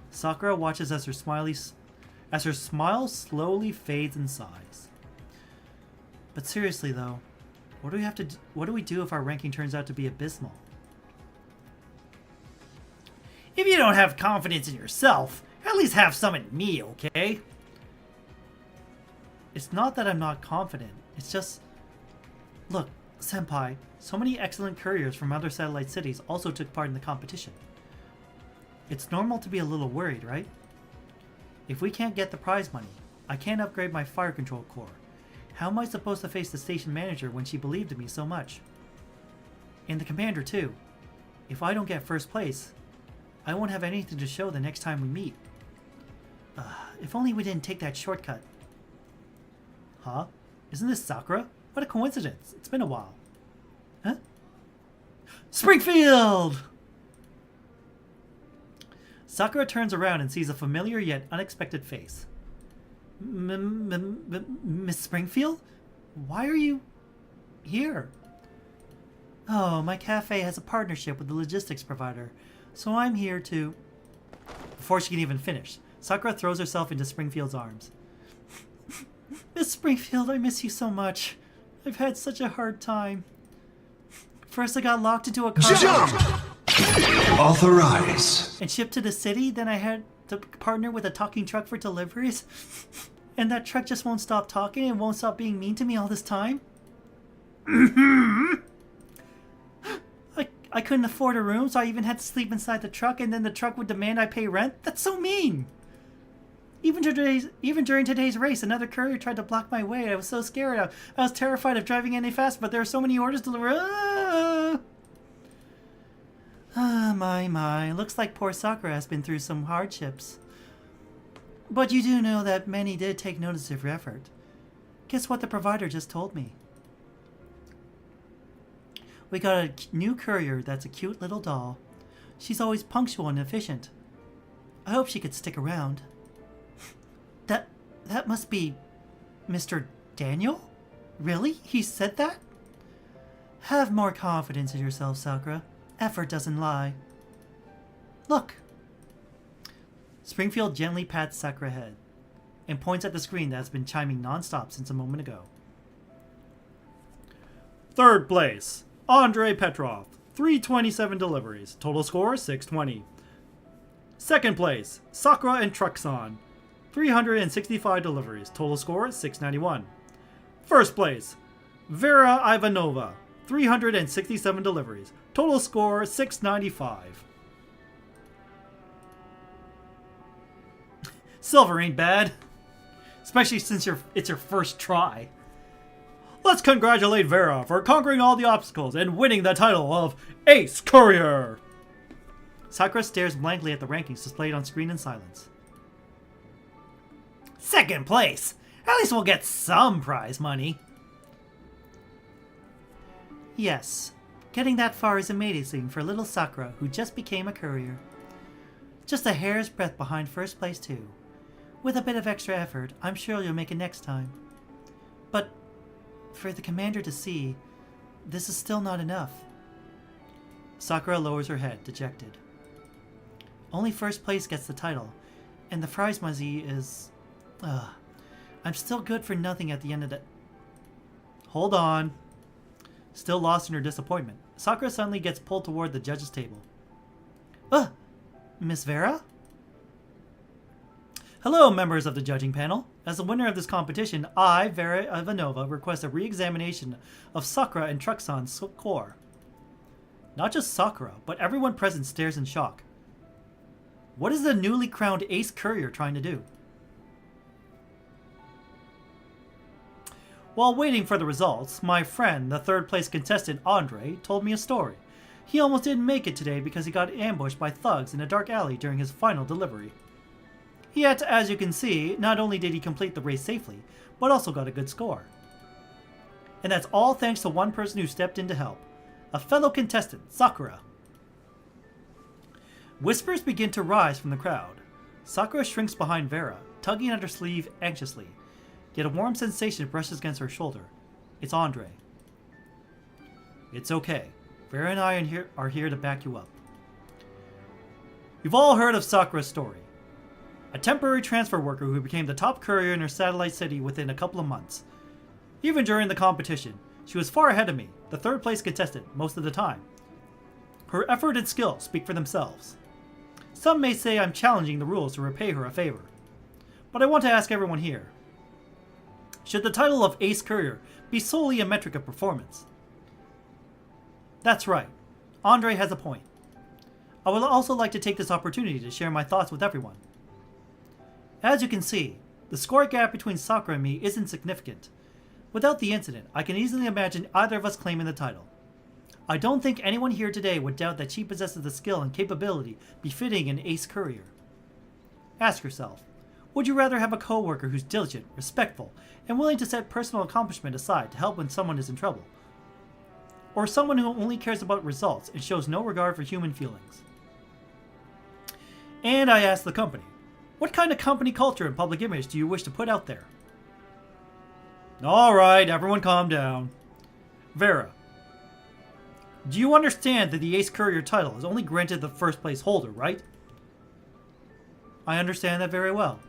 Sakura watches as her smile slowly fades and sighs. But seriously though, what do we do if our ranking turns out to be abysmal? If you don't have confidence in yourself, at least have some in me, okay? It's not that I'm not confident, it's just... Look, Senpai, so many excellent couriers from other satellite cities also took part in the competition. It's normal to be a little worried, right? If we can't get the prize money, I can't upgrade my fire control core. How am I supposed to face the station manager when she believed in me so much? And the commander too. If I don't get first place, I won't have anything to show the next time we meet. If only we didn't take that shortcut. Huh? Isn't this Sakura? What a coincidence. It's been a while. Huh? Springfield! Sakura turns around and sees a familiar yet unexpected face. Miss Springfield? Why are you here? Oh, my cafe has a partnership with the logistics provider, so I'm here to... Before she can even finish, Sakura throws herself into Springfield's arms. Miss Springfield, I miss you so much. I've had such a hard time. First I got locked into a car... Jump! Authorize. And shipped to the city, then I had to partner with a talking truck for deliveries. And that truck just won't stop talking and won't stop being mean to me all this time. I couldn't afford a room, so I even had to sleep inside the truck, and then the truck would demand I pay rent? That's so mean! Even during today's race, another courier tried to block my way. I was so scared. I was terrified of driving any fast, but there were so many orders to deliver. My. Looks like poor Sakura has been through some hardships. But you do know that many did take notice of your effort. Guess what the provider just told me? We got a new courier that's a cute little doll. She's always punctual and efficient. I hope she could stick around. That must be Mr. Daniel? Really? He said that? Have more confidence in yourself, Sakura. Effort doesn't lie. Look! Springfield gently pats Sakura's head and points at the screen that has been chiming non-stop since a moment ago. Third place, Andrei Petrov, 327 deliveries. Total score, 620. Second place, Sakura and Truxon, 365 deliveries. Total score, 691. First place, Vera Ivanova, 367 deliveries. Total score, 695. Silver ain't bad. Especially since it's your first try. Let's congratulate Vera for conquering all the obstacles and winning the title of Ace Courier! Sakura stares blankly at the rankings displayed on screen in silence. Second place! At least we'll get some prize money. Yes, getting that far is amazing for little Sakura, who just became a courier. Just a hair's breadth behind first place too. With a bit of extra effort, I'm sure you'll make it next time. But for the commander to see, this is still not enough. Sakura lowers her head, dejected. Only first place gets the title, and the prize money is... I'm still good for nothing at the end of the... Hold on. Still lost in her disappointment, Sakura suddenly gets pulled toward the judge's table. Miss Vera? Hello, members of the judging panel. As the winner of this competition, I, Vera Ivanova, request a re-examination of Sakura and Truxon's score. Not just Sakura, but everyone present stares in shock. What is the newly crowned Ace Courier trying to do? While waiting for the results, my friend, the third place contestant Andre, told me a story. He almost didn't make it today because he got ambushed by thugs in a dark alley during his final delivery. Yet, as you can see, not only did he complete the race safely, but also got a good score. And that's all thanks to one person who stepped in to help. A fellow contestant, Sakura. Whispers begin to rise from the crowd. Sakura shrinks behind Vera, tugging at her sleeve anxiously. Yet a warm sensation brushes against her shoulder. It's Andre. It's okay. Vera and I are here to back you up. You've all heard of Sakura's story. A temporary transfer worker who became the top courier in her satellite city within a couple of months. Even during the competition, she was far ahead of me, the third place contestant, most of the time. Her effort and skill speak for themselves. Some may say I'm challenging the rules to repay her a favor. But I want to ask everyone here. Should the title of Ace Courier be solely a metric of performance? That's right. Andre has a point. I would also like to take this opportunity to share my thoughts with everyone. As you can see, the score gap between Sakura and me isn't significant. Without the incident, I can easily imagine either of us claiming the title. I don't think anyone here today would doubt that she possesses the skill and capability befitting an Ace Courier. Ask yourself, would you rather have a co-worker who's diligent, respectful, and willing to set personal accomplishment aside to help when someone is in trouble? Or someone who only cares about results and shows no regard for human feelings? And I ask the company, what kind of company culture and public image do you wish to put out there? Alright, everyone calm down. Vera, do you understand that the Ace Courier title is only granted the first place holder, right? I understand that very well.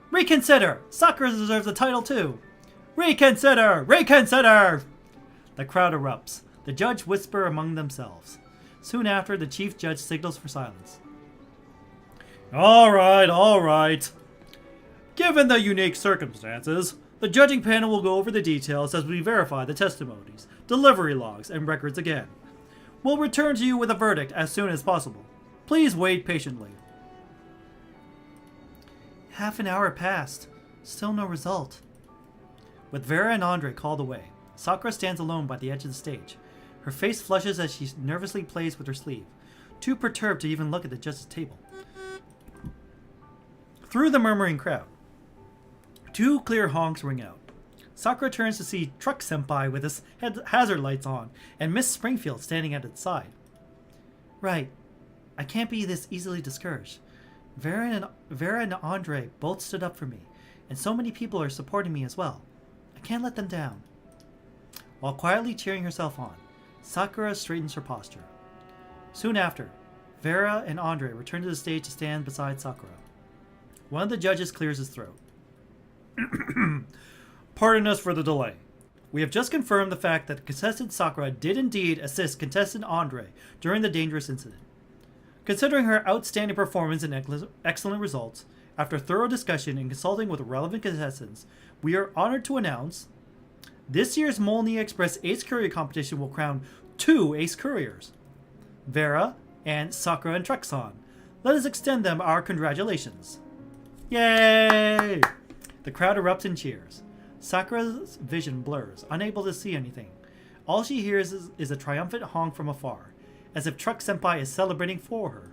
Reconsider! Sakura deserves the title too! Reconsider! Reconsider! The crowd erupts. The judge whisper among themselves. Soon after, the chief judge signals for silence. Alright, alright. Given the unique circumstances, the judging panel will go over the details as we verify the testimonies, delivery logs, and records again. We'll return to you with a verdict as soon as possible. Please wait patiently. Half an hour passed. Still no result. With Vera and Andre called away, Sakura stands alone by the edge of the stage. Her face flushes as she nervously plays with her sleeve, too perturbed to even look at the judge's table. Through the murmuring crowd, two clear honks ring out. Sakura turns to see Truck Senpai with his hazard lights on, and Miss Springfield standing at its side. Right. I can't be this easily discouraged. Vera and Andre both stood up for me, and so many people are supporting me as well. I can't let them down. While quietly cheering herself on, Sakura straightens her posture. Soon after, Vera and Andre return to the stage to stand beside Sakura. One of the judges clears his throat. Pardon us for the delay. We have just confirmed the fact that contestant Sakura did indeed assist contestant Andre during the dangerous incident. Considering her outstanding performance and excellent results, after thorough discussion and consulting with relevant contestants, we are honored to announce this year's Molny Express Ace Courier competition will crown 2 Ace Couriers, Vera and Sakura and Truxon. Let us extend them our congratulations. Yay! The crowd erupts in cheers. Sakura's vision blurs, unable to see anything. All she hears is a triumphant honk from afar, as if Truck Senpai is celebrating for her.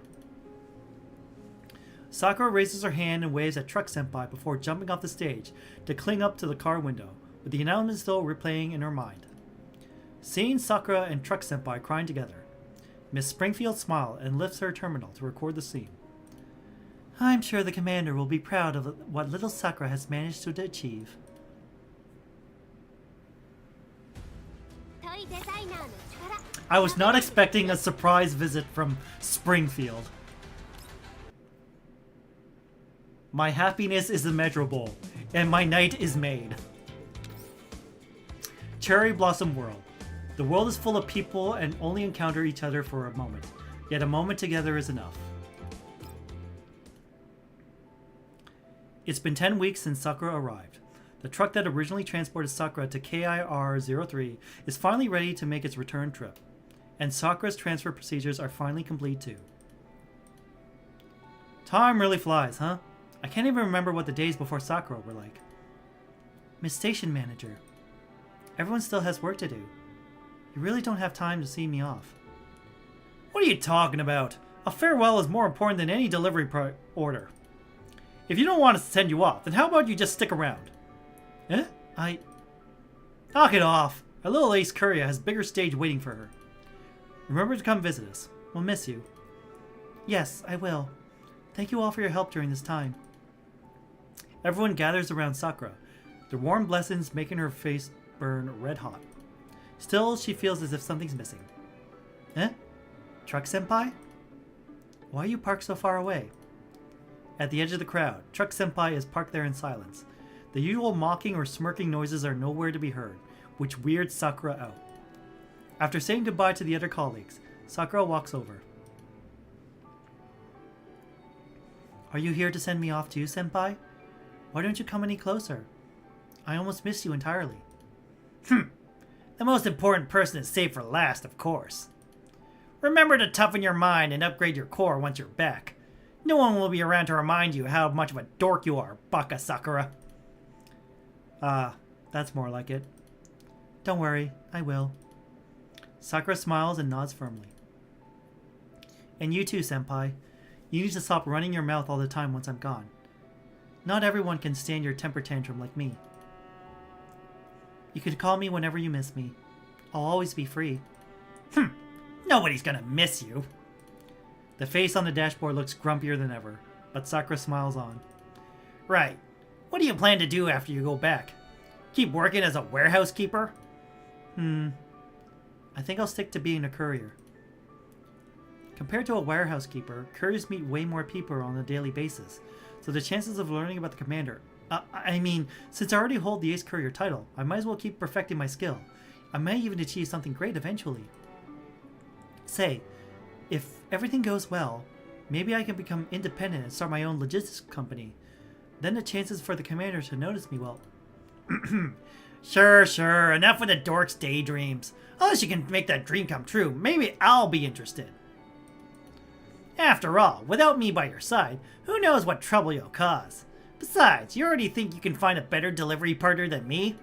Sakura raises her hand and waves at Truck Senpai before jumping off the stage to cling up to the car window, with the announcement still replaying in her mind. Seeing Sakura and Truck Senpai crying together, Miss Springfield smiles and lifts her terminal to record the scene. I'm sure the commander will be proud of what little Sakura has managed to achieve. I was not expecting a surprise visit from Springfield. My happiness is immeasurable, and my night is made. Cherry Blossom World. The world is full of people and only encounter each other for a moment, yet a moment together is enough. It's been 10 weeks since Sakura arrived. The truck that originally transported Sakura to KIR-03 is finally ready to make its return trip, and Sakura's transfer procedures are finally complete too. Time really flies, huh? I can't even remember what the days before Sakura were like. Miss Station Manager, everyone still has work to do. You really don't have time to see me off. What are you talking about? A farewell is more important than any delivery order. If you don't want us to send you off, then how about you just stick around? Eh? Knock it off! Our little ace courier has a bigger stage waiting for her. Remember to come visit us. We'll miss you. Yes, I will. Thank you all for your help during this time. Everyone gathers around Sakura, their warm blessings making her face burn red hot. Still, she feels as if something's missing. Eh? Truck Senpai? Why are you parked so far away? At the edge of the crowd, Truck Senpai is parked there in silence. The usual mocking or smirking noises are nowhere to be heard, which weirds Sakura out. After saying goodbye to the other colleagues, Sakura walks over. Are you here to send me off too, Senpai? Why don't you come any closer? I almost missed you entirely. The most important person is saved for last, of course. Remember to toughen your mind and upgrade your core once you're back. No one will be around to remind you how much of a dork you are, Baka Sakura. That's more like it. Don't worry, I will. Sakura smiles and nods firmly. And you too, Senpai. You need to stop running your mouth all the time once I'm gone. Not everyone can stand your temper tantrum like me. You can call me whenever you miss me. I'll always be free. Nobody's gonna miss you. The face on the dashboard looks grumpier than ever, but Sakura smiles on. Right. What do you plan to do after you go back? Keep working as a warehouse keeper? I think I'll stick to being a courier. Compared to a warehouse keeper, couriers meet way more people on a daily basis, so the chances of learning about the commander... since I already hold the Ace Courier title, I might as well keep perfecting my skill. I might even achieve something great eventually. Say, if everything goes well, maybe I can become independent and start my own logistics company. Then the chances for the commander to notice me, well... Sure, enough with the dork's daydreams. Unless you can make that dream come true, maybe I'll be interested. After all, without me by your side, who knows what trouble you'll cause. Besides, you already think you can find a better delivery partner than me?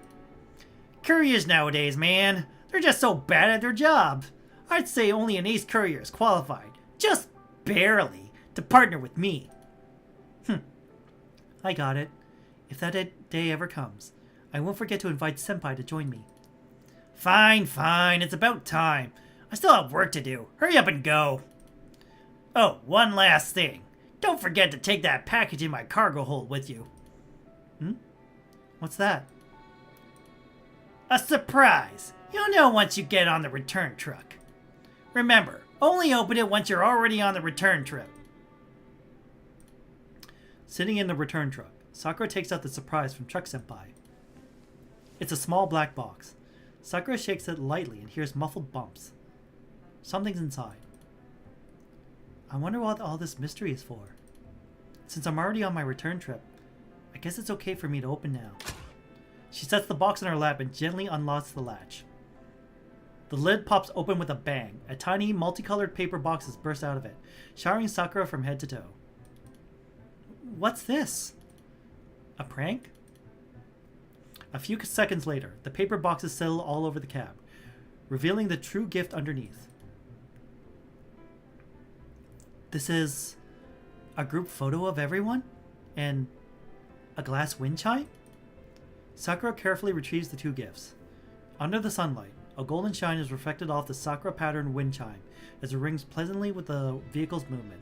Couriers nowadays, man, they're just so bad at their job. I'd say only an ace courier is qualified, just barely, to partner with me. I got it. If that day ever comes, I won't forget to invite Senpai to join me. Fine, it's about time. I still have work to do. Hurry up and go. Oh, one last thing. Don't forget to take that package in my cargo hold with you. What's that? A surprise! You'll know once you get on the return truck. Remember, only open it once you're already on the return trip. Sitting in the return truck, Sakura takes out the surprise from Truck Senpai. It's a small black box. Sakura shakes it lightly and hears muffled bumps. Something's inside. I wonder what all this mystery is for. Since I'm already on my return trip, I guess it's okay for me to open now. She sets the box in her lap and gently unlocks the latch. The lid pops open with a bang. A tiny, multicolored paper box bursts out of it, showering Sakura from head to toe. What's this? A prank? A few seconds later, the paper boxes settle all over the cab, revealing the true gift underneath. This is a group photo of everyone? And a glass wind chime? Sakura carefully retrieves the two gifts. Under the sunlight, a golden shine is reflected off the Sakura pattern wind chime as it rings pleasantly with the vehicle's movement.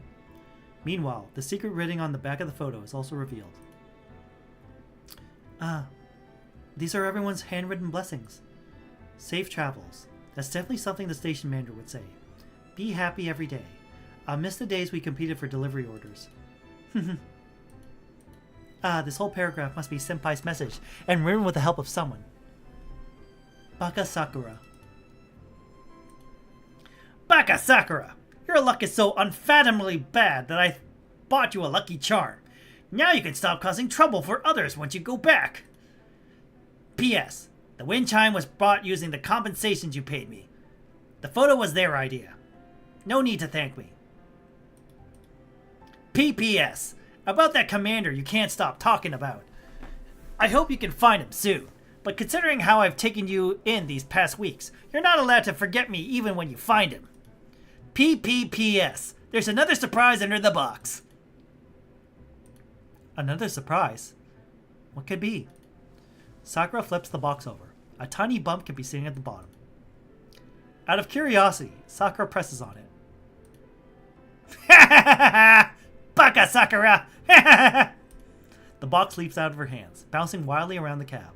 Meanwhile, the secret writing on the back of the photo is also revealed. These are everyone's handwritten blessings. Safe travels. That's definitely something the station manager would say. Be happy every day. I'll miss the days we competed for delivery orders. This whole paragraph must be Senpai's message, and written with the help of someone. Baka Sakura. Baka Sakura! Your luck is so unfathomably bad that I bought you a lucky charm. Now you can stop causing trouble for others once you go back. P.S. The wind chime was bought using the compensations you paid me. The photo was their idea. No need to thank me. P.P.S. About that commander you can't stop talking about. I hope you can find him soon, but considering how I've taken you in these past weeks, you're not allowed to forget me even when you find him. P.P.P.S. There's another surprise under the box. Another surprise? What could be? Sakura flips the box over. A tiny bump can be seen at the bottom. Out of curiosity, Sakura presses on it. Ha ha ha ha! Baka Sakura! Ha ha ha! The box leaps out of her hands, bouncing wildly around the cab.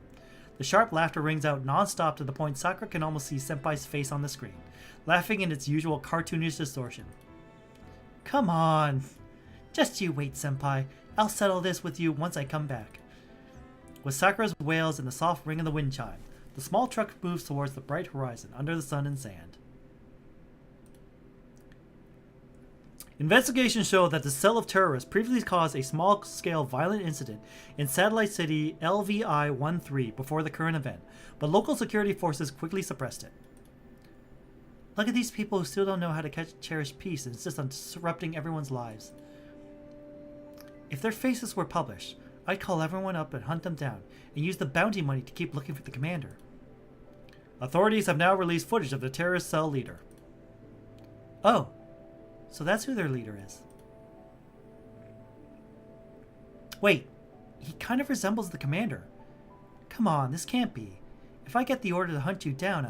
The sharp laughter rings out non-stop to the point Sakura can almost see Senpai's face on the screen, laughing in its usual cartoonish distortion. Come on. Just you wait, Senpai. I'll settle this with you once I come back. With Sakura's wails and the soft ring of the wind chime, the small truck moves towards the bright horizon under the sun and sand. Investigations show that the cell of terrorists previously caused a small-scale violent incident in satellite city LVI-13 before the current event, but local security forces quickly suppressed it. Look at these people who still don't know how to cherish peace and insist on disrupting everyone's lives. If their faces were published, I'd call everyone up and hunt them down, and use the bounty money to keep looking for the commander. Authorities have now released footage of the terrorist cell leader. Oh, so that's who their leader is. Wait, he kind of resembles the commander. Come on, this can't be. If I get the order to hunt you down,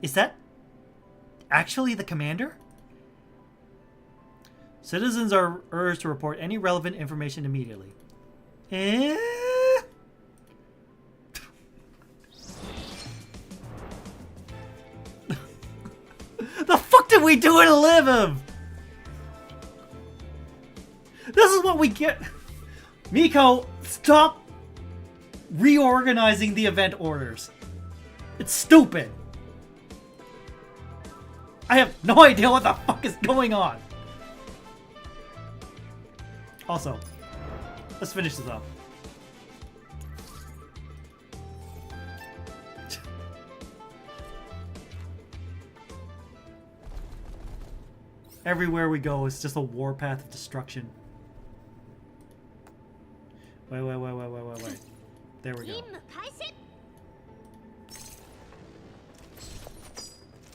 Is that actually the commander? Citizens are urged to report any relevant information immediately. The fuck did we do to live him? This is what we get. Miko, stop reorganizing the event orders. It's stupid. I have no idea what the fuck is going on. Also, let's finish this up. Everywhere we go is just a warpath of destruction. Wait. There we go.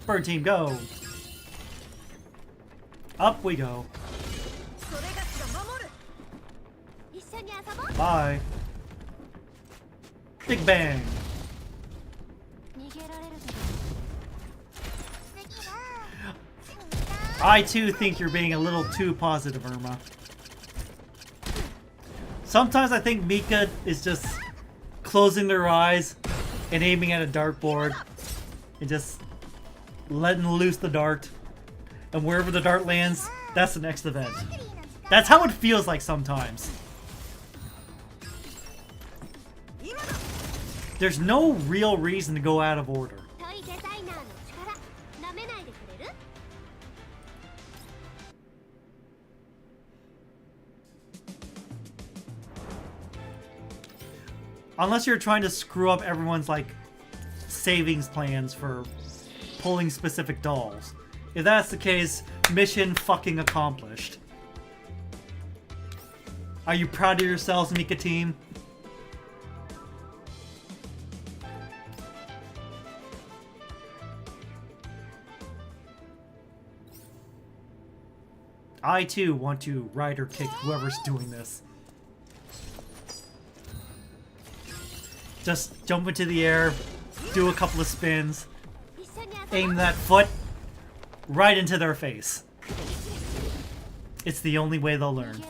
Bird team, go! Up we go. Bye. Big bang. I too think you're being a little too positive, Irma. Sometimes I think Mika is just closing their eyes and aiming at a dartboard and just letting loose the dart. And wherever the dart lands, that's the next event. That's how it feels like sometimes. There's no real reason to go out of order. Unless you're trying to screw up everyone's, like, savings plans for pulling specific dolls. If that's the case, mission fucking accomplished. Are you proud of yourselves, Mika team? I too want to ride or kick whoever's doing this. Just jump into the air, do a couple of spins, aim that foot right into their face. It's the only way they'll learn.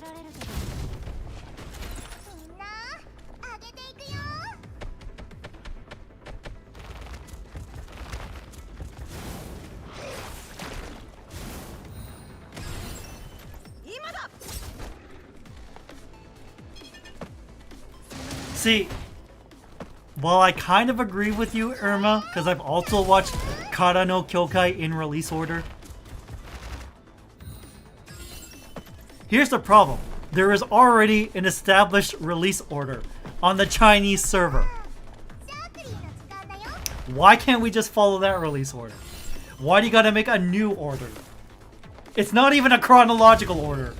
See, while I kind of agree with you, Irma, because I've also watched Kara no Kyokai in release order. Here's the problem. There is already an established release order on the Chinese server. Why can't we just follow that release order? Why do you gotta make a new order? It's not even a chronological order.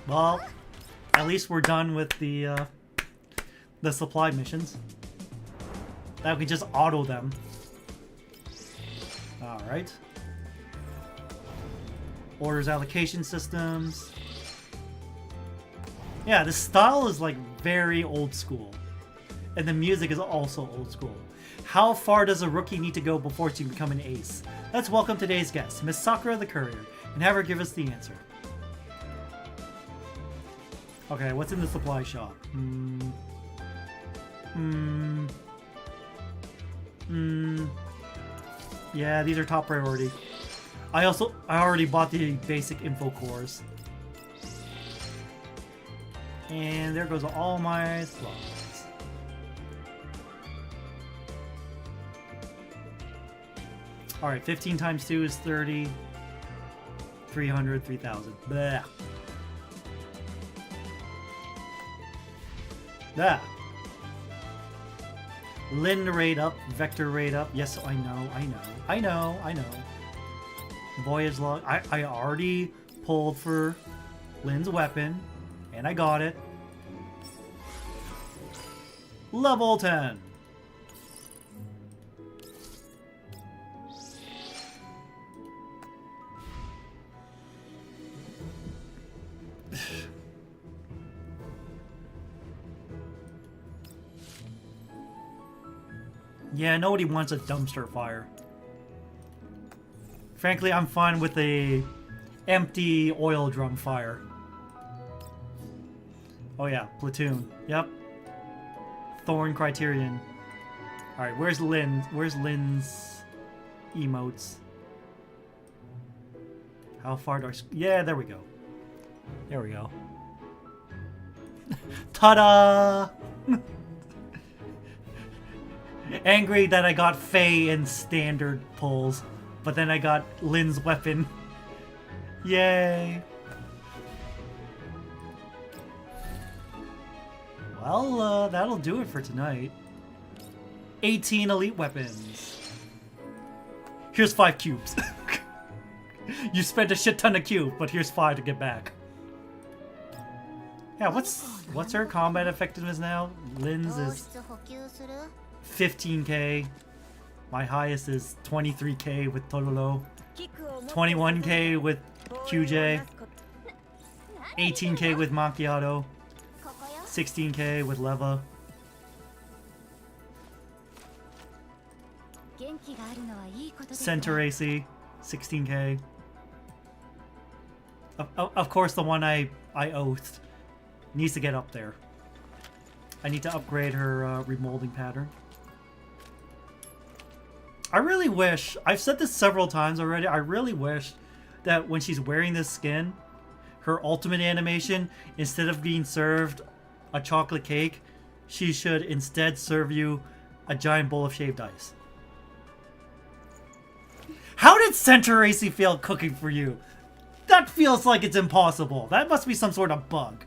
Well, at least we're done with the supply missions. That we just auto them. Alright. Orders allocation systems. Yeah, the style is like very old school. And the music is also old school. How far does a rookie need to go before she can become an ace? Let's welcome today's guest, Miss Sakura the Courier, and have her give us the answer. Okay, what's in the supply shop? Yeah, these are top priority. I already bought the basic info cores. And there goes all my slots. Alright, 15 times 2 is 30. 300, 3,000. Blech. Ah. Lin rate up, vector rate up. Yes, I know. Voyage log. I already pulled for Lin's weapon, and I got it. Level 10. Yeah, nobody wants a dumpster fire. Frankly, I'm fine with a empty oil drum fire. Oh yeah, platoon. Yep. Thorn Criterion. Alright, where's Lin? Where's Lin's emotes? How far do I... Yeah, there we go. There we go. Ta-da! Angry that I got Faye in standard pulls, but then I got Lin's weapon. Yay! Well, that'll do it for tonight. 18 elite weapons. Here's 5 cubes. You spent a shit ton of cube, but here's 5 to get back. Yeah, what's her combat effectiveness now? Lin's is 15k. My highest is 23k with Totoro. 21k with QJ. 18k with Macchiato. 16k with Leva. Center AC, 16k. Of course, the one I oathed needs to get up there. I need to upgrade her remolding pattern. I really wish, I've said this several times already, I really wish that when she's wearing this skin, her ultimate animation, instead of being served a chocolate cake, she should instead serve you a giant bowl of shaved ice. How did Center AC fail cooking for you? That feels like it's impossible. That must be some sort of bug.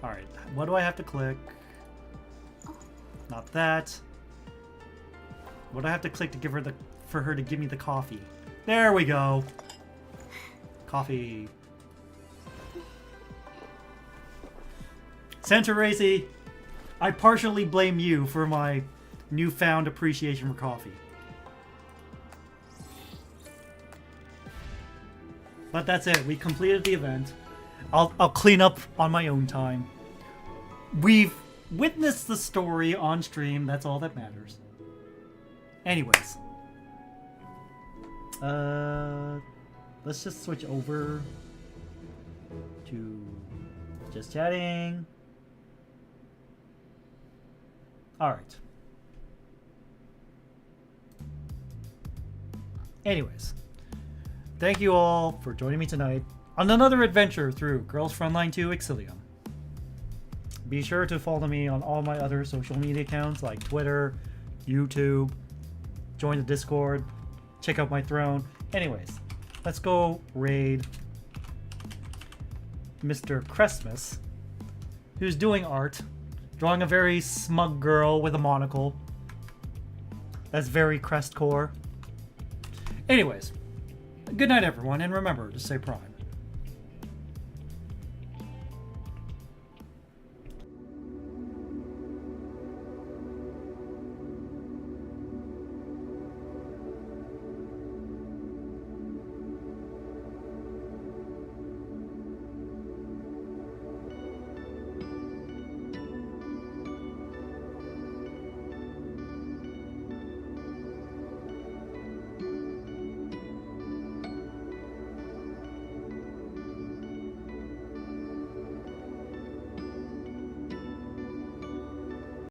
Alright, what do I have to click? Not that. What do I have to click to give her for her to give me the coffee? There we go. Coffee. Santa Racy, I partially blame you for my newfound appreciation for coffee. But that's it. We completed the event. I'll clean up on my own time. We've witnessed the story on stream. That's all that matters. Anyways. Let's just switch over to just chatting. Alright. Anyways. Thank you all for joining me tonight on another adventure through Girls Frontline 2 Exilium. Be sure to follow me on all my other social media accounts like Twitter, YouTube, join the Discord, check out my throne. Anyways, let's go raid Mr. Christmas, who's doing art, drawing a very smug girl with a monocle. That's very crestcore. Anyways, good night everyone, and remember to stay prime.